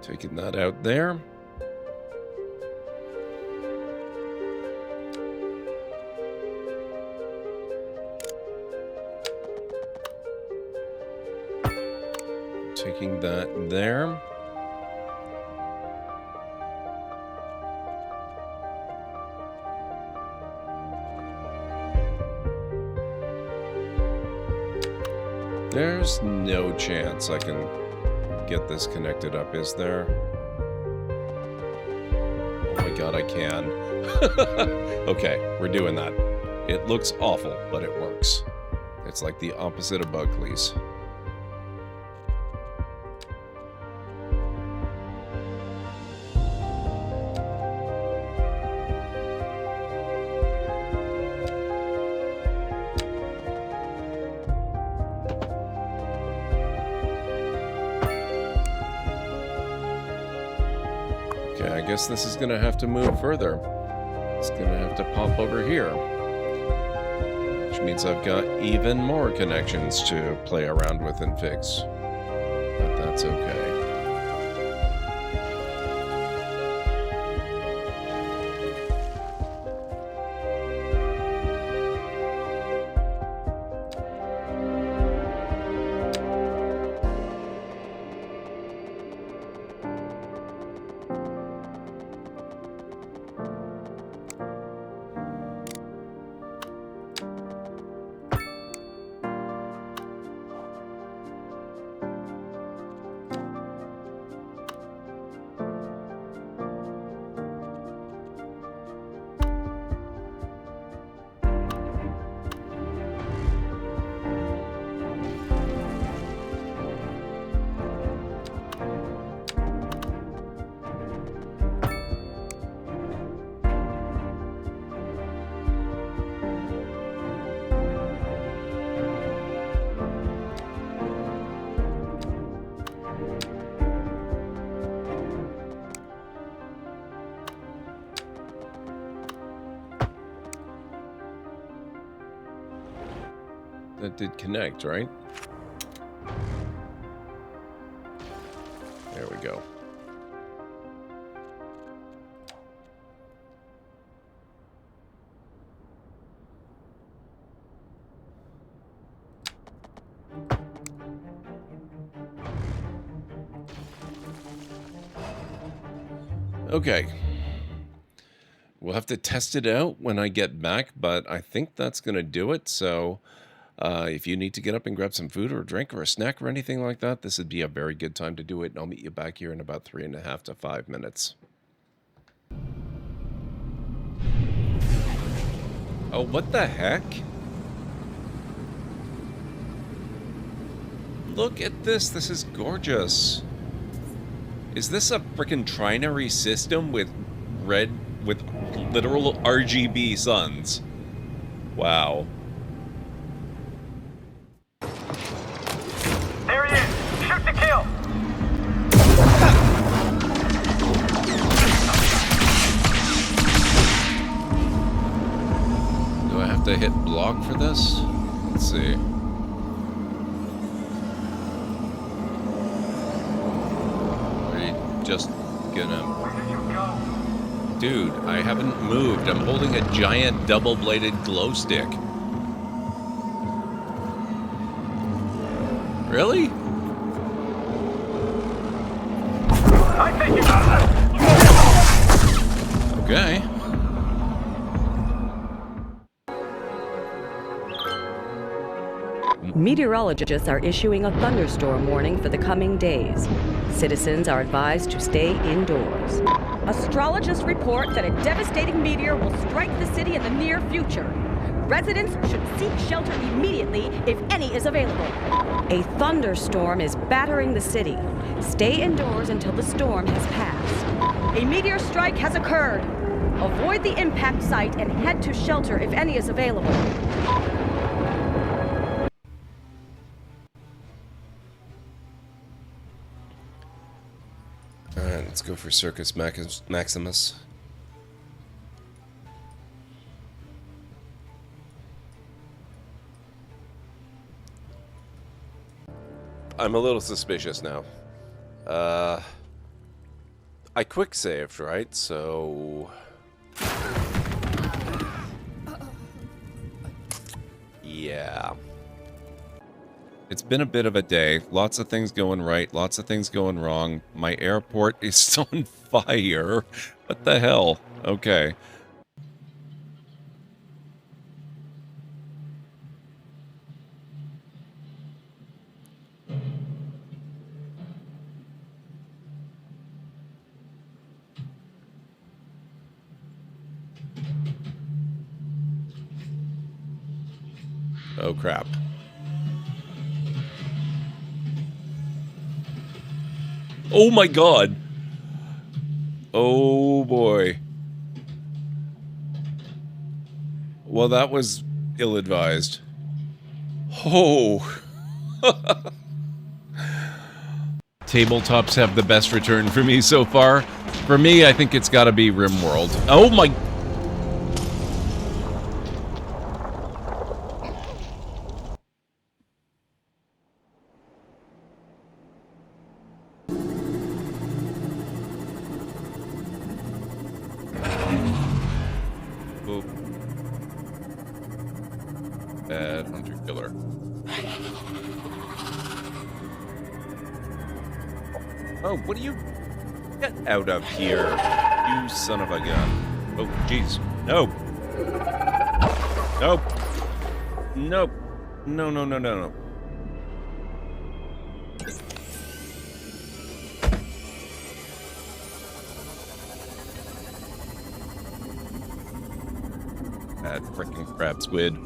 Taking that out there. Taking that there. There's no chance I can get this connected up, is there? Oh my god, I can. Okay, we're doing that. It looks awful, but it works. It's like the opposite of Buckley's. I guess this is going to have to move further. It's going to have to pop over here. Which means I've got even more connections to play around with and fix. But that's okay. That did connect, right? There we go. Okay. We'll have to test it out when I get back, but I think that's going to do it. So if you need to get up and grab some food or a drink or a snack or anything like that, this would be a very good time to do it. And I'll meet you back here in about 3.5 to 5 minutes. Oh, what the heck? Look at this. This is gorgeous. Is this a frickin' trinary system with literal RGB suns? Wow. There he is! Shoot to kill! to hit block for this? Let's see. Are you just gonna... Dude, I haven't moved. I'm holding a giant double-bladed glow stick. Really? Okay. Meteorologists are issuing a thunderstorm warning for the coming days. Citizens are advised to stay indoors. Astrologists report that a devastating meteor will strike the city in the near future. Residents should seek shelter immediately if any is available. A thunderstorm is battering the city. Stay indoors until the storm has passed. A meteor strike has occurred. Avoid the impact site and head to shelter if any is available. Alright, let's go for Circus Maximus. I'm a little suspicious now. I quick saved, right? So... yeah. It's been a bit of a day. Lots of things going right, lots of things going wrong. My airport is on fire. What the hell? Okay. Oh crap. Oh my god. Oh boy. Well, that was ill-advised. Oh. Tabletops have the best return for me so far. For me, I think it's gotta be RimWorld. Oh my... Bad hunter-killer. Oh, what are you... Get out of here, you son of a gun. Oh, jeez. No. Nope. Nope. No, no, no, no, no. Bad frickin' crab squid.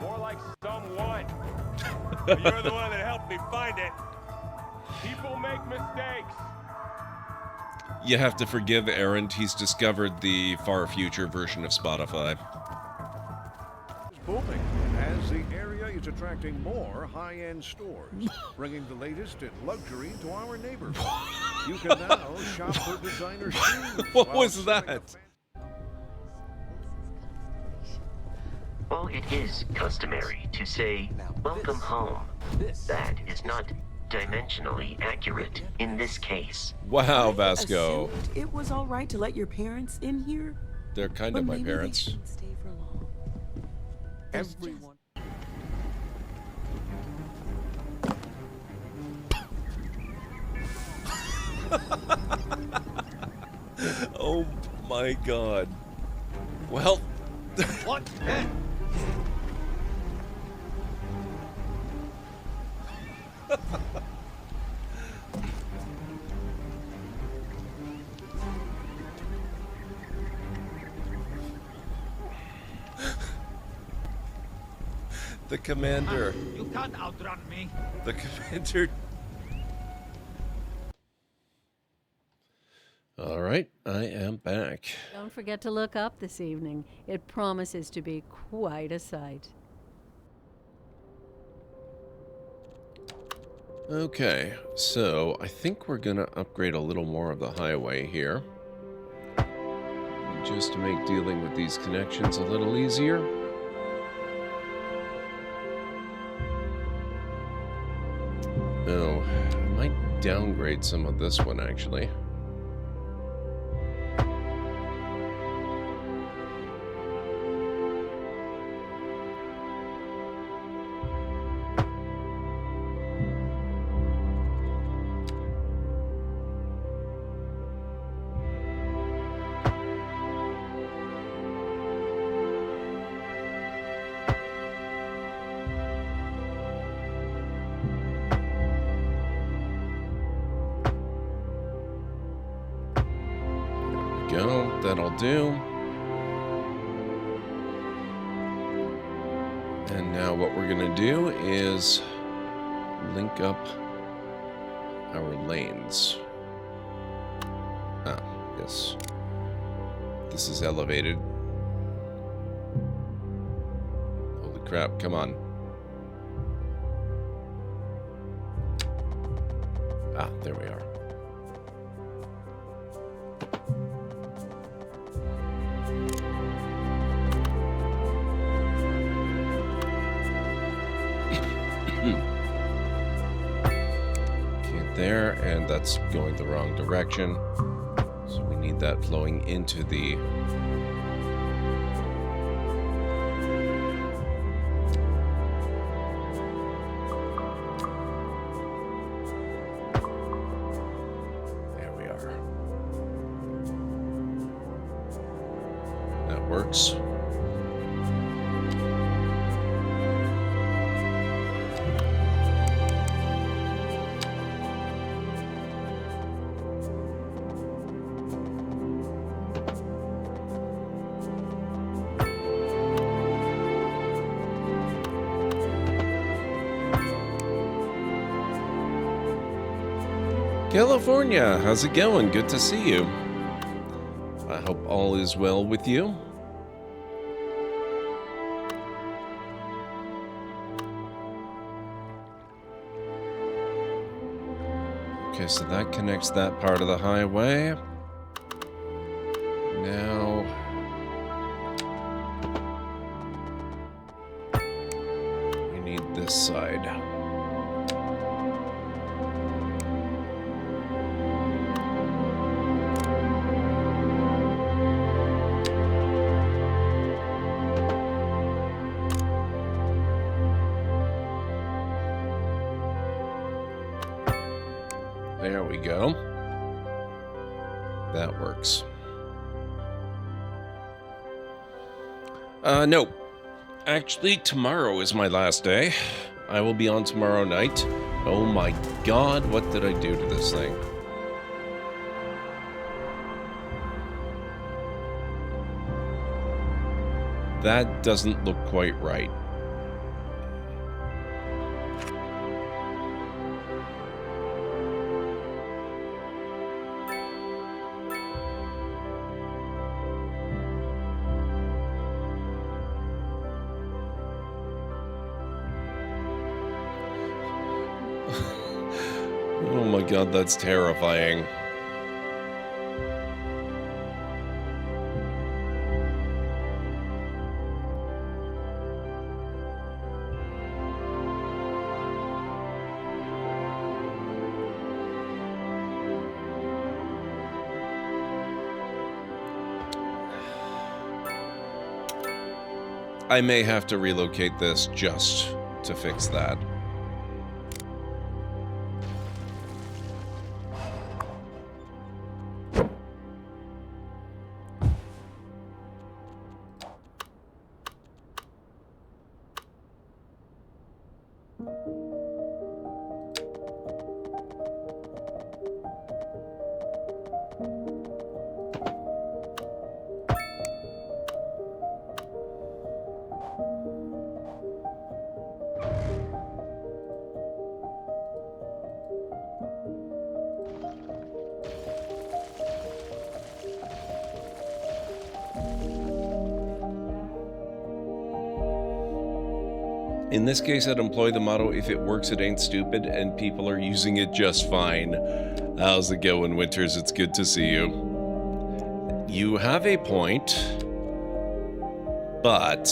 More like someone. You're the one that helped me find it. People make mistakes. You have to forgive Aaron. He's discovered the far future version of Spotify. It's booming as the area is attracting more high-end stores, bringing the latest in luxury to our neighborhood. You can now shop for designer shoes. What was that? While it is customary to say, welcome home, that is not dimensionally accurate in this case. Wow, Vasco. It was all right to let your parents in here. They're kind of my parents. They shouldn't stay for long. Everyone. Oh my god. Well... What? The commander. You can't outrun me. The commander. All right, I am back. Don't forget to look up this evening. It promises to be quite a sight. Okay, so I think we're gonna upgrade a little more of the highway here. just to make dealing with these connections a little easier. Oh, I might downgrade some of this one, actually. Go, that'll do. And now what we're gonna do is link up our lanes. Ah, yes. This is elevated. Holy crap, come on. Ah, there we are. There, and that's going the wrong direction, so we need that flowing into the there we are. That works. California, how's it going? Good to see you. I hope all is well with you. Okay, so that connects that part of the highway. Now we need this side. There we go. That works. No. Actually, tomorrow is my last day. I will be on tomorrow night. Oh my god, what did I do to this thing? That doesn't look quite right. Oh my god, that's terrifying. I may have to relocate this just to fix that. In this case, I'd employ the motto, if it works, it ain't stupid, and people are using it just fine. How's it going, Winters? It's good to see you. You have a point, but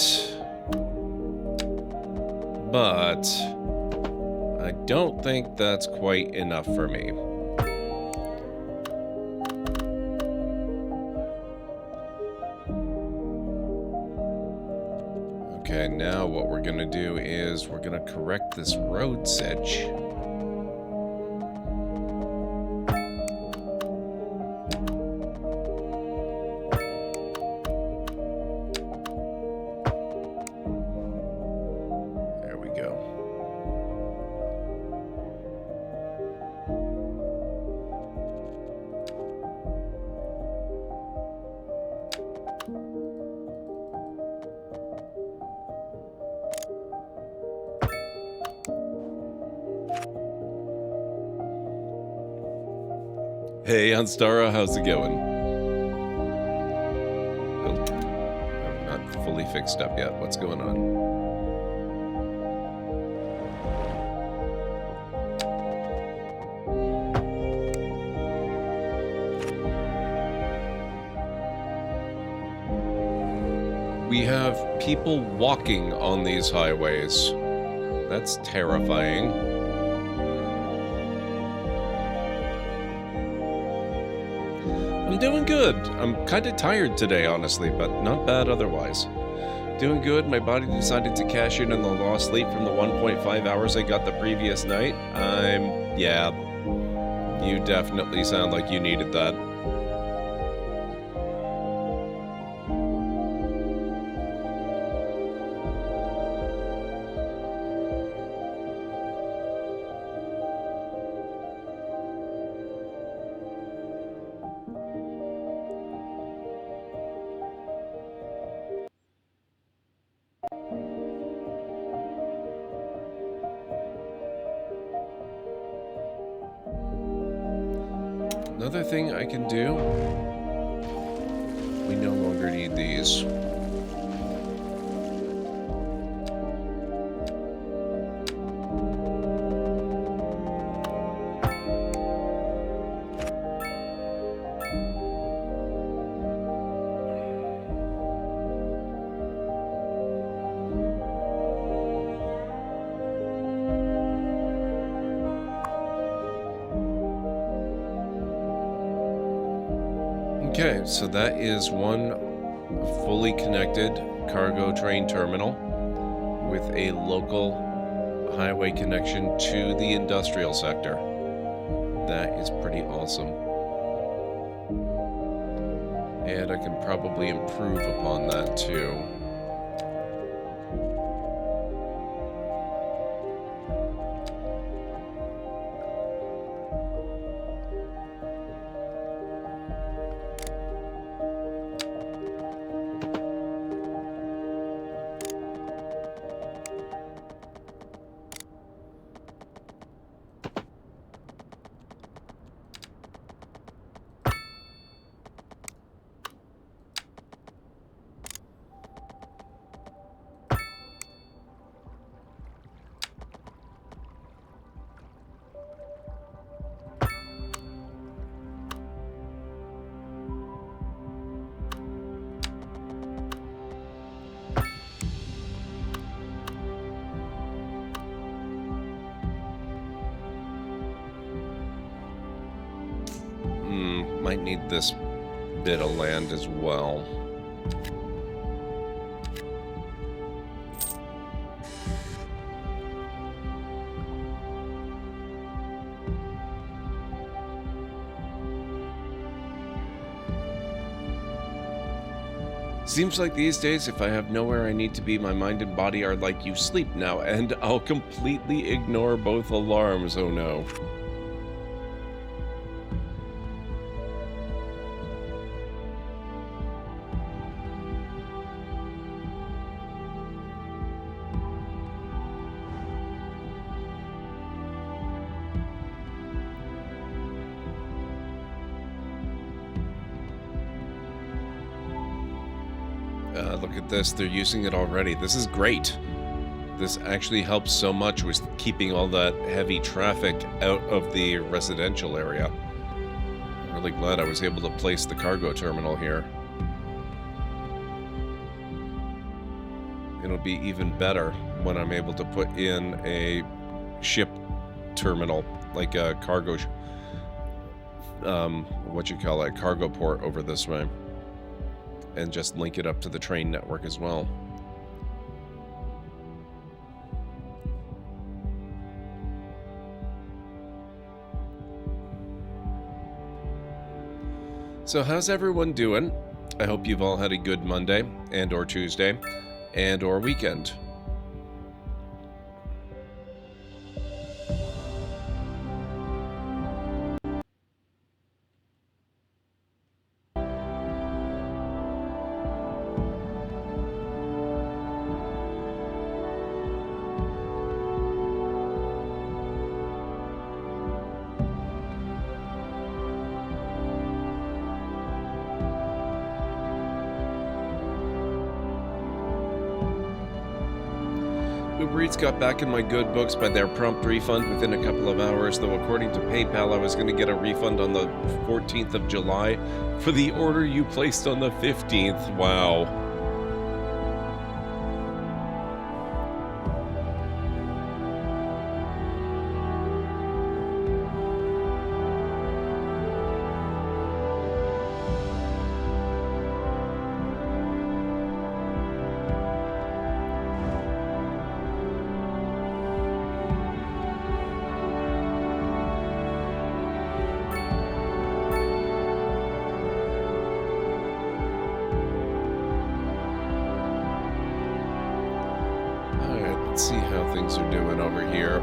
I don't think that's quite enough for me. Okay, now what we're gonna do is we're gonna correct this road sedge. There we go. Hey, Anstara, how's it going? Oh, I'm not fully fixed up yet. What's going on? We have people walking on these highways. That's terrifying. I'm doing good. I'm kind of tired today, honestly, but not bad otherwise. Doing good. My body decided to cash in on the lost sleep from the 1.5 hours I got the previous night. Yeah. You definitely sound like you needed that. Another thing I can do, we no longer need these. Okay, so that is one fully connected cargo train terminal with a local highway connection to the industrial sector. That is pretty awesome. And I can probably improve upon that too. Might need this bit of land as well. Seems like these days, if I have nowhere I need to be, my mind and body are like, you sleep now, and I'll completely ignore both alarms, oh no. Look at this, they're using it already. This is great. This actually helps so much with keeping all that heavy traffic out of the residential area. I'm really glad I was able to place the cargo terminal here. It'll be even better when I'm able to put in a ship terminal, like a cargo, cargo port over this way, and just link it up to the train network as well. So how's everyone doing? I hope you've all had a good Monday and or Tuesday and or weekend. Uber Eats got back in my good books by their prompt refund within a couple of hours, though according to PayPal, I was going to get a refund on the 14th of July for the order you placed on the 15th. Wow. Let's see how things are doing over here.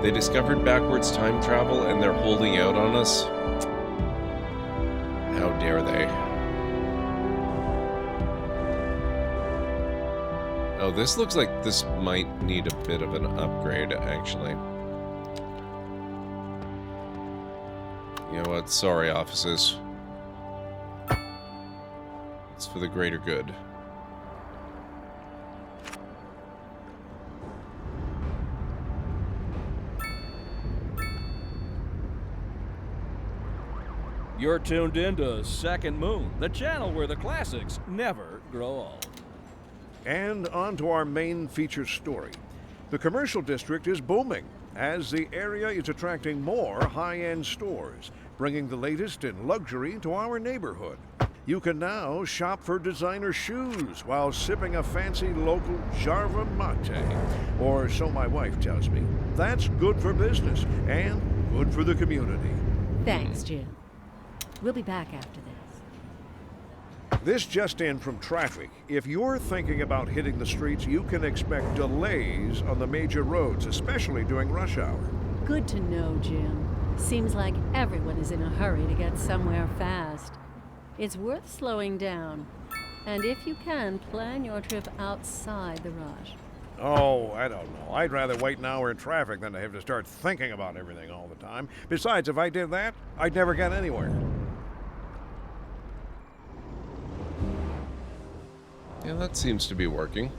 They discovered backwards time travel and they're holding out on us. How dare they? Oh, this looks like this might need a bit of an upgrade, actually. You know what? Sorry, offices. It's for the greater good. You're tuned in to Second Moon, the channel where the classics never grow old. And on to our main feature story. The commercial district is booming as the area is attracting more high-end stores, bringing the latest in luxury to our neighborhood. You can now shop for designer shoes while sipping a fancy local Jarva mate. Or so my wife tells me. That's good for business and good for the community. Thanks, Jim. We'll be back after this. This just in from traffic. If you're thinking about hitting the streets, you can expect delays on the major roads, especially during rush hour. Good to know, Jim. Seems like everyone is in a hurry to get somewhere fast. It's worth slowing down. And if you can, plan your trip outside the rush. Oh, I don't know. I'd rather wait an hour in traffic than to have to start thinking about everything all the time. Besides, if I did that, I'd never get anywhere. Yeah, that seems to be working.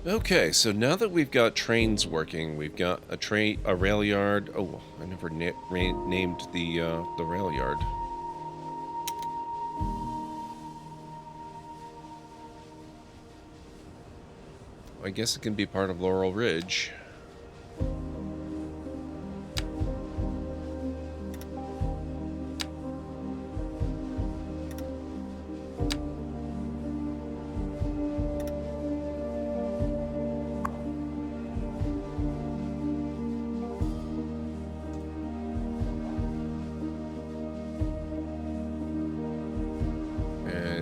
Okay, so now that we've got trains working, we've got a rail yard. Oh, I never named the rail yard. I guess it can be part of Laurel Ridge.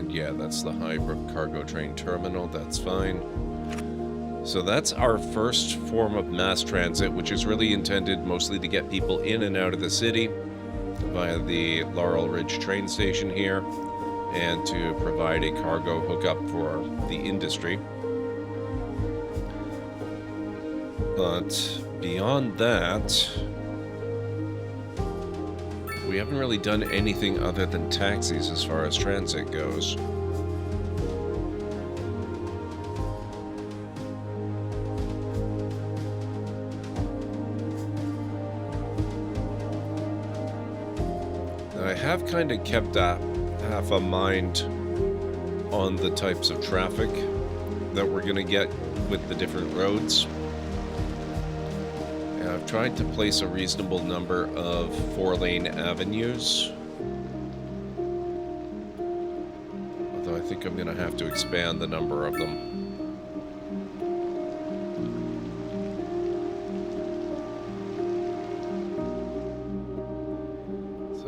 Yeah, that's the Highbrook Cargo Train Terminal, that's fine. So that's our first form of mass transit, which is really intended mostly to get people in and out of the city via the Laurel Ridge train station here. and to provide a cargo hookup for the industry. But beyond that, we haven't really done anything other than taxis as far as transit goes. I have kind of kept half a mind on the types of traffic that we're going to get with the different roads. And I've tried to place a reasonable number of 4-lane avenues. Although I think I'm going to have to expand the number of them.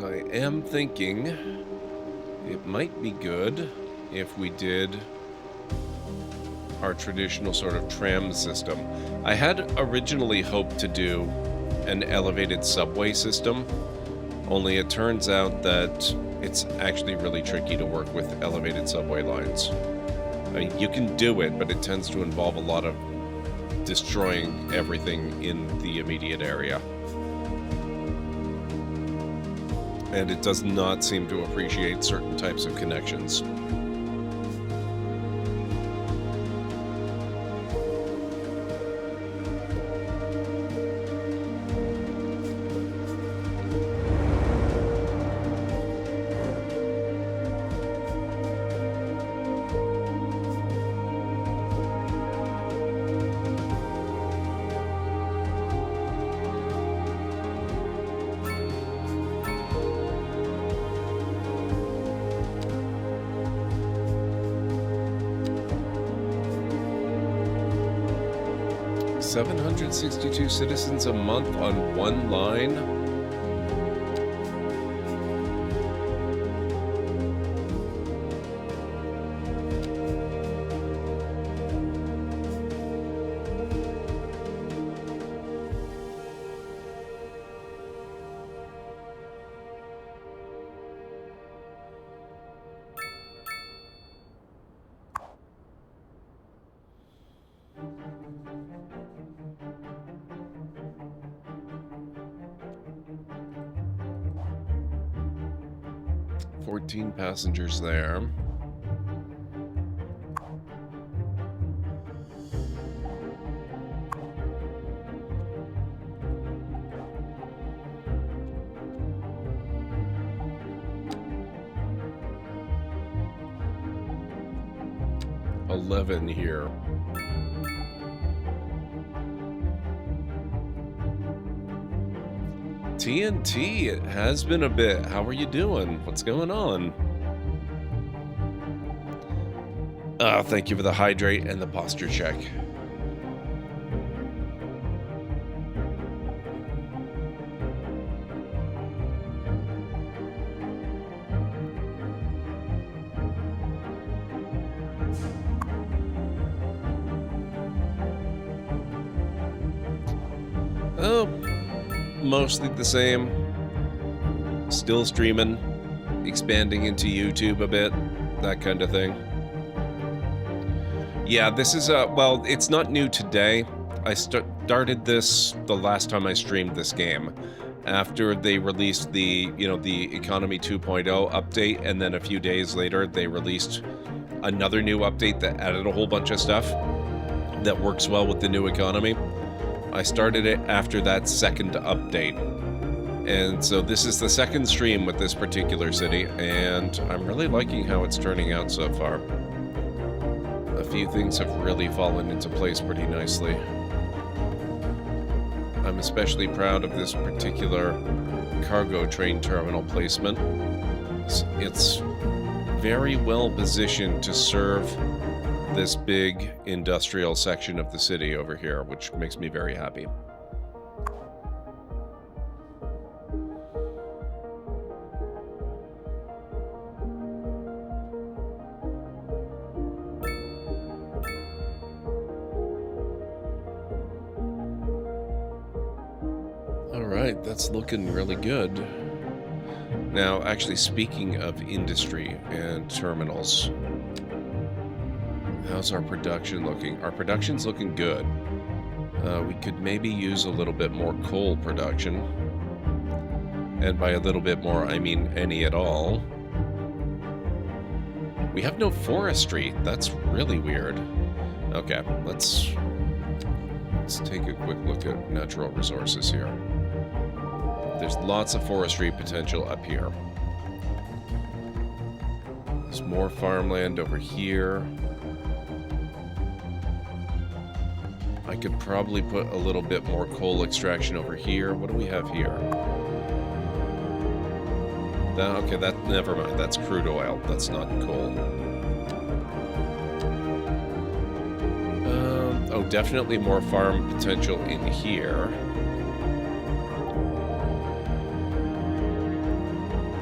I am thinking it might be good if we did our traditional sort of tram system. I had originally hoped to do an elevated subway system, only it turns out that it's actually really tricky to work with elevated subway lines. I mean, you can do it, but it tends to involve a lot of destroying everything in the immediate area. And it does not seem to appreciate certain types of connections. $762 citizens a month on one line. Passengers there. $11 here. TNT, it has been a bit. How are you doing? What's going on? Thank you for the hydrate and the posture check. Oh, mostly the same. Still streaming, expanding into YouTube a bit, that kind of thing. Yeah, this is well, it's not new today. I started this the last time I streamed this game, after they released the Economy 2.0 update, and then a few days later they released another new update that added a whole bunch of stuff that works well with the new economy. I started it after that second update, and so this is the second stream with this particular city, and I'm really liking how it's turning out so far. A few things have really fallen into place pretty nicely. I'm especially proud of this particular cargo train terminal placement. It's very well positioned to serve this big industrial section of the city over here, which makes me very happy. All right, that's looking really good. Now, actually, speaking of industry and terminals, how's our production looking? Our production's looking good. We could maybe use a little bit more coal production. And by a little bit more, I mean any at all. We have no forestry. That's really weird. Okay, let's take a quick look at natural resources here. There's lots of forestry potential up here. There's more farmland over here. I could probably put a little bit more coal extraction over here. What do we have here? Okay, never mind. That's crude oil. That's not coal. Oh, definitely more farm potential in here.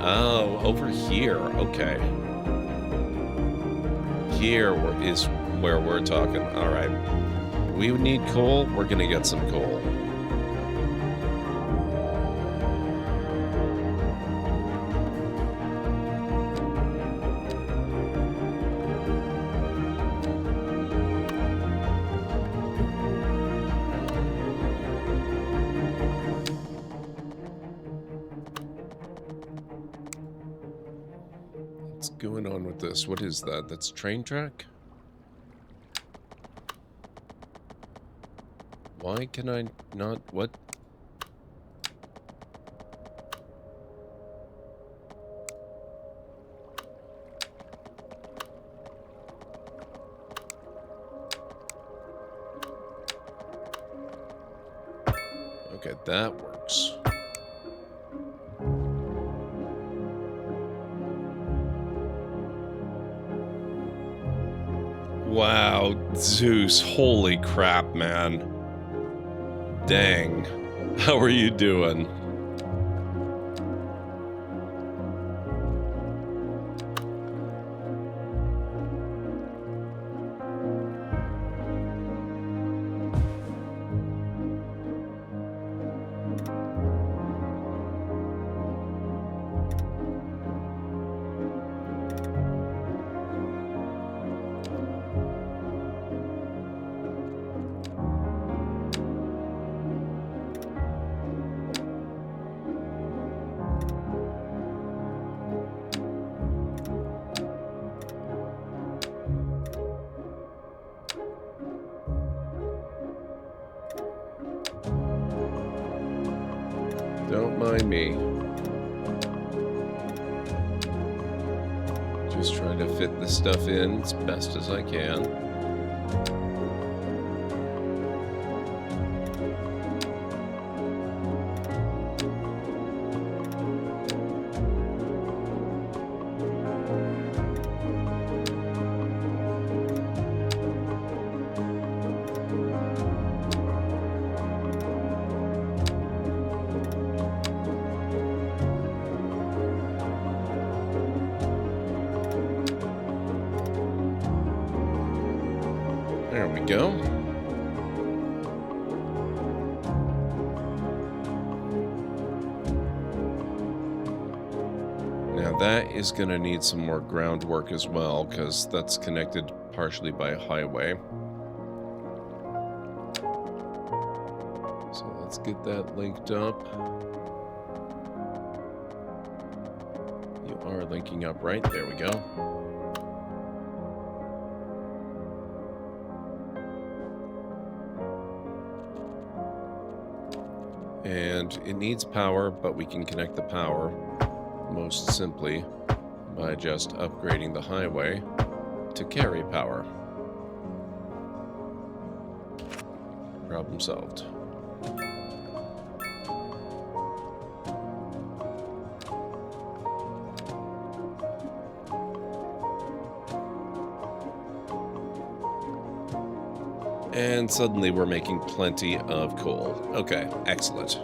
Oh, over here. Okay. Here is where we're talking. All right. We need coal. We're going to get some coal. What's going on with this? What is that? That's train track? Why can I not... What? Okay, that works. Wow, Zeus, holy crap, man. Dang. How are you doing? Don't mind me. Just trying to fit this stuff in as best as I can. There we go. Now that is going to need some more groundwork as well, because that's connected partially by a highway. So let's get that linked up. You are linking up, right? There we go. And it needs power, but we can connect the power most simply by just upgrading the highway to carry power. Problem solved. And suddenly we're making plenty of coal. Okay, excellent.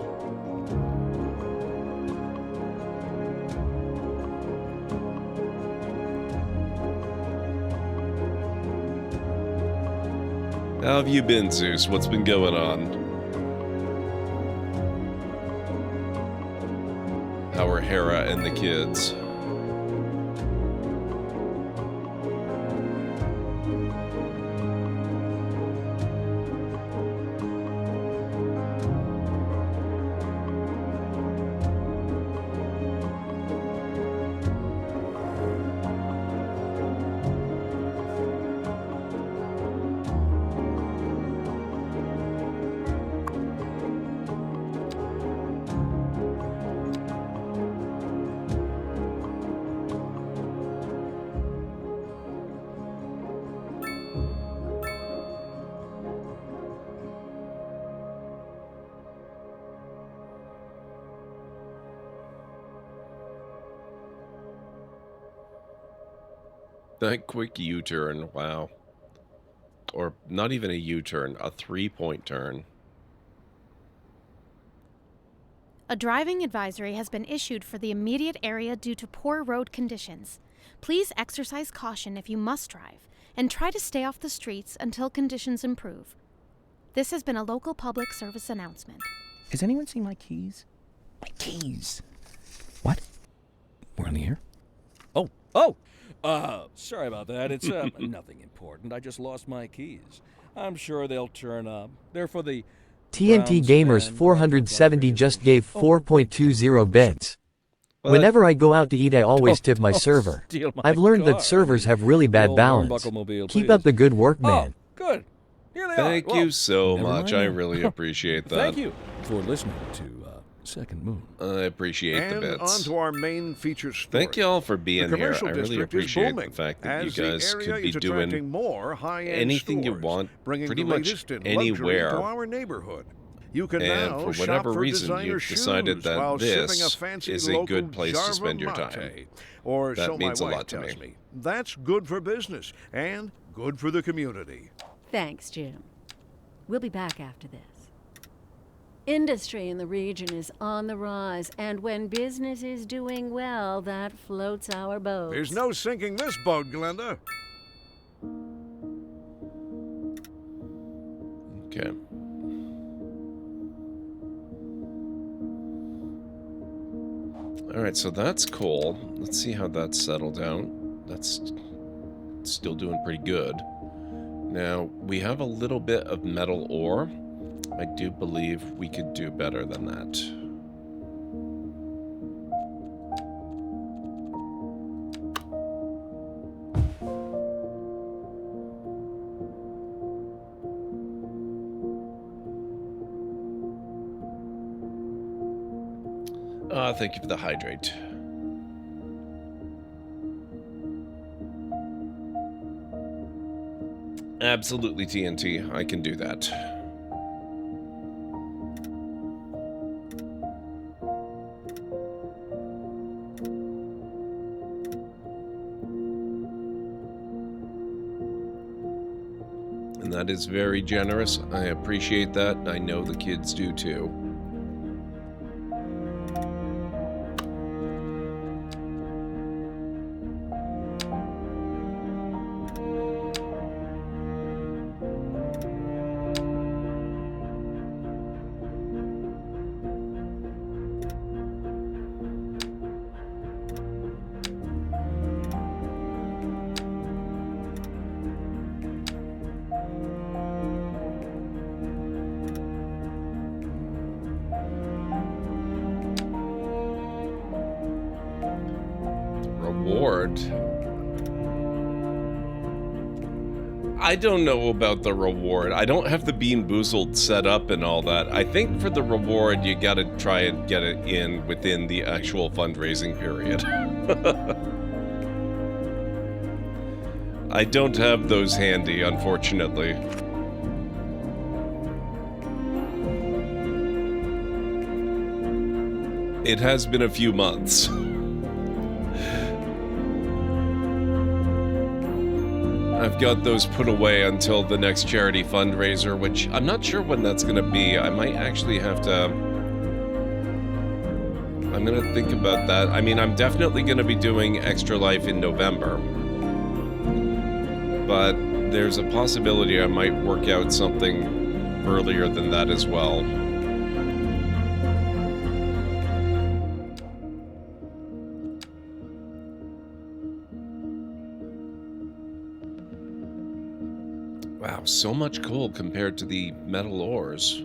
How have you been, Zeus? What's been going on? How are Hera and the kids. That quick U-turn, wow. Or not even a U-turn, a 3-point turn. A driving advisory has been issued for the immediate area due to poor road conditions. Please exercise caution if you must drive, and try to stay off the streets until conditions improve. This has been a local public service announcement. Has anyone seen my keys? My keys! What? We're on the air? Sorry about that. It's nothing important. I just lost my keys. I'm sure they'll turn up. They're for the TNT Gamers 470 just gave 4.20 bits. What? Whenever I go out to eat, I always tip my server. I've learned that servers have really bad balance. Keep up the good work, man. Good. Here they Thank are. you so never much. mind I then. really appreciate that. Thank you for listening to Second Moon. I appreciate the And bits. on to our main feature story. Thank you all for being The here. commercial I really district is appreciate the booming fact that you as the guys area could be is doing attracting more high-end anything you stores, want, bringing pretty the much latest in anywhere. luxury to our neighborhood. You can And now for shop whatever for reason, designer you've decided shoes that while this sipping a fancy is a local good place to Jarva spend your mate. time. Or That so means a my wife lot to tells me. me. That's good for business and good for the community. Thanks, Jim. We'll be back after this. Industry in the region is on the rise, and when business is doing well, that floats our boats. There's no sinking this boat, Glenda. Okay. Alright, so that's cool. Let's see how that's settled down. That's still doing pretty good. Now, we have a little bit of metal ore. I do believe we could do better than that. Thank you for the hydrate. Absolutely, TNT. I can do that. And that is very generous. I appreciate that. I know the kids do too. Reward. I don't know about the reward. I don't have the Bean Boozled set up and all that. I think for the reward, you gotta try and get it in within the actual fundraising period. I don't have those handy, unfortunately. It has been a few months. I've got those put away until the next charity fundraiser, which I'm not sure when that's going to be. I might actually have to... I'm going to think about that. I mean, I'm definitely going to be doing Extra Life in November. But there's a possibility I might work out something earlier than that as well. Wow, so much coal compared to the metal ores.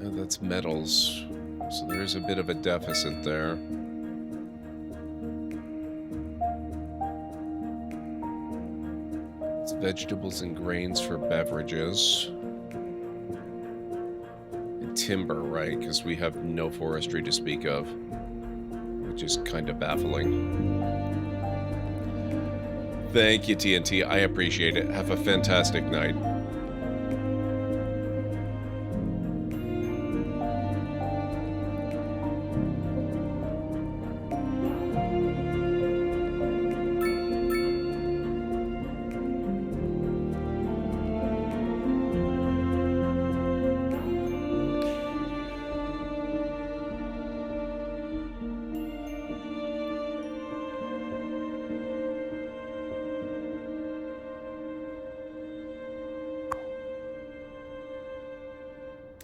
Oh, that's metals. So there's a bit of a deficit there. It's vegetables and grains for beverages. And timber, right? Because we have no forestry to speak of. Which is kind of baffling. Thank you, TNT. I appreciate it. Have a fantastic night.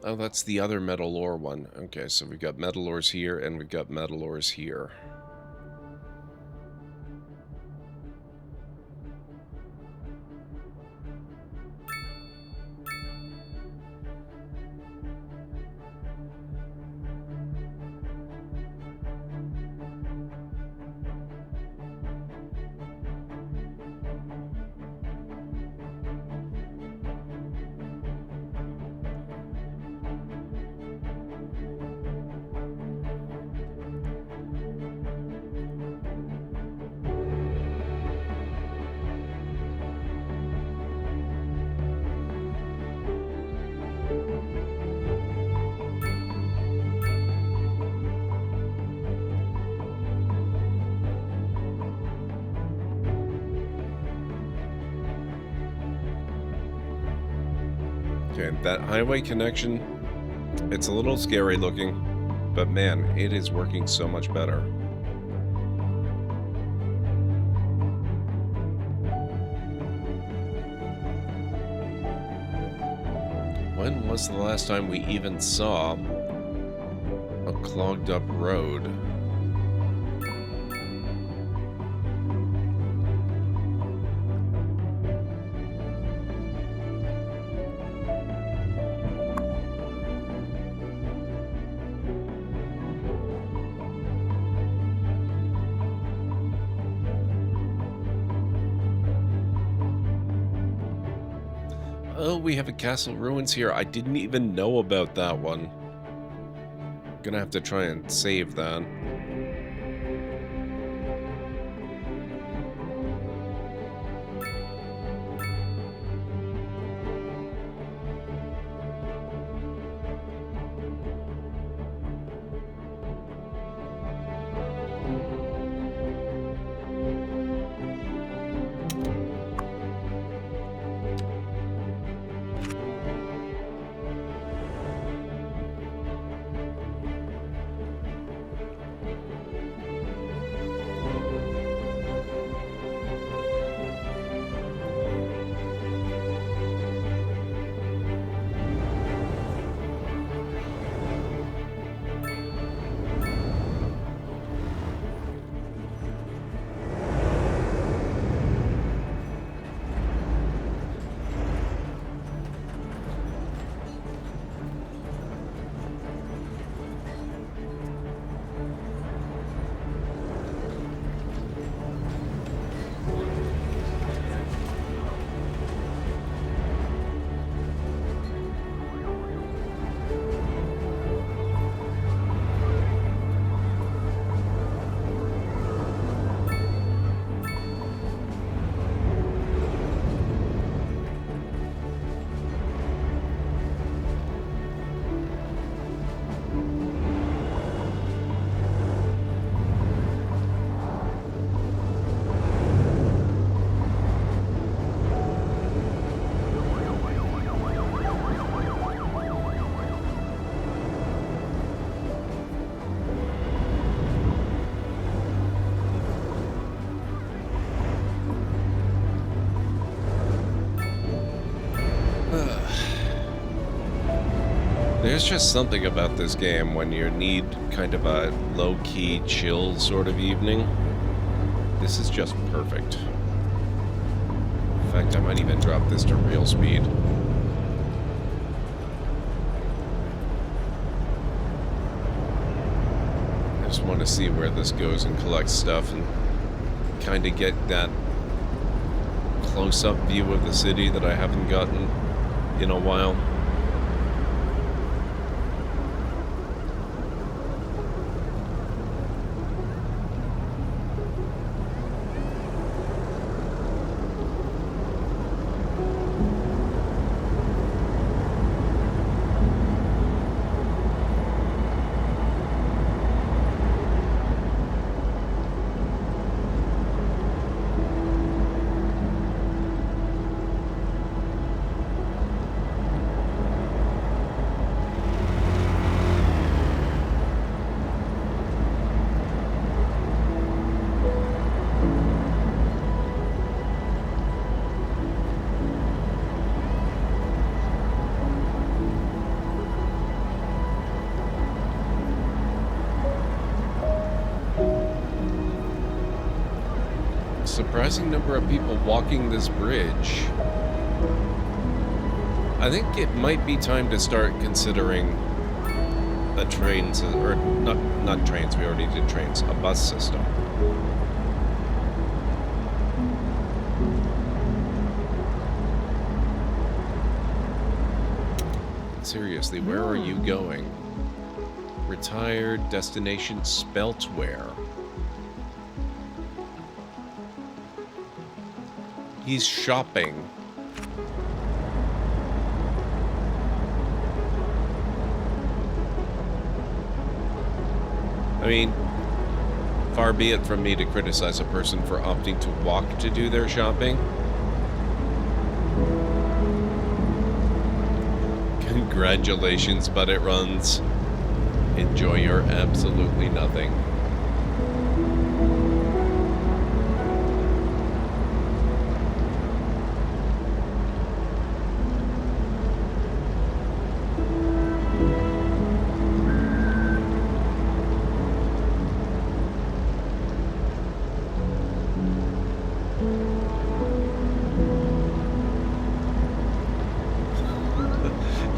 Oh, that's the other metal ore one. Okay, so we've got metal ores here, and we've got metal ores here. Okay, that highway connection, it's a little scary looking, but man, it is working so much better. When was the last time we even saw a clogged up road? Oh, we have a castle ruins here. I didn't even know about that one. Gonna have to try and save that. There's just something about this game when you need kind of a low-key, chill sort of evening. This is just perfect. In fact, I might even drop this to real speed. I just want to see where this goes and collect stuff and kind of get that close-up view of the city that I haven't gotten in a while. Surprising number of people walking this bridge. I think it might be time to start considering a train, or not trains, we already did trains, a bus system. Seriously, where are you going? Retired, destination, spelt where? He's shopping. I mean, far be it from me to criticize a person for opting to walk to do their shopping. Congratulations, but it runs. Enjoy your absolutely nothing.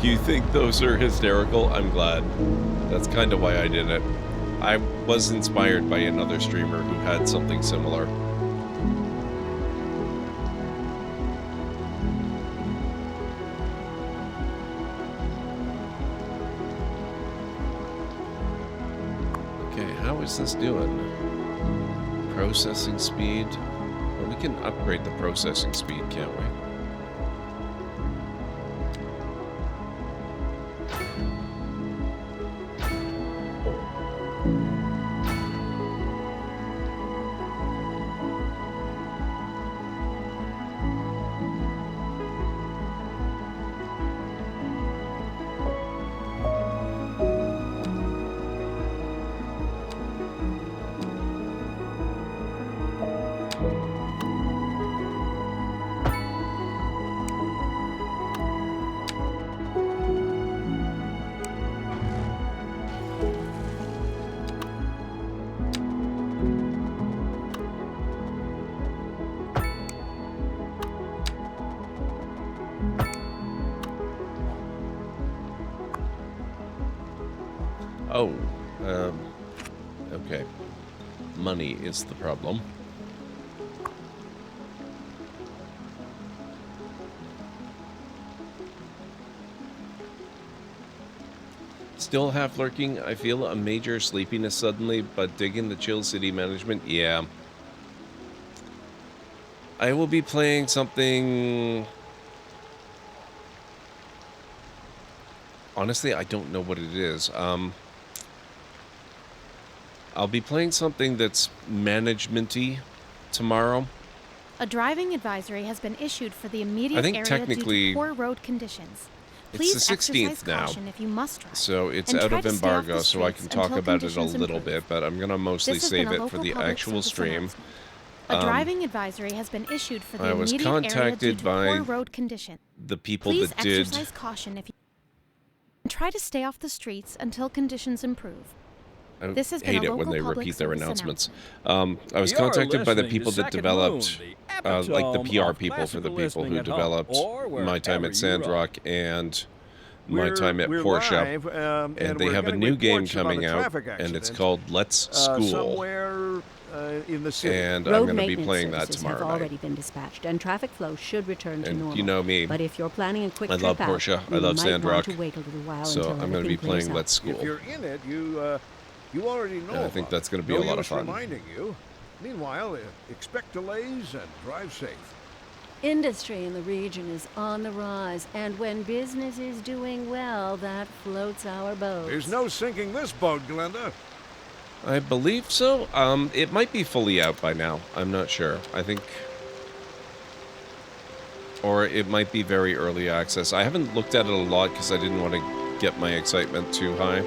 You think those are hysterical? I'm glad. That's kind of why I did it. I was inspired by another streamer who had something similar. Okay, how is this doing? Processing speed? Well, we can upgrade the processing speed, can't we? Oh, okay. Money is the problem. Still half lurking. I feel a major sleepiness suddenly, but digging the chill city management, yeah. I will be playing something... Honestly, I don't know what it is. I'll be playing something that's management-y tomorrow. A driving advisory has been issued for the immediate area technically due to poor road conditions. It's the 16th now, so it's out of embargo, so I can talk about it a little bit, but I'm going to mostly save it for the actual stream. A driving advisory has been issued for the I was immediate area due contacted to by poor road conditions. the people Please that did exercise caution if you Try to stay off the streets until conditions improve. I This has been hate a it when local they public repeat their service announcements. I was You're contacted by the listening people to that Second developed, Moon, the like the epitome PR of people for the classical people listening who at home, developed or My Time wherever at you Sandrock and My Time at We're Porsche. live, And they we're have a getting new game reports about coming a out, traffic and it's accident, called Let's School. somewhere in the city. And I'm Road going to be maintenance playing that services tomorrow have night. already been dispatched, and traffic flow should return to And normal. you know me. But if you're planning a quick I trip love out, Porsche. I you love might Sandrock. want to wait a little while So until I'm going to be everything clears playing up. Let's School. If you're in it, you already know. And I think about that's it. going to be No a lot of use fun. reminding you. Meanwhile, expect delays and drive safe. Industry in the region is on the rise, and when business is doing well, that floats our boat. There's no sinking this boat, Glenda. I believe so. It might be fully out by now. I'm not sure. I think... Or it might be very early access. I haven't looked at it a lot because I didn't want to get my excitement too high.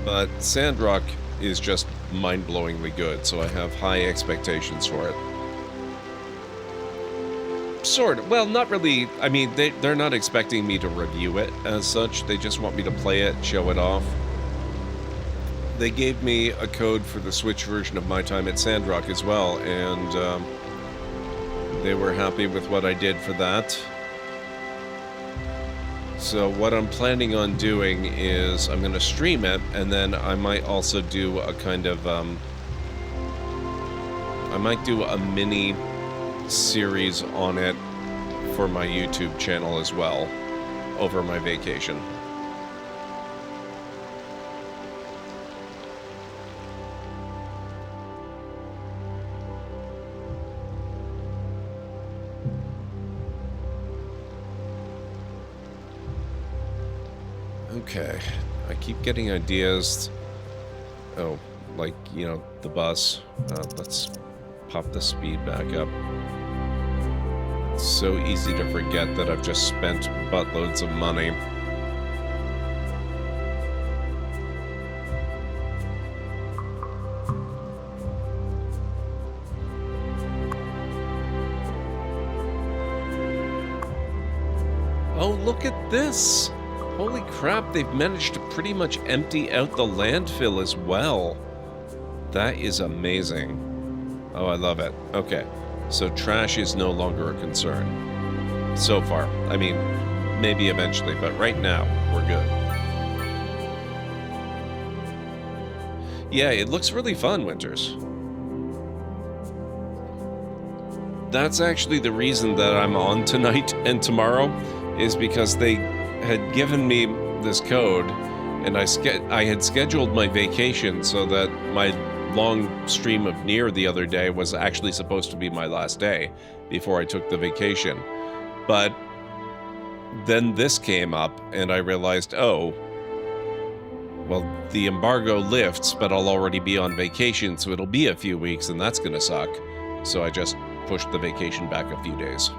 But Sandrock is just mind-blowingly good, so I have high expectations for it. Sort of. Well, not really. I mean, they're not expecting me to review it as such. They just want me to play it, show it off. They gave me a code for the Switch version of My Time at Sandrock as well, and they were happy with what I did for that. So what I'm planning on doing is I'm going to stream it, and then I might also do a kind of, I might do a mini series on it for my YouTube channel as well over my vacation. Okay, I keep getting ideas. Oh, like, you know, the bus. Let's pop the speed back up. It's so easy to forget that I've just spent buttloads of money. Oh, look at this! Holy crap, they've managed to pretty much empty out the landfill as well. That is amazing. Oh, I love it. Okay, so trash is no longer a concern. So far. I mean, maybe eventually, but right now, we're good. Yeah, it looks really fun, Winters. That's actually the reason that I'm on tonight and tomorrow, is because they had given me this code, and I had scheduled my vacation so that my long stream of Nier the other day was actually supposed to be my last day before I took the vacation. But then this came up, and I realized, oh, well, the embargo lifts, but I'll already be on vacation, so it'll be a few weeks, and that's gonna suck. So I just pushed the vacation back a few days.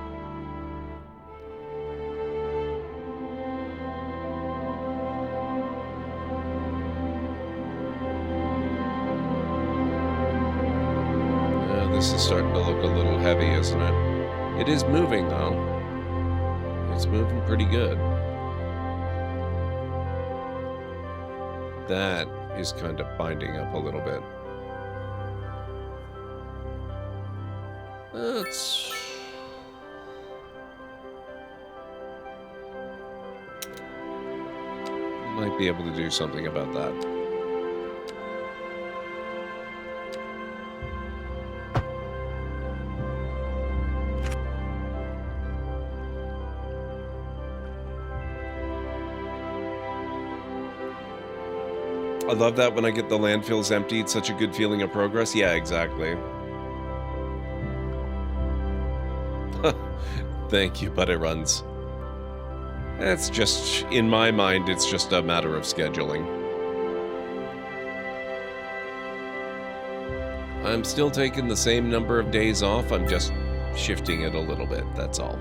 This is starting to look a little heavy, isn't it? It is moving, though. It's moving pretty good. That is kind of binding up a little bit. That's... might be able to do something about that. I love that when I get the landfills empty, it's such a good feeling of progress. Yeah, exactly. Thank you, but it runs. It's just, in my mind, it's just a matter of scheduling. I'm still taking the same number of days off, I'm just shifting it a little bit, that's all.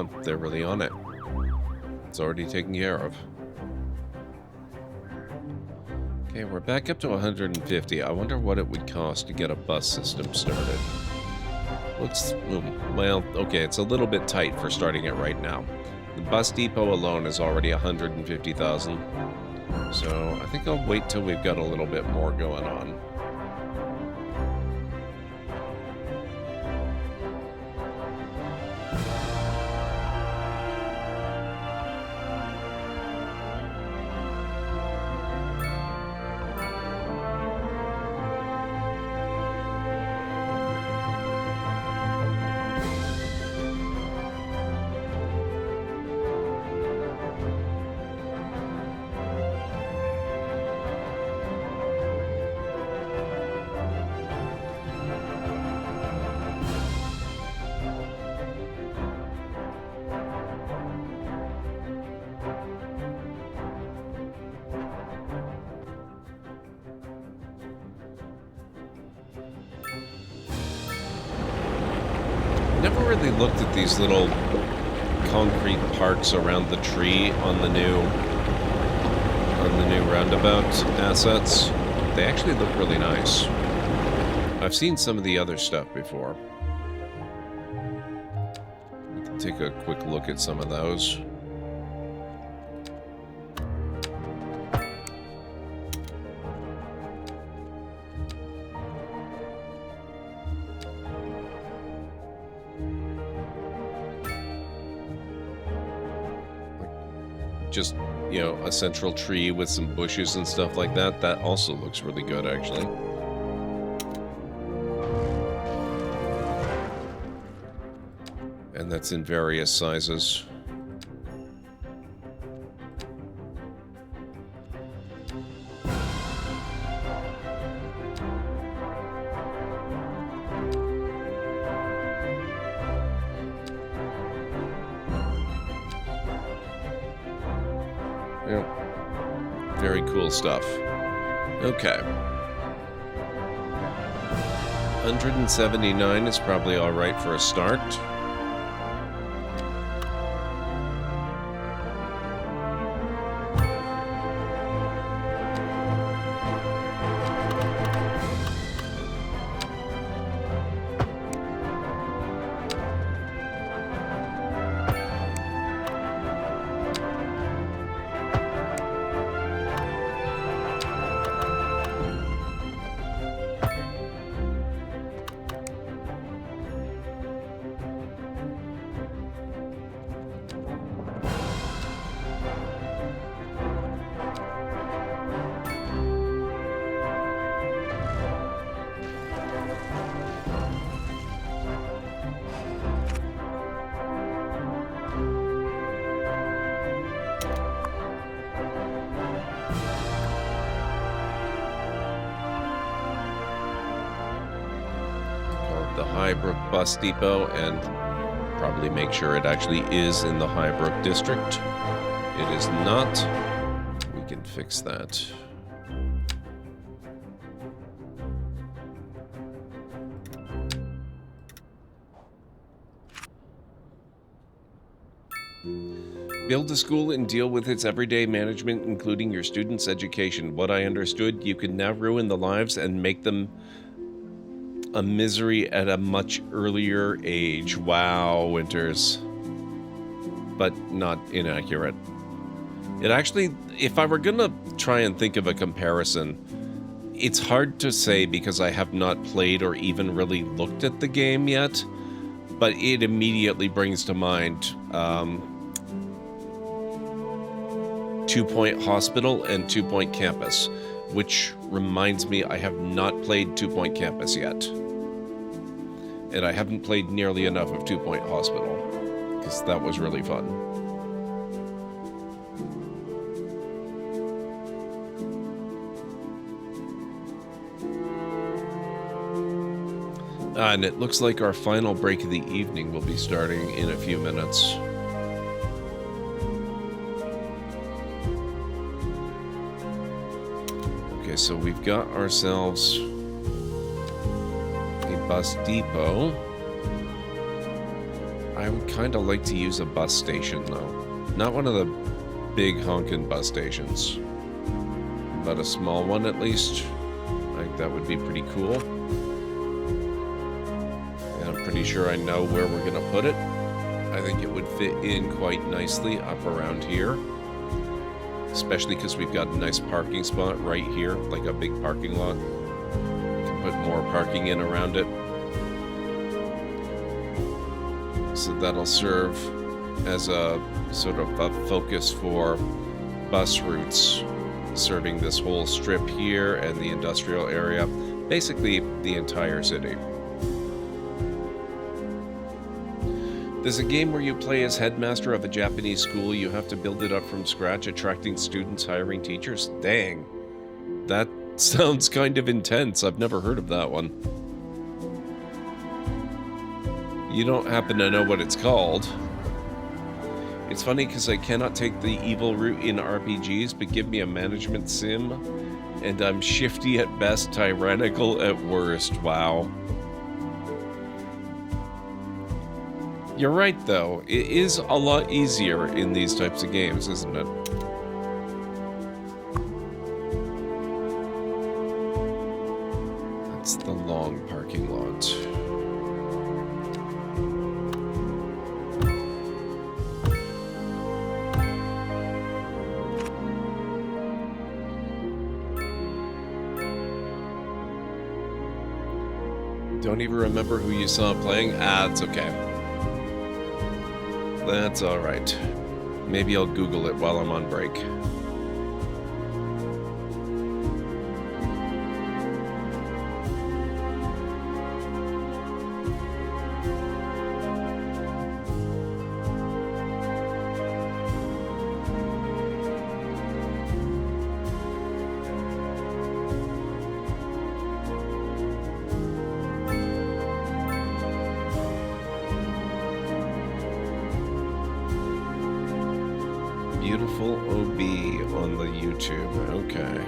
yeah, they're really on it. It's already taken care of. Okay, we're back up to 150. I wonder what it would cost to get a bus system started. Looks, well, okay, it's a little bit tight for starting it right now. The bus depot alone is already 150,000. So I think I'll wait till we've got a little bit more going on. Never really looked at these little concrete parks around the tree on the new roundabout assets. They actually look really nice. I've seen some of the other stuff before. We can take a quick look at some of those. Just, you know, a central tree with some bushes and stuff like that. That also looks really good, actually. And that's in various sizes. Very cool stuff. Okay. 179 is probably all right for a start. Highbrook Bus Depot and probably make sure it actually is in the Highbrook district. It is not. We can fix that. Build a school and deal with its everyday management, including your students' education. What I understood, you can now ruin the lives and make them a misery at a much earlier age. Wow, Winters. But not inaccurate. It actually, if I were gonna try and think of a comparison, it's hard to say because I have not played or even really looked at the game yet, but it immediately brings to mind 2 Point Hospital and 2 Point Campus, which reminds me I have not played 2 Point Campus yet. And I haven't played nearly enough of 2 Point Hospital, because that was really fun. And it looks like our final break of the evening will be starting in a few minutes. Okay, so we've got ourselves a bus depot. I would kind of like to use a bus station, though. Not one of the big honkin' bus stations, but a small one at least. I think that would be pretty cool. And I'm pretty sure I know where we're going to put it. I think it would fit in quite nicely up around here. Especially because we've got a nice parking spot right here, like a big parking lot. We can put more parking in around it. So that'll serve as a sort of a focus for bus routes, serving this whole strip here and the industrial area, basically the entire city. There's a game where you play as headmaster of a Japanese school. You have to build it up from scratch, attracting students, hiring teachers. Dang. That sounds kind of intense. I've never heard of that one. You don't happen to know what it's called. It's funny because I cannot take the evil route in RPGs, but give me a management sim, and I'm shifty at best, tyrannical at worst. Wow. You're right, though. It is a lot easier in these types of games, isn't it? That's the long parking lot. Don't even remember who you saw playing? Ah, it's okay. That's alright. Maybe I'll Google it while I'm on break. Beautiful OB on the YouTube. Okay.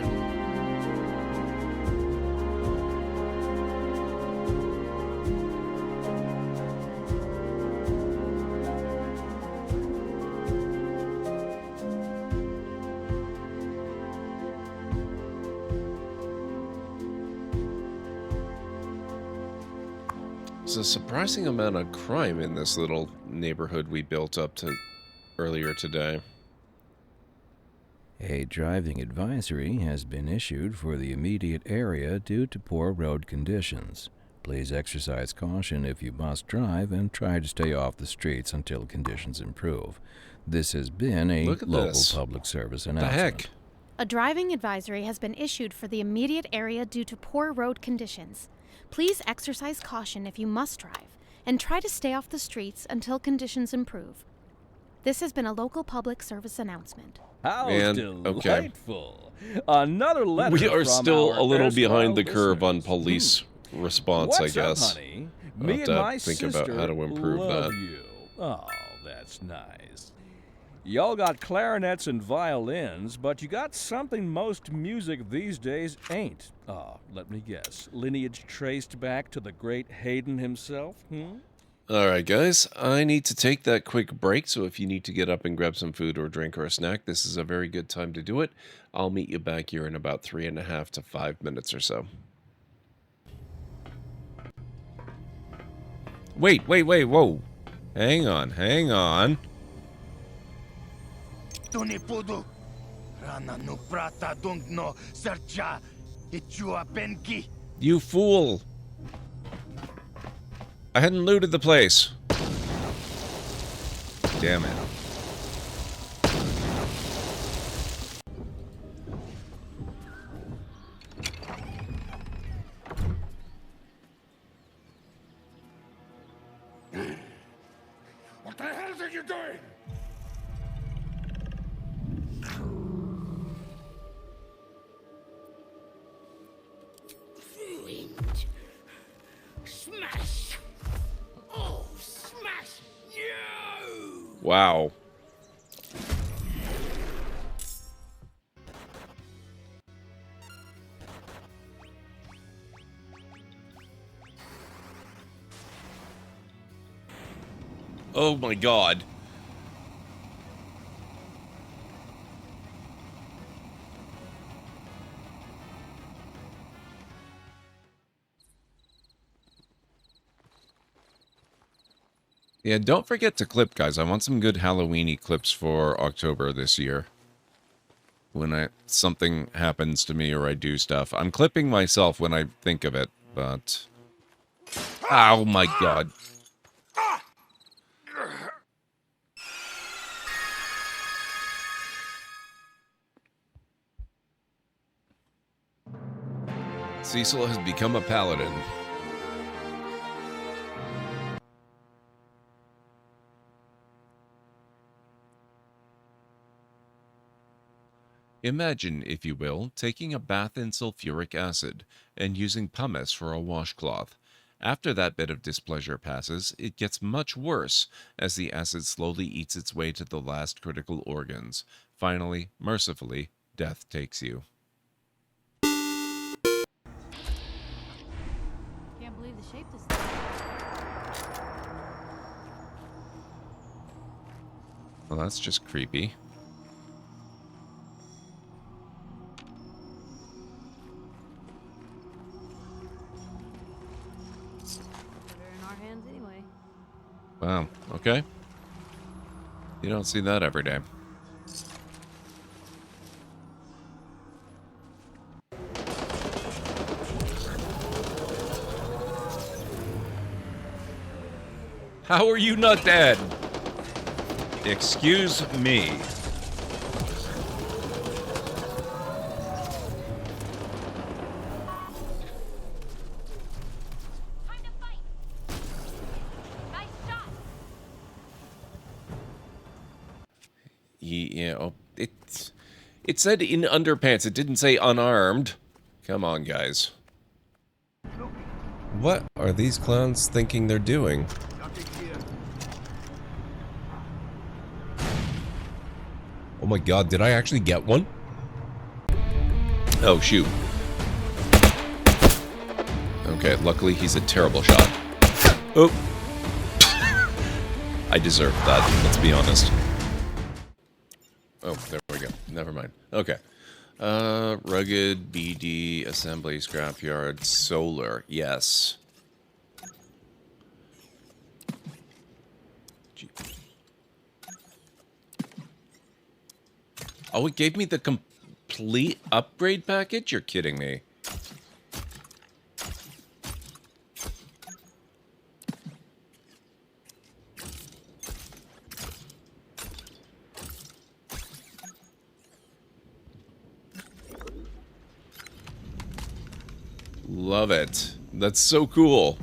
There's a surprising amount of crime in this little neighborhood we built up to earlier today. A driving advisory has been issued for the immediate area due to poor road conditions. Please exercise caution if you must drive and try to stay off the streets until conditions improve. This has been a local public service announcement. The heck? A driving advisory has been issued for the immediate area due to poor road conditions. Please exercise caution if you must drive and try to stay off the streets until conditions improve. This has been a local public service announcement. How Man, delightful. Another letter We are from still our a little behind the erstwhile curve on listeners. police response, What's I up, guess. honey? I'll Me have and to my think sister about how to improve love that. you. Oh, that's nice. Y'all got clarinets and violins, but you got something most music these days ain't. Let me guess. Lineage traced back to the great Haydn himself, Alright guys, I need to take that quick break, so if you need to get up and grab some food or drink or a snack, this is a very good time to do it. I'll meet you back here in about 3.5 to 5 minutes or so. Wait, whoa. Hang on. You fool! I hadn't looted the place. Damn it. What the hell are you doing? Ruined. Smash. Oh, smash you! Wow. Oh my god. Yeah, don't forget to clip, guys. I want some good Halloween-y clips for October this year. When something happens to me or I do stuff. I'm clipping myself when I think of it, but... Oh my god. Cecil has become a paladin. Imagine, if you will, taking a bath in sulfuric acid and using pumice for a washcloth. After that bit of displeasure passes, it gets much worse as the acid slowly eats its way to the last critical organs. Finally, mercifully, death takes you. Can't believe the shape this thing. Well, that's just creepy. Wow, okay. You don't see that every day. How are you not dead? Excuse me. Yeah, oh, it said in underpants. It didn't say unarmed. Come on, guys. What are these clowns thinking they're doing? Oh my god, did I actually get one? Oh, shoot. Okay, luckily he's a terrible shot. Oh. I deserved that, let's be honest. Oh, there we go. Never mind. Okay. Rugged, BD, assembly, scrapyard, solar. Yes. Oh, it gave me the complete upgrade package? You're kidding me. Love it. That's so cool.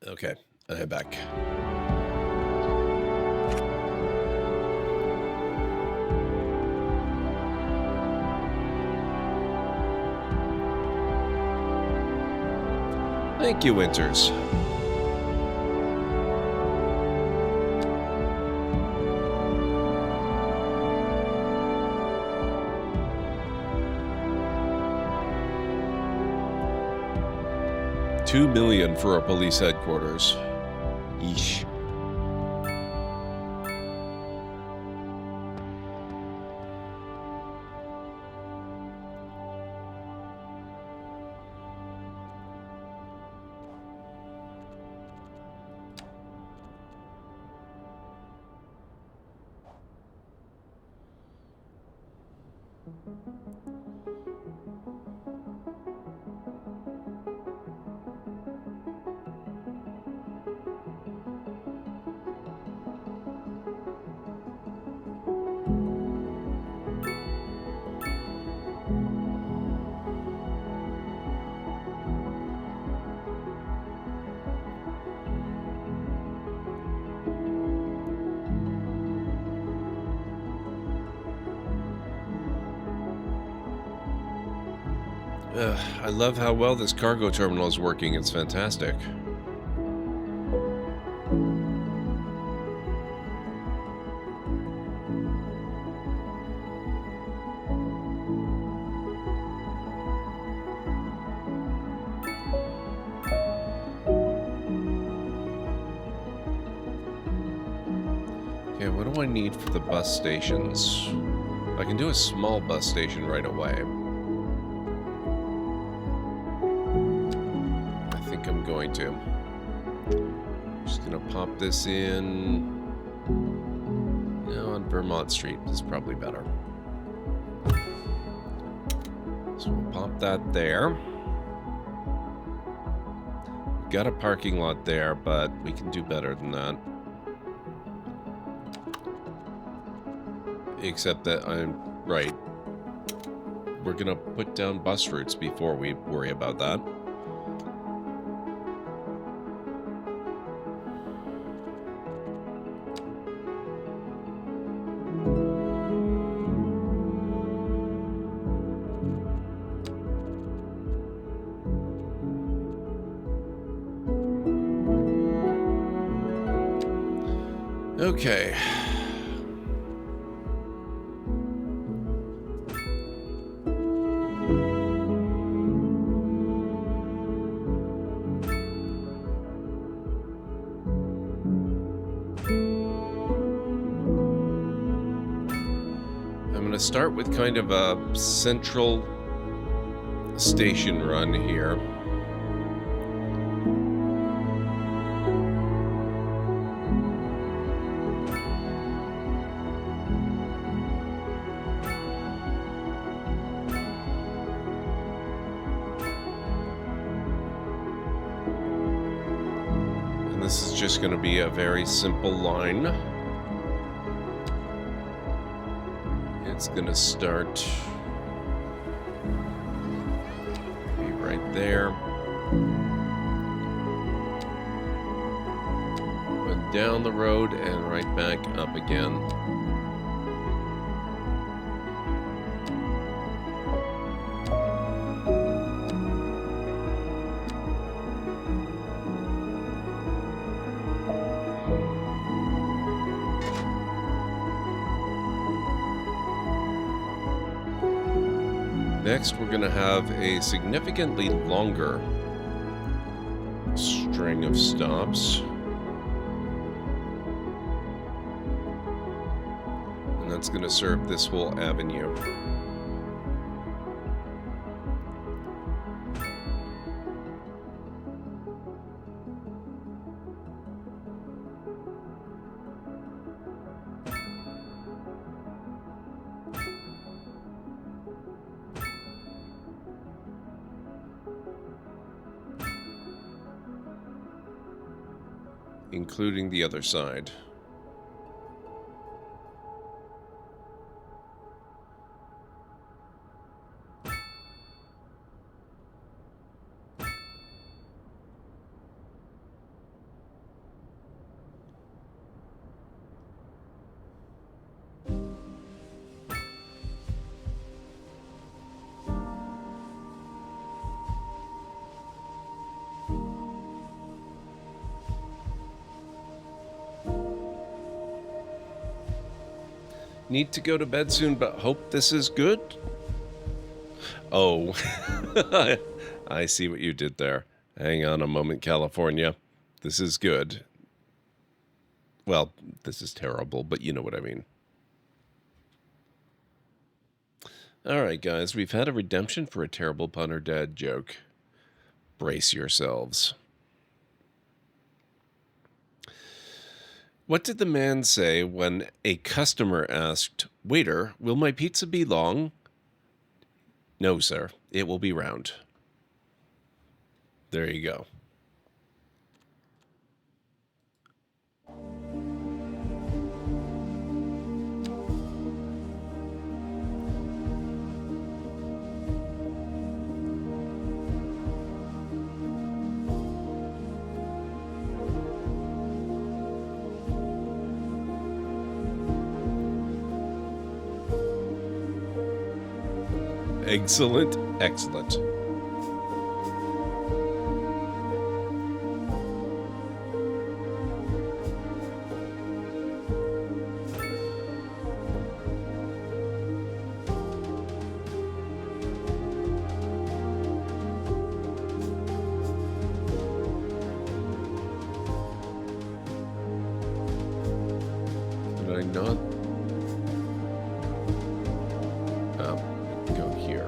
Okay, I head back. Thank you, Winters. $2 million for a police headquarters. Yeesh. I love how well this cargo terminal is working. It's fantastic. Okay, what do I need for the bus stations? I can do a small bus station right away. I think I'm going to. Just gonna pop this in. No, on Vermont Street is probably better. So we'll pop that there. Got a parking lot there, but we can do better than that. Except that I'm right. We're gonna put down bus routes before we worry about that. Okay. I'm going to start with kind of a central station run here. This is just going to be a very simple line. It's going to start be right there. Went down the road and right back up again. Next, we're going to have a significantly longer string of stops. And that's going to serve this whole avenue. Including the other side. Need to go to bed soon, but hope this is good. Oh, I see what you did there. Hang on a moment, California. This is good. Well, this is terrible, but you know what I mean. All right, guys, we've had a redemption for a terrible pun or dad joke. Brace yourselves. What did the man say when a customer asked, "Waiter, will my pizza be long?" "No, sir. It will be round." There you go. Excellent, excellent. Did I not? Go here.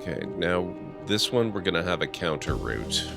Okay, now this one we're gonna have a counter route.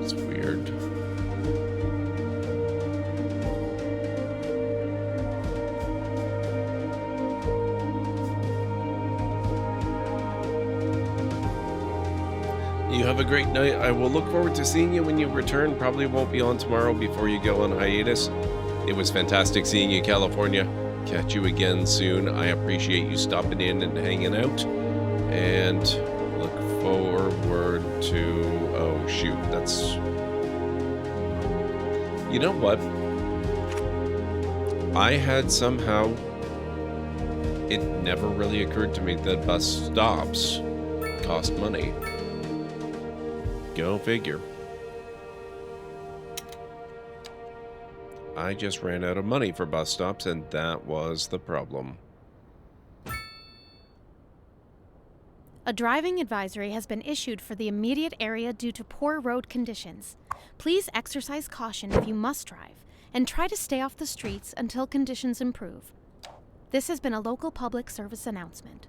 It's weird. You have a great night. I will look forward to seeing you when you return. Probably won't be on tomorrow before you go on hiatus. It was fantastic seeing you, California. Catch you again soon. I appreciate you stopping in and hanging out. And look forward to... Oh, shoot. That's... You know what? I had somehow... It never really occurred to me that bus stops cost money. Go figure. I just ran out of money for bus stops, and that was the problem. A driving advisory has been issued for the immediate area due to poor road conditions. Please exercise caution if you must drive, and try to stay off the streets until conditions improve. This has been a local public service announcement.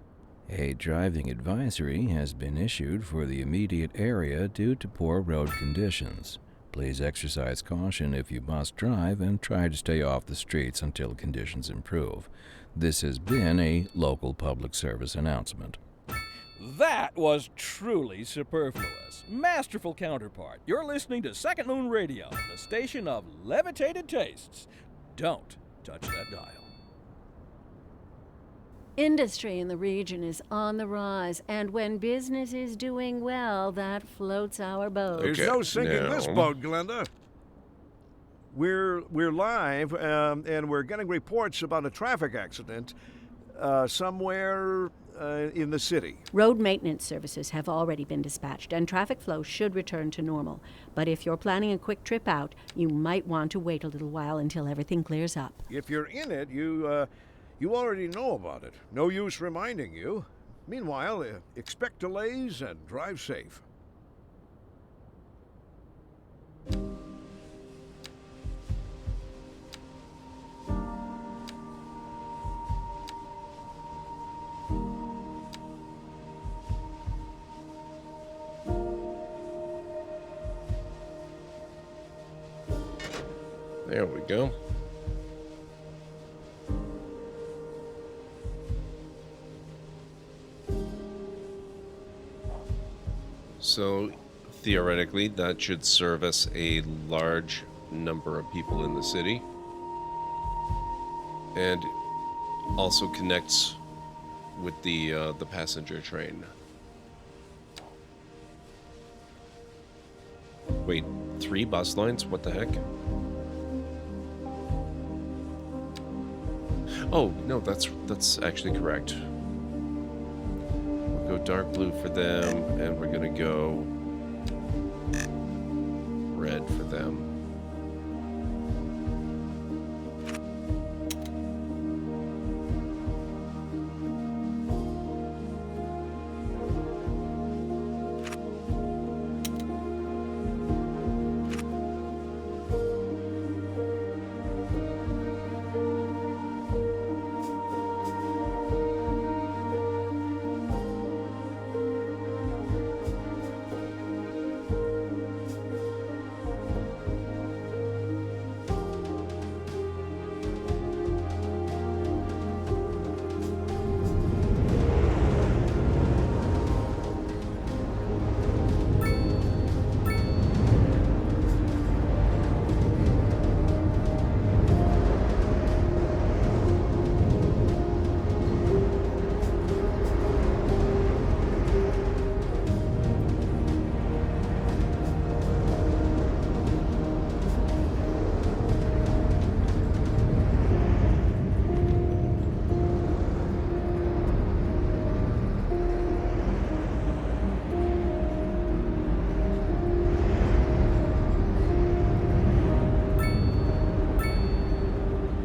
A driving advisory has been issued for the immediate area due to poor road conditions. Please exercise caution if you must drive and try to stay off the streets until conditions improve. This has been a local public service announcement. That was truly superfluous. Masterful counterpart. You're listening to Second Moon Radio, the station of levitated tastes. Don't touch that dial. Industry in the region is on the rise, and when business is doing well, that floats our boat. There's no sinking this boat, Glenda. We're live, and we're getting reports about a traffic accident somewhere in the city. Road maintenance services have already been dispatched, and traffic flow should return to normal. But if you're planning a quick trip out, you might want to wait a little while until everything clears up. If you're in it, you already know about it. No use reminding you. Meanwhile, expect delays and drive safe. There we go. So, theoretically, that should service a large number of people in the city. And also connects with the passenger train. Wait, 3 bus lines? What the heck? Oh, no, that's actually correct. We'll go dark blue for them, and we're gonna go red for them.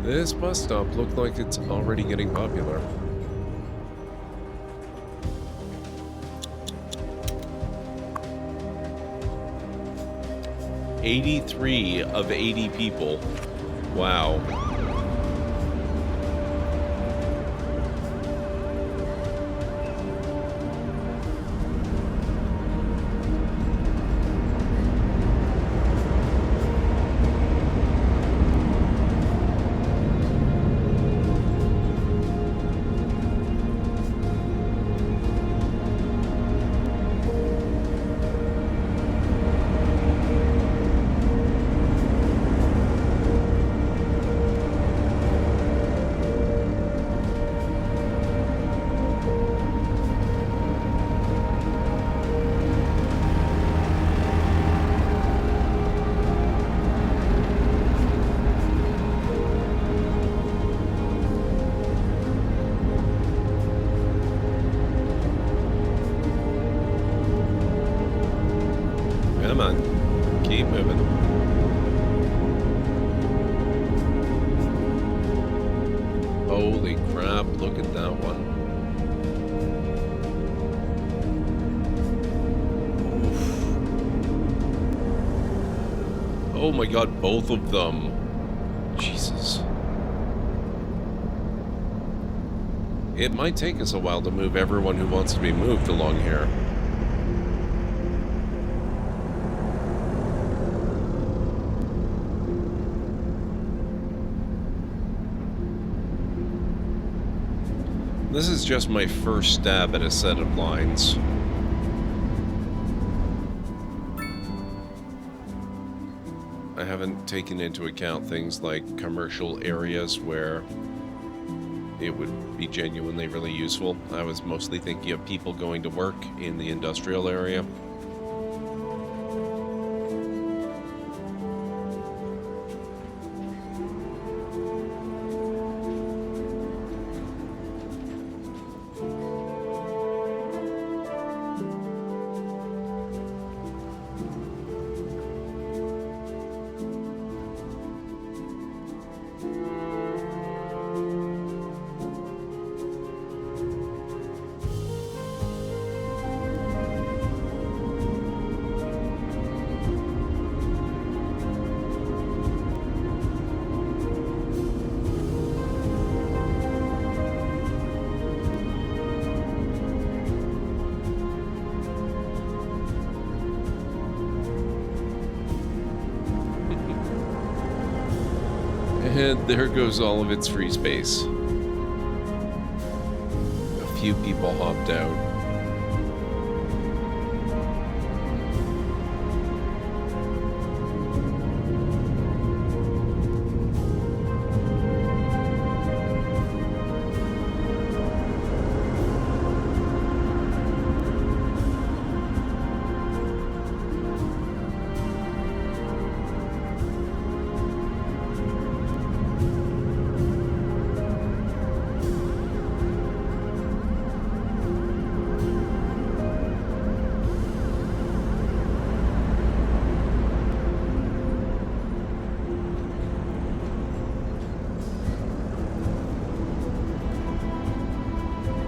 This bus stop looked like it's already getting popular. $83 of 80 people. Wow. Come on. Keep moving. Holy crap, look at that one. Oof. Oh my god, both of them. Jesus. It might take us a while to move everyone who wants to be moved along here. This is just my first stab at a set of lines. I haven't taken into account things like commercial areas where it would be genuinely really useful. I was mostly thinking of people going to work in the industrial area. And there goes all of its free space. A few people hopped out.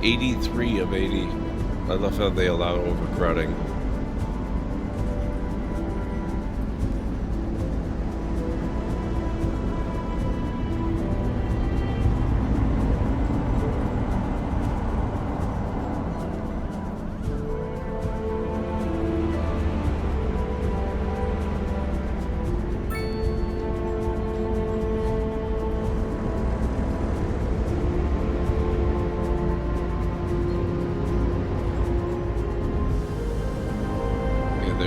$83 of 80. I love how they allow overcrowding.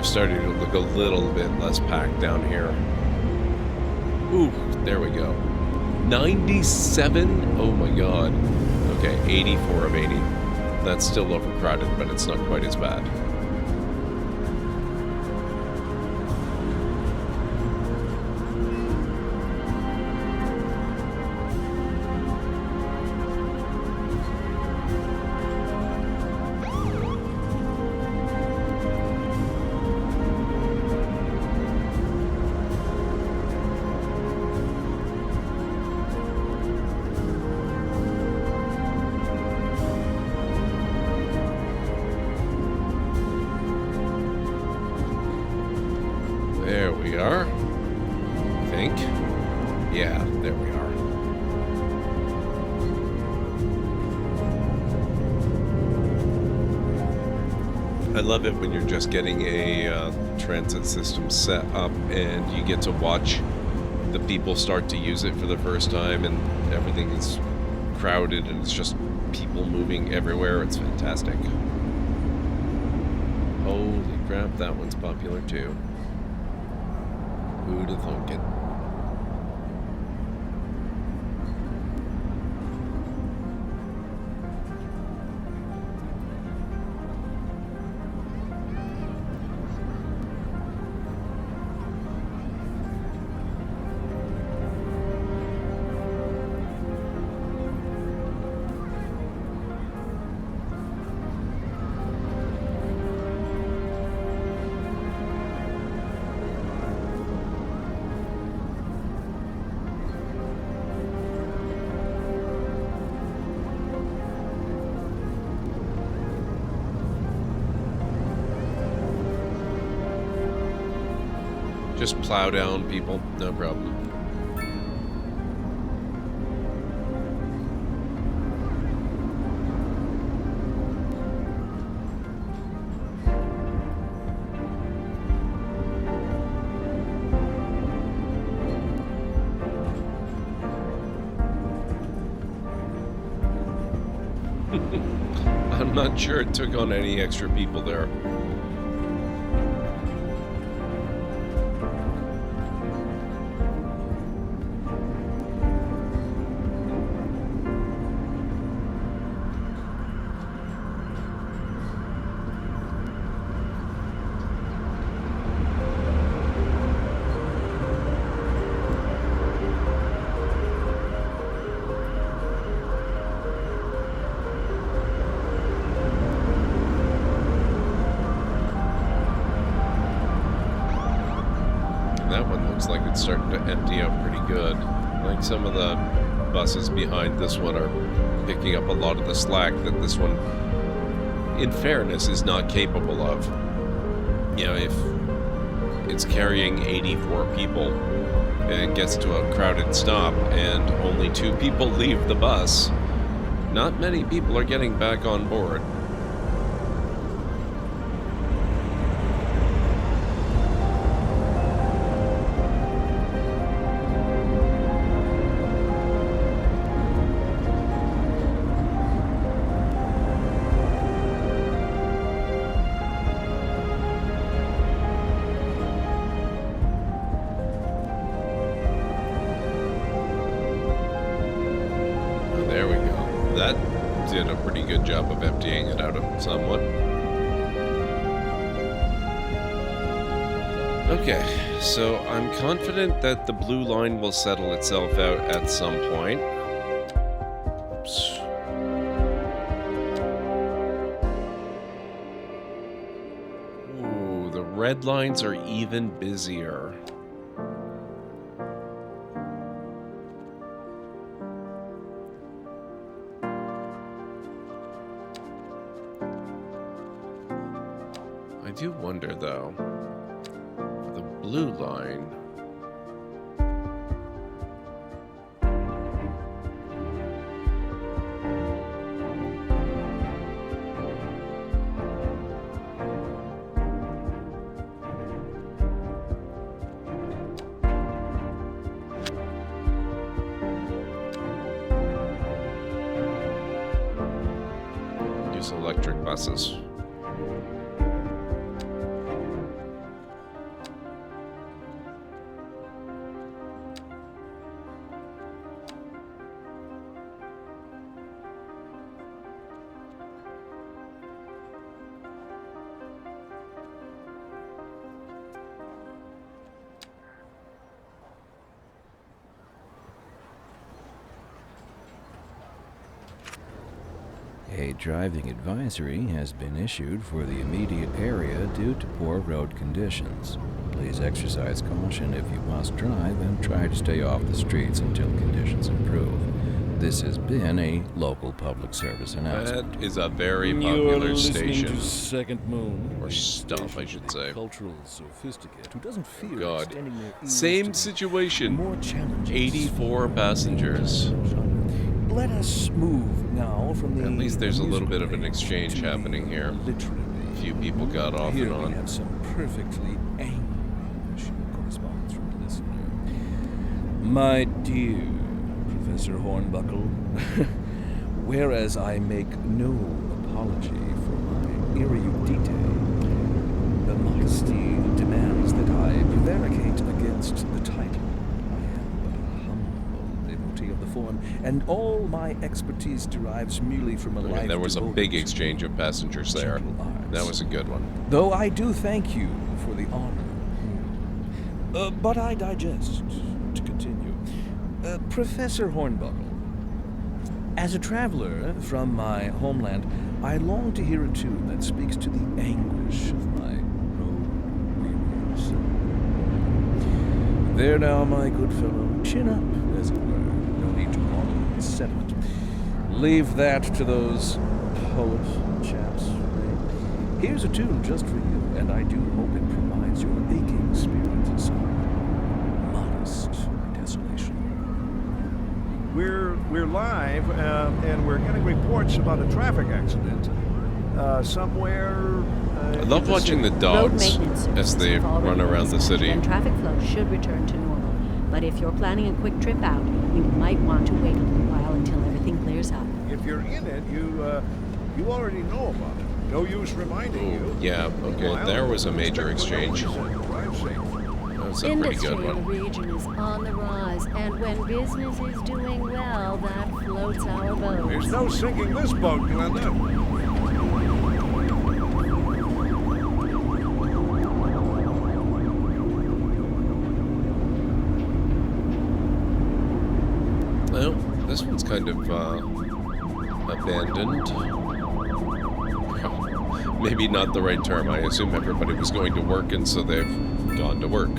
Starting to look a little bit less packed down here. Ooh, there we go. 97? Oh my god. Okay, 84 of 80. That's still overcrowded, but it's not quite as bad. think. Yeah, there we are. I love it when you're just getting a transit system set up and you get to watch the people start to use it for the first time and everything is crowded and it's just people moving everywhere. It's fantastic. Holy crap, that one's popular too. Who'd have thunk it? Just plow down, people. No problem. I'm not sure it took on any extra people there. Like it's starting to empty out pretty good. Like some of the buses behind this one are picking up a lot of the slack that this one, in fairness, is not capable of. You know, if it's carrying 84 people and gets to a crowded stop and only 2 people leave the bus, not many people are getting back on board. Did a pretty good job of emptying it out somewhat. Okay, so I'm confident that the blue line will settle itself out at some point. Oops. Ooh, the red lines are even busier. I do wonder, though, for the blue line... use electric buses. A driving advisory has been issued for the immediate area due to poor road conditions. Please exercise caution if you must drive and try to stay off the streets until conditions improve. This has been a local public service announcement. That is a very You're popular listening station. to Second Moon. Or stop, I should say. Cultural sophisticate who doesn't fear God. extending their ears Same to situation. more challenges. 84 passengers. Let us move now from the. At least there's a little bit of an music exchange to the happening here. Literary. A few people got off Here and we on. have some perfectly English correspondence from the listener. My dear Professor Hornbuckle, whereas I make no apology for my erudite, the modesty demands that I prevaricate against the title. I am but a humble devotee of the form, and all my expertise derives merely from a life There was a devoted big to exchange of passengers there. gentle arts. That was a good one. Though I do thank you for the honor. But I digest. To continue. Professor Hornbuckle, as a traveler from my homeland, I long to hear a tune that speaks to the anguish of my road weariness. There now, my good fellow, chin up, as it were. No need to long sentiment. Leave that to those poet chaps. Here's a tune just for you, and I do hope it provides your aching spirit some modest desolation. We're live, and we're getting reports about a traffic accident somewhere. I love watching the dogs as they run around the city. And traffic flow should return to normal. But if you're planning a quick trip out, you might want to wait a little while until everything clears up. If you're in it, you already know about it. No use reminding you. Yeah, okay, there was a major exchange. That was a pretty Industry good in the one. region is on the rise, and when business is doing well, that floats our boat. There's no sinking this boat, Glenda. Well, this one's kind of abandoned. Maybe not the right term. I assume everybody was going to work, and so they've gone to work.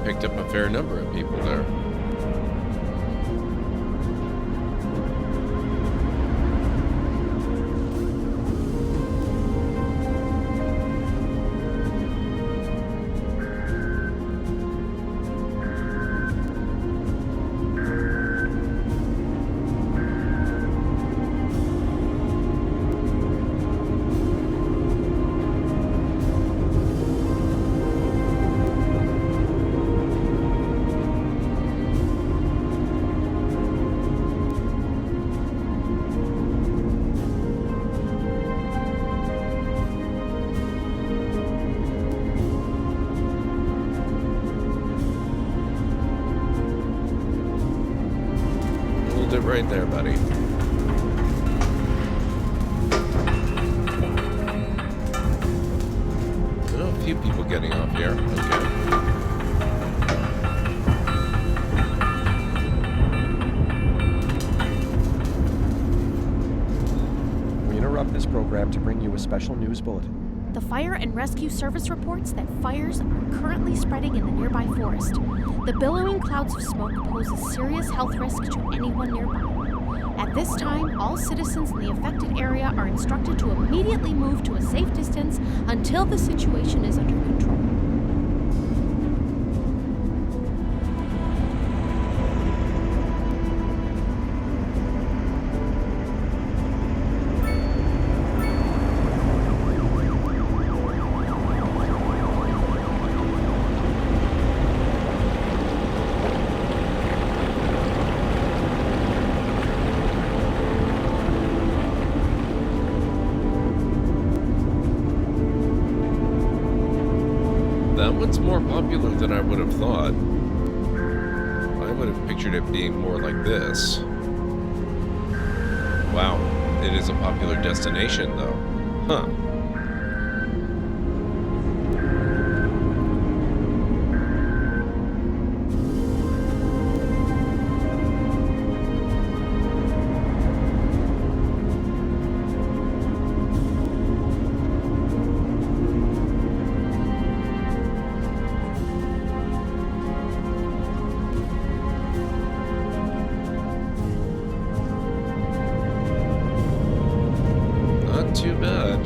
Picked up a fair number of people there. It right there, buddy. Oh, a few people getting off here. Okay. We interrupt this program to bring you a special news bulletin. The Fire and Rescue Service reports that fires are currently spreading in the nearby forest. The billowing clouds of smoke pose a serious health risk to anyone nearby. At this time, all citizens in the affected area are instructed to immediately move to a safe distance until the situation is under control. that one's more popular than I would have thought. I would have pictured it being more like this. Wow, it is a popular destination, though. Huh. Not too bad.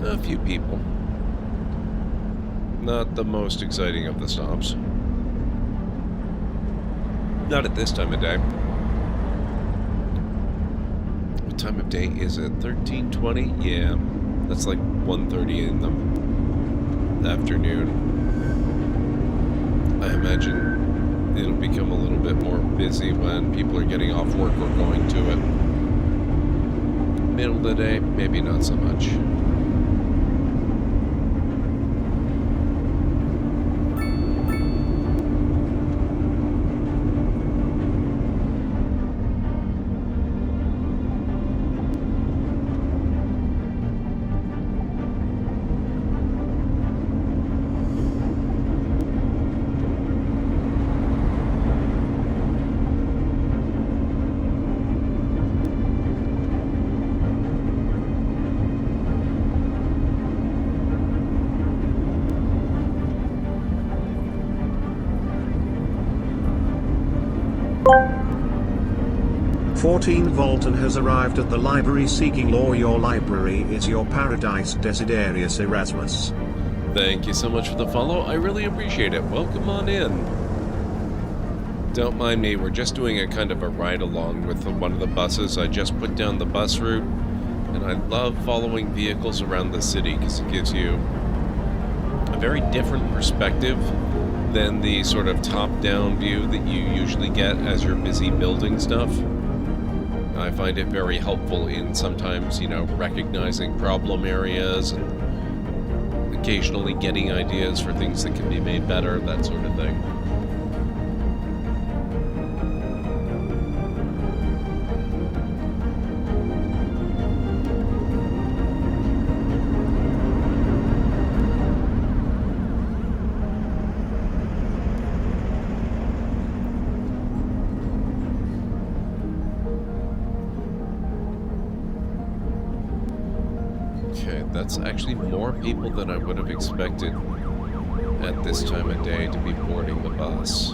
A few people. Not the most exciting of the stops. Not at this time of day. What time of day is it? 13:20? Yeah. That's like 1:30 in the afternoon. I imagine it'll become a little bit more busy when people are getting off work or going to it. Middle of the day, maybe not so much. Volton has arrived at the library seeking law. Your library is your paradise. Desiderius Erasmus. Thank you so much for the follow. I really appreciate it. Welcome on in. Don't mind me. We're just doing a kind of a ride along with one of the buses. I just put down the bus route, and I love following vehicles around the city because it gives you a very different perspective than the sort of top-down view that you usually get as you're busy building stuff. I find it very helpful in sometimes, you know, recognizing problem areas and occasionally getting ideas for things that can be made better, that sort of thing. That's actually more people than I would have expected at this time of day to be boarding the bus.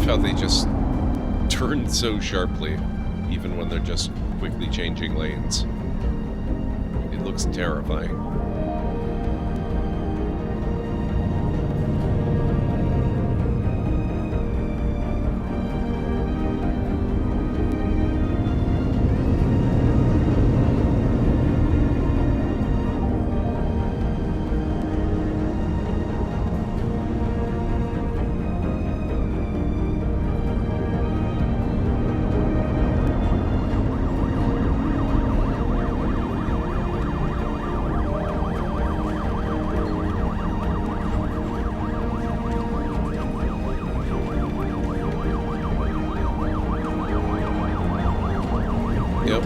How they just turn so sharply, even when they're just quickly changing lanes. It looks terrifying. Yep.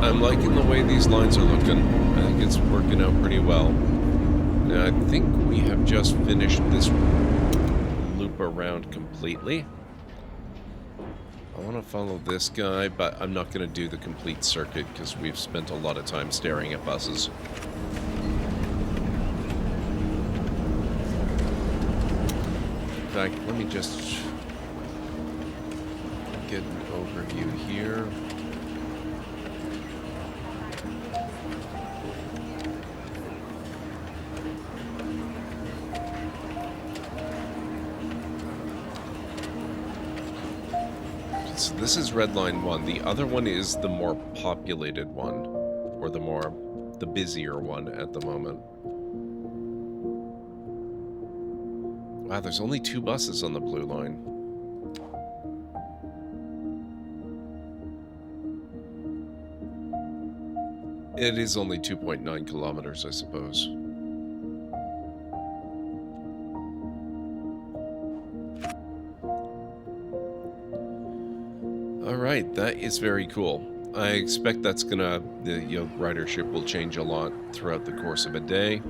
I'm liking the way these lines are looking. I think it's working out pretty well. And I think we have just finished this loop around completely. I want to follow this guy, but I'm not going to do the complete circuit because we've spent a lot of time staring at buses. In fact, let me just get an overview here. So this is red line 1. The other one is the more populated one, or the busier one at the moment. Wow, there's only 2 buses on the blue line. It is only 2.9 kilometers, I suppose. Alright, that is very cool. I expect that's gonna, the ridership will change a lot throughout the course of a day.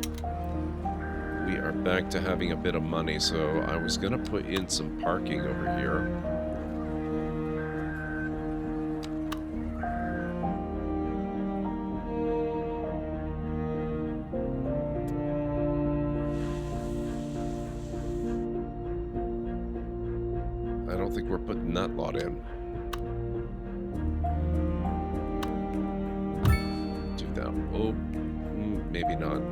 We are back to having a bit of money, so I was gonna put in some parking over here. I don't think we're putting that lot in. Do that. Oh, maybe not.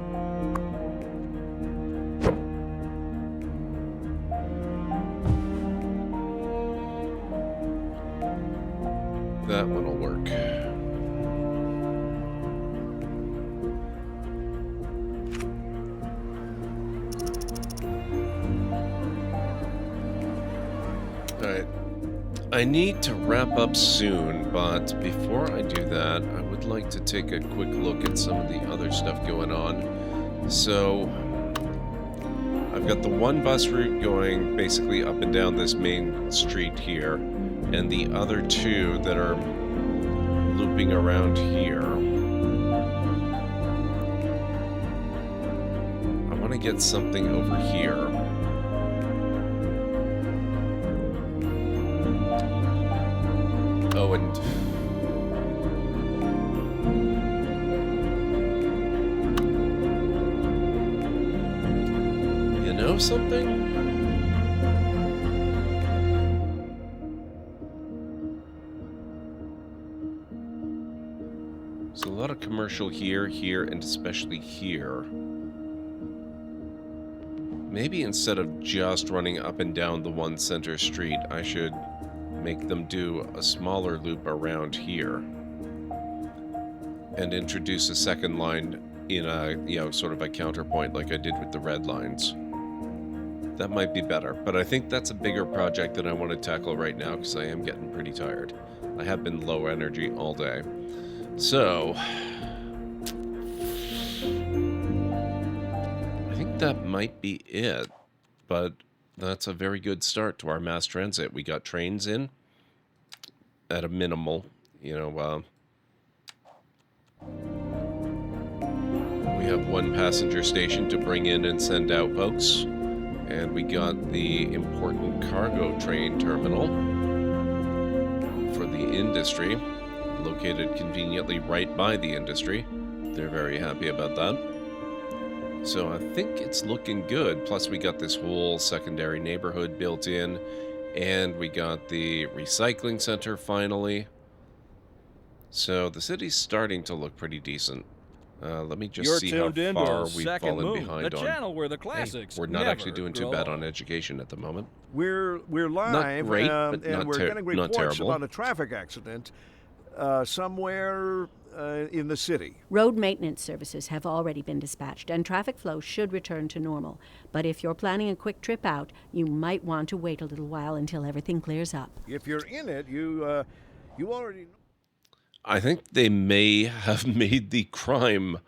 That one will work. Alright. I need to wrap up soon, but before I do that, I would like to take a quick look at some of the other stuff going on. So, I've got the one bus route going basically up and down this main street here, and the other 2 that are looping around here. I want to get something over here. Oh, and you know something? There's a lot of commercial here, and especially here. Maybe instead of just running up and down the one center street, I should make them do a smaller loop around here and introduce a second line in a, sort of a counterpoint like I did with the red lines. That might be better, but I think that's a bigger project that I want to tackle right now because I am getting pretty tired. I have been low energy all day. So, I think that might be it, but that's a very good start to our mass transit. We got trains in at a minimal, we have one passenger station to bring in and send out folks, and we got the important cargo train terminal for the industry, located conveniently right by the industry. They're very happy about that. So I think it's looking good. Plus we got this whole secondary neighborhood built in, and we got the recycling center finally. So the city's starting to look pretty decent. Let me just see how far we've fallen behind the on. channel where the classics We're not actually doing too bad on education at the moment. We're live, not great, but and not we're getting reports terrible. about a traffic accident somewhere in the city. Road maintenance services have already been dispatched, and traffic flow should return to normal. But if you're planning a quick trip out, you might want to wait a little while until everything clears up. If you're in it, you already know. I think they may have made the crime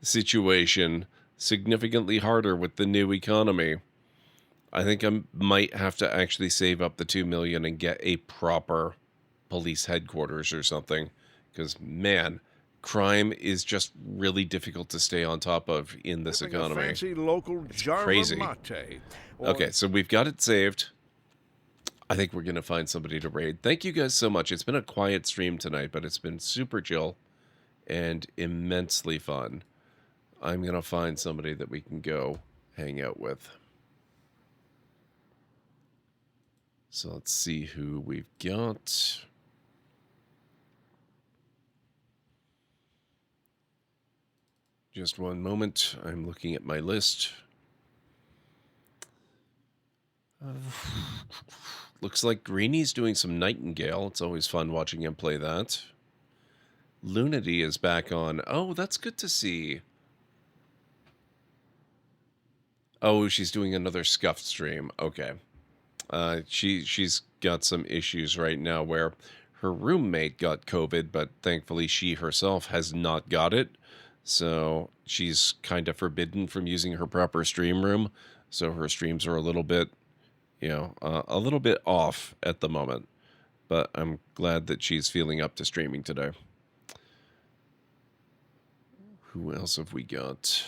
situation significantly harder with the new economy. I think I might have to actually save up the $2 million and get a proper police headquarters or something, Because, man, crime is just really difficult to stay on top of in this Sipping a economy. fancy local Java crazy. mate. Or Okay, so we've got it saved. I think we're going to find somebody to raid. Thank you guys so much. It's been a quiet stream tonight, but it's been super chill and immensely fun. I'm going to find somebody that we can go hang out with. So let's see who we've got. Just one moment. I'm looking at my list. Looks like Greeny's doing some Nightingale. It's always fun watching him play that. Lunity is back on. Oh, that's good to see. Oh, she's doing another scuffed stream. Okay. She's got some issues right now where her roommate got COVID, but thankfully she herself has not got it. So she's kind of forbidden from using her proper stream room. So her streams are a little bit, a little bit off at the moment. But I'm glad that she's feeling up to streaming today. Who else have we got?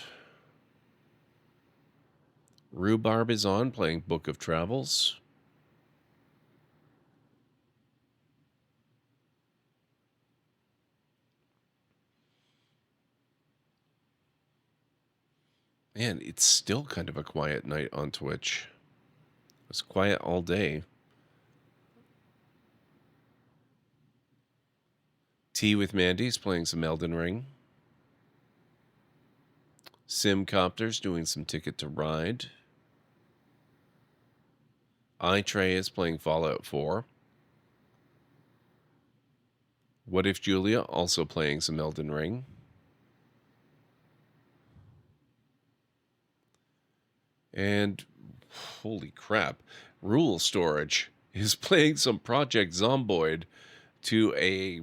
Rhubarb is on, playing Book of Travels. Man, it's still kind of a quiet night on Twitch. It's quiet all day. Tea with Mandy's playing some Elden Ring. Simcopter's doing some Ticket to Ride. iTrey is playing Fallout 4. What If Julia also playing some Elden Ring. And holy crap, Rule Storage is playing some Project Zomboid to a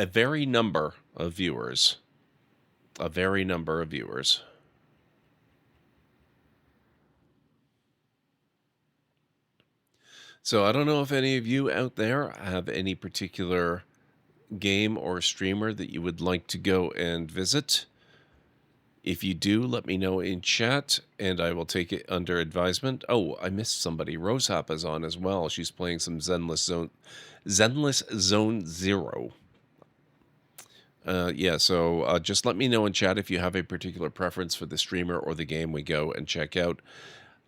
very number of viewers. A very number of viewers. So I don't know if any of you out there have any particular game or streamer that you would like to go and visit. If you do, let me know in chat, and I will take it under advisement. Oh, I missed somebody. Rosehap is on as well. She's playing some Zenless Zone Zero. So just let me know in chat if you have a particular preference for the streamer or the game we go and check out.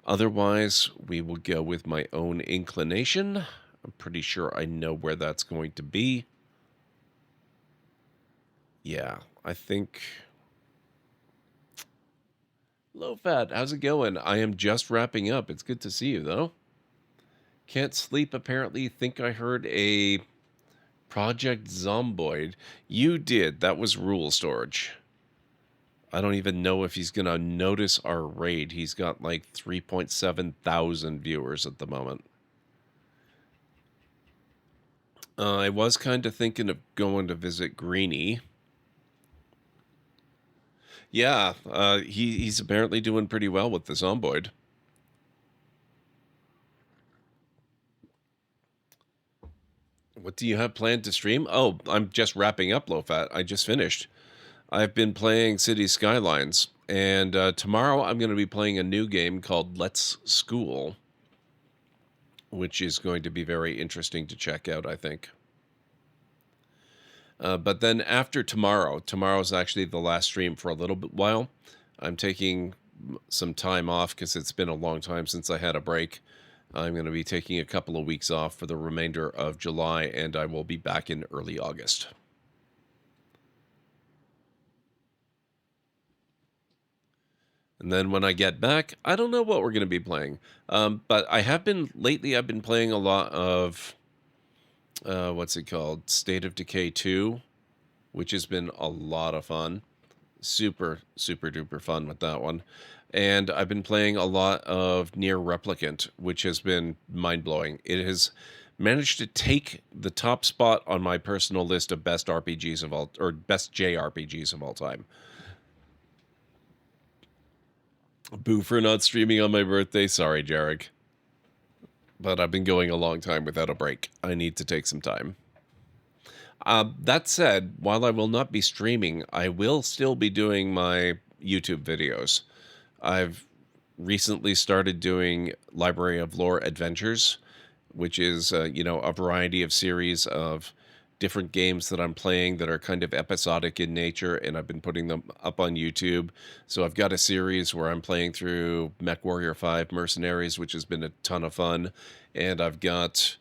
Otherwise, we will go with my own inclination. I'm pretty sure I know where that's going to be. Yeah, I think... Low Fat, how's it going? I am just wrapping up. It's good to see you, though. Can't sleep, apparently. Think I heard a Project Zomboid. You did. That was Rule Storage. I don't even know if he's going to notice our raid. He's got like 3.7 thousand viewers at the moment. I was kind of thinking of going to visit Greeny. Yeah, he's apparently doing pretty well with the Zomboid. What do you have planned to stream? Oh, I'm just wrapping up, Low Fat. I just finished. I've been playing City Skylines, and tomorrow I'm going to be playing a new game called Let's School, which is going to be very interesting to check out, I think. But then after tomorrow's actually the last stream for a little bit while. I'm taking some time off because it's been a long time since I had a break. I'm going to be taking a couple of weeks off for the remainder of July, and I will be back in early August. And then when I get back, I don't know what we're going to be playing. But I've been playing a lot of... what's it called? State of Decay 2, which has been a lot of fun. Super, super duper fun with that one. And I've been playing a lot of Nier Replicant, which has been mind-blowing. It has managed to take the top spot on my personal list of best RPGs of all, or best JRPGs of all time. Boo for not streaming on my birthday. Sorry, Jarek. But I've been going a long time without a break. I need to take some time. That said, while I will not be streaming, I will still be doing my YouTube videos. I've recently started doing Library of Lore Adventures, which is, a variety of series of different games that I'm playing that are kind of episodic in nature, and I've been putting them up on YouTube. So I've got a series where I'm playing through MechWarrior 5 Mercenaries, which has been a ton of fun, and I've got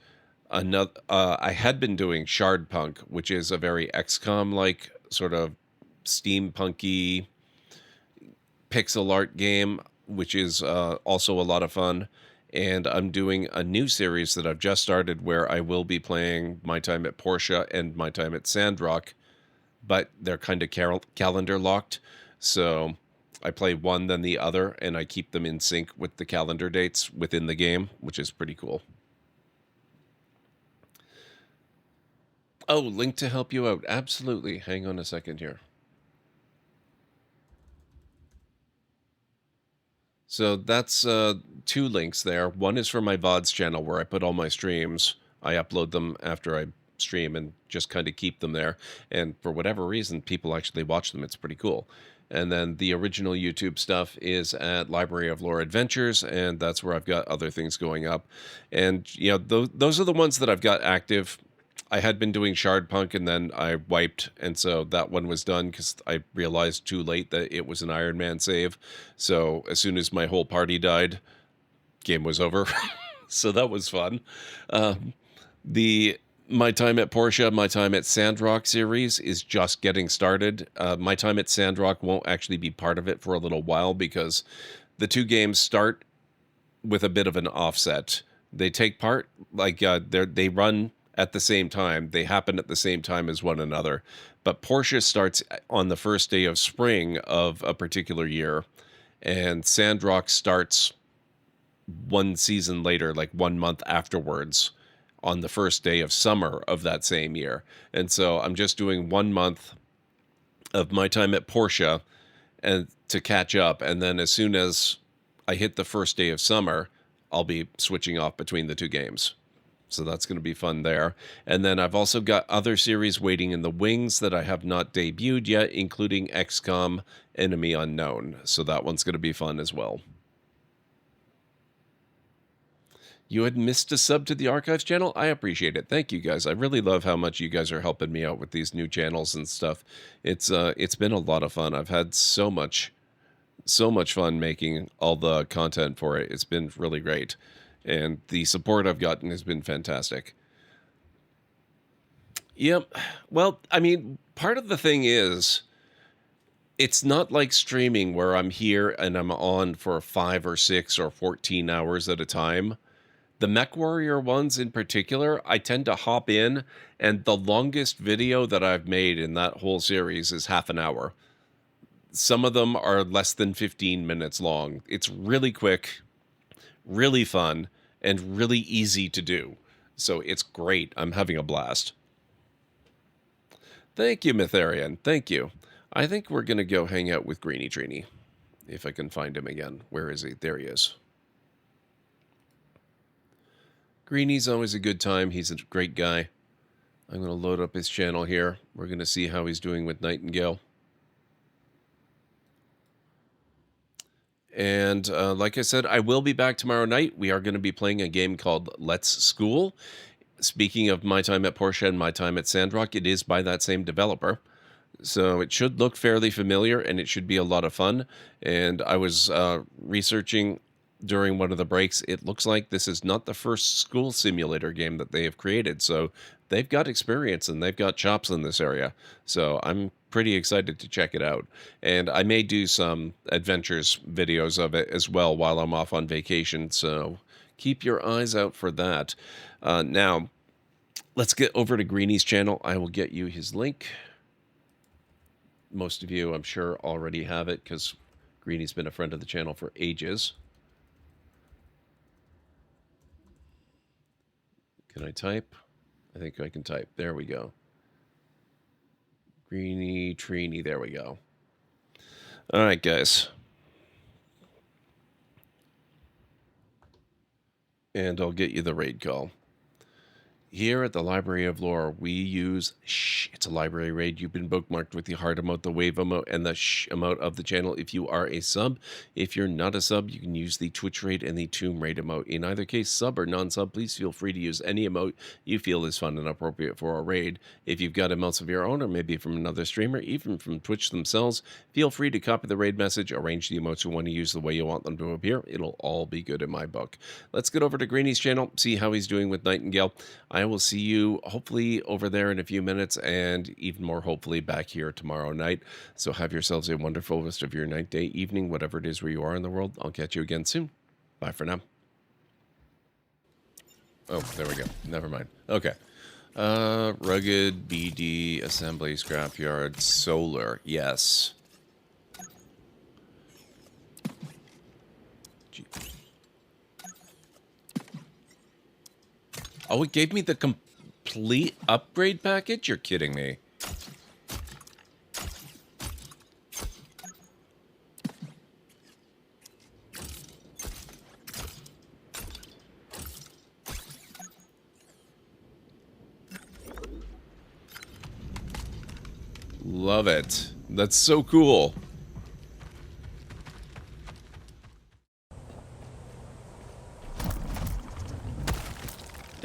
another. I had been doing Shardpunk, which is a very XCOM-like sort of steampunky pixel art game, which is also a lot of fun. And I'm doing a new series that I've just started where I will be playing My Time at Portia and My Time at Sandrock, but they're kind of calendar locked. So I play one, then the other, and I keep them in sync with the calendar dates within the game, which is pretty cool. Oh, link to help you out. Absolutely. Hang on a second here. So that's 2 links there. One is for my VODs channel where I put all my streams. I upload them after I stream and just kind of keep them there. And for whatever reason, people actually watch them. It's pretty cool. And then the original YouTube stuff is at Library of Lore Adventures, and that's where I've got other things going up. And, those are the ones that I've got active. I had been doing Shardpunk, and then I wiped, and so that one was done because I realized too late that it was an Iron Man save. So as soon as my whole party died, game was over. So that was fun. The My Time at Portia, My Time at Sandrock series is just getting started. My Time at Sandrock won't actually be part of it for a little while because the 2 games start with a bit of an offset. They take part, they run at the same time. They happen at the same time as one another. But Portia starts on the first day of spring of a particular year, and Sandrock starts one season later, like 1 month afterwards, on the first day of summer of that same year. And so I'm just doing 1 month of My Time at Portia and to catch up, and then as soon as I hit the first day of summer, I'll be switching off between the 2 games. So that's going to be fun there. And then I've also got other series waiting in the wings that I have not debuted yet, including XCOM Enemy Unknown. So that one's going to be fun as well. You had missed a sub to the Archives channel? I appreciate it. Thank you, guys. I really love how much you guys are helping me out with these new channels and stuff. It's been a lot of fun. I've had so much fun making all the content for it. It's been really great. And the support I've gotten has been fantastic. Yep. Well, I mean, part of the thing is, it's not like streaming where I'm here and I'm on for 5 or 6 or 14 hours at a time. The MechWarrior ones in particular, I tend to hop in, and the longest video that I've made in that whole series is half an hour. Some of them are less than 15 minutes long. It's really quick, really fun, and really easy to do. So it's great. I'm having a blast. Thank you, Mytharian. Thank you. I think we're going to go hang out with Greeny Trini. If I can find him again. Where is he? There he is. Greeny's always a good time. He's a great guy. I'm going to load up his channel here. We're going to see how he's doing with Nightingale. And like I said, I will be back tomorrow night. We are going to be playing a game called Let's School. Speaking of My Time at Portia and My Time at Sandrock, it is by that same developer. So it should look fairly familiar, and it should be a lot of fun. And I was researching during one of the breaks. It looks like this is not the first school simulator game that they have created. So they've got experience and they've got chops in this area. So I'm pretty excited to check it out. And I may do some adventures videos of it as well while I'm off on vacation. So keep your eyes out for that. Now, let's get over to Greeny's channel. I will get you his link. Most of you, I'm sure, already have it because Greeny's been a friend of the channel for ages. Can I type? I think I can type. There we go. Greeny Trini. There we go. All right, guys. And I'll get you the raid call. Here at the Library of Lore, we use it's a library raid. You've been bookmarked with the heart emote, the wave emote, and the emote of the channel if you are a sub. If you're not a sub, you can use the Twitch raid and the Tomb raid emote. In either case, sub or non-sub, please feel free to use any emote you feel is fun and appropriate for a raid. If you've got emotes of your own, or maybe from another streamer, even from Twitch themselves, feel free to copy the raid message, arrange the emotes you want to use the way you want them to appear. It'll all be good in my book. Let's get over to Greeny's channel, see how he's doing with Nightingale. I will see you hopefully over there in a few minutes, and even more hopefully back here tomorrow night. So have yourselves a wonderful rest of your night, day, evening, whatever it is where you are in the world. I'll catch you again soon. Bye for now. Oh, there we go. Never mind. Okay. Rugged, BD, assembly, scrapyard, solar. Yes. Oh, it gave me the complete upgrade package? You're kidding me. Love it. That's so cool.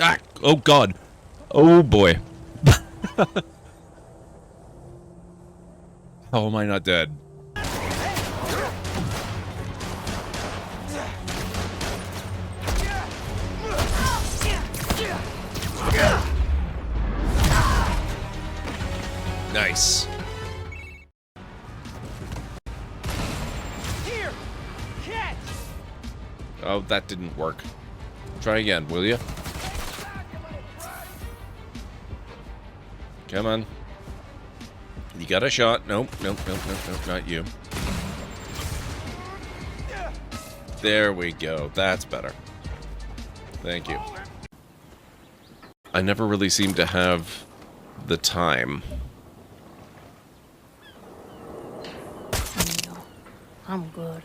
Ah! Oh god. Oh boy. How am I not dead? Nice. Here, catch. Oh, that didn't work. Try again, will you? Come on. You got a shot. Nope, nope, nope, nope, nope, not you. There we go. That's better. Thank you. I never really seem to have the time. I'm good.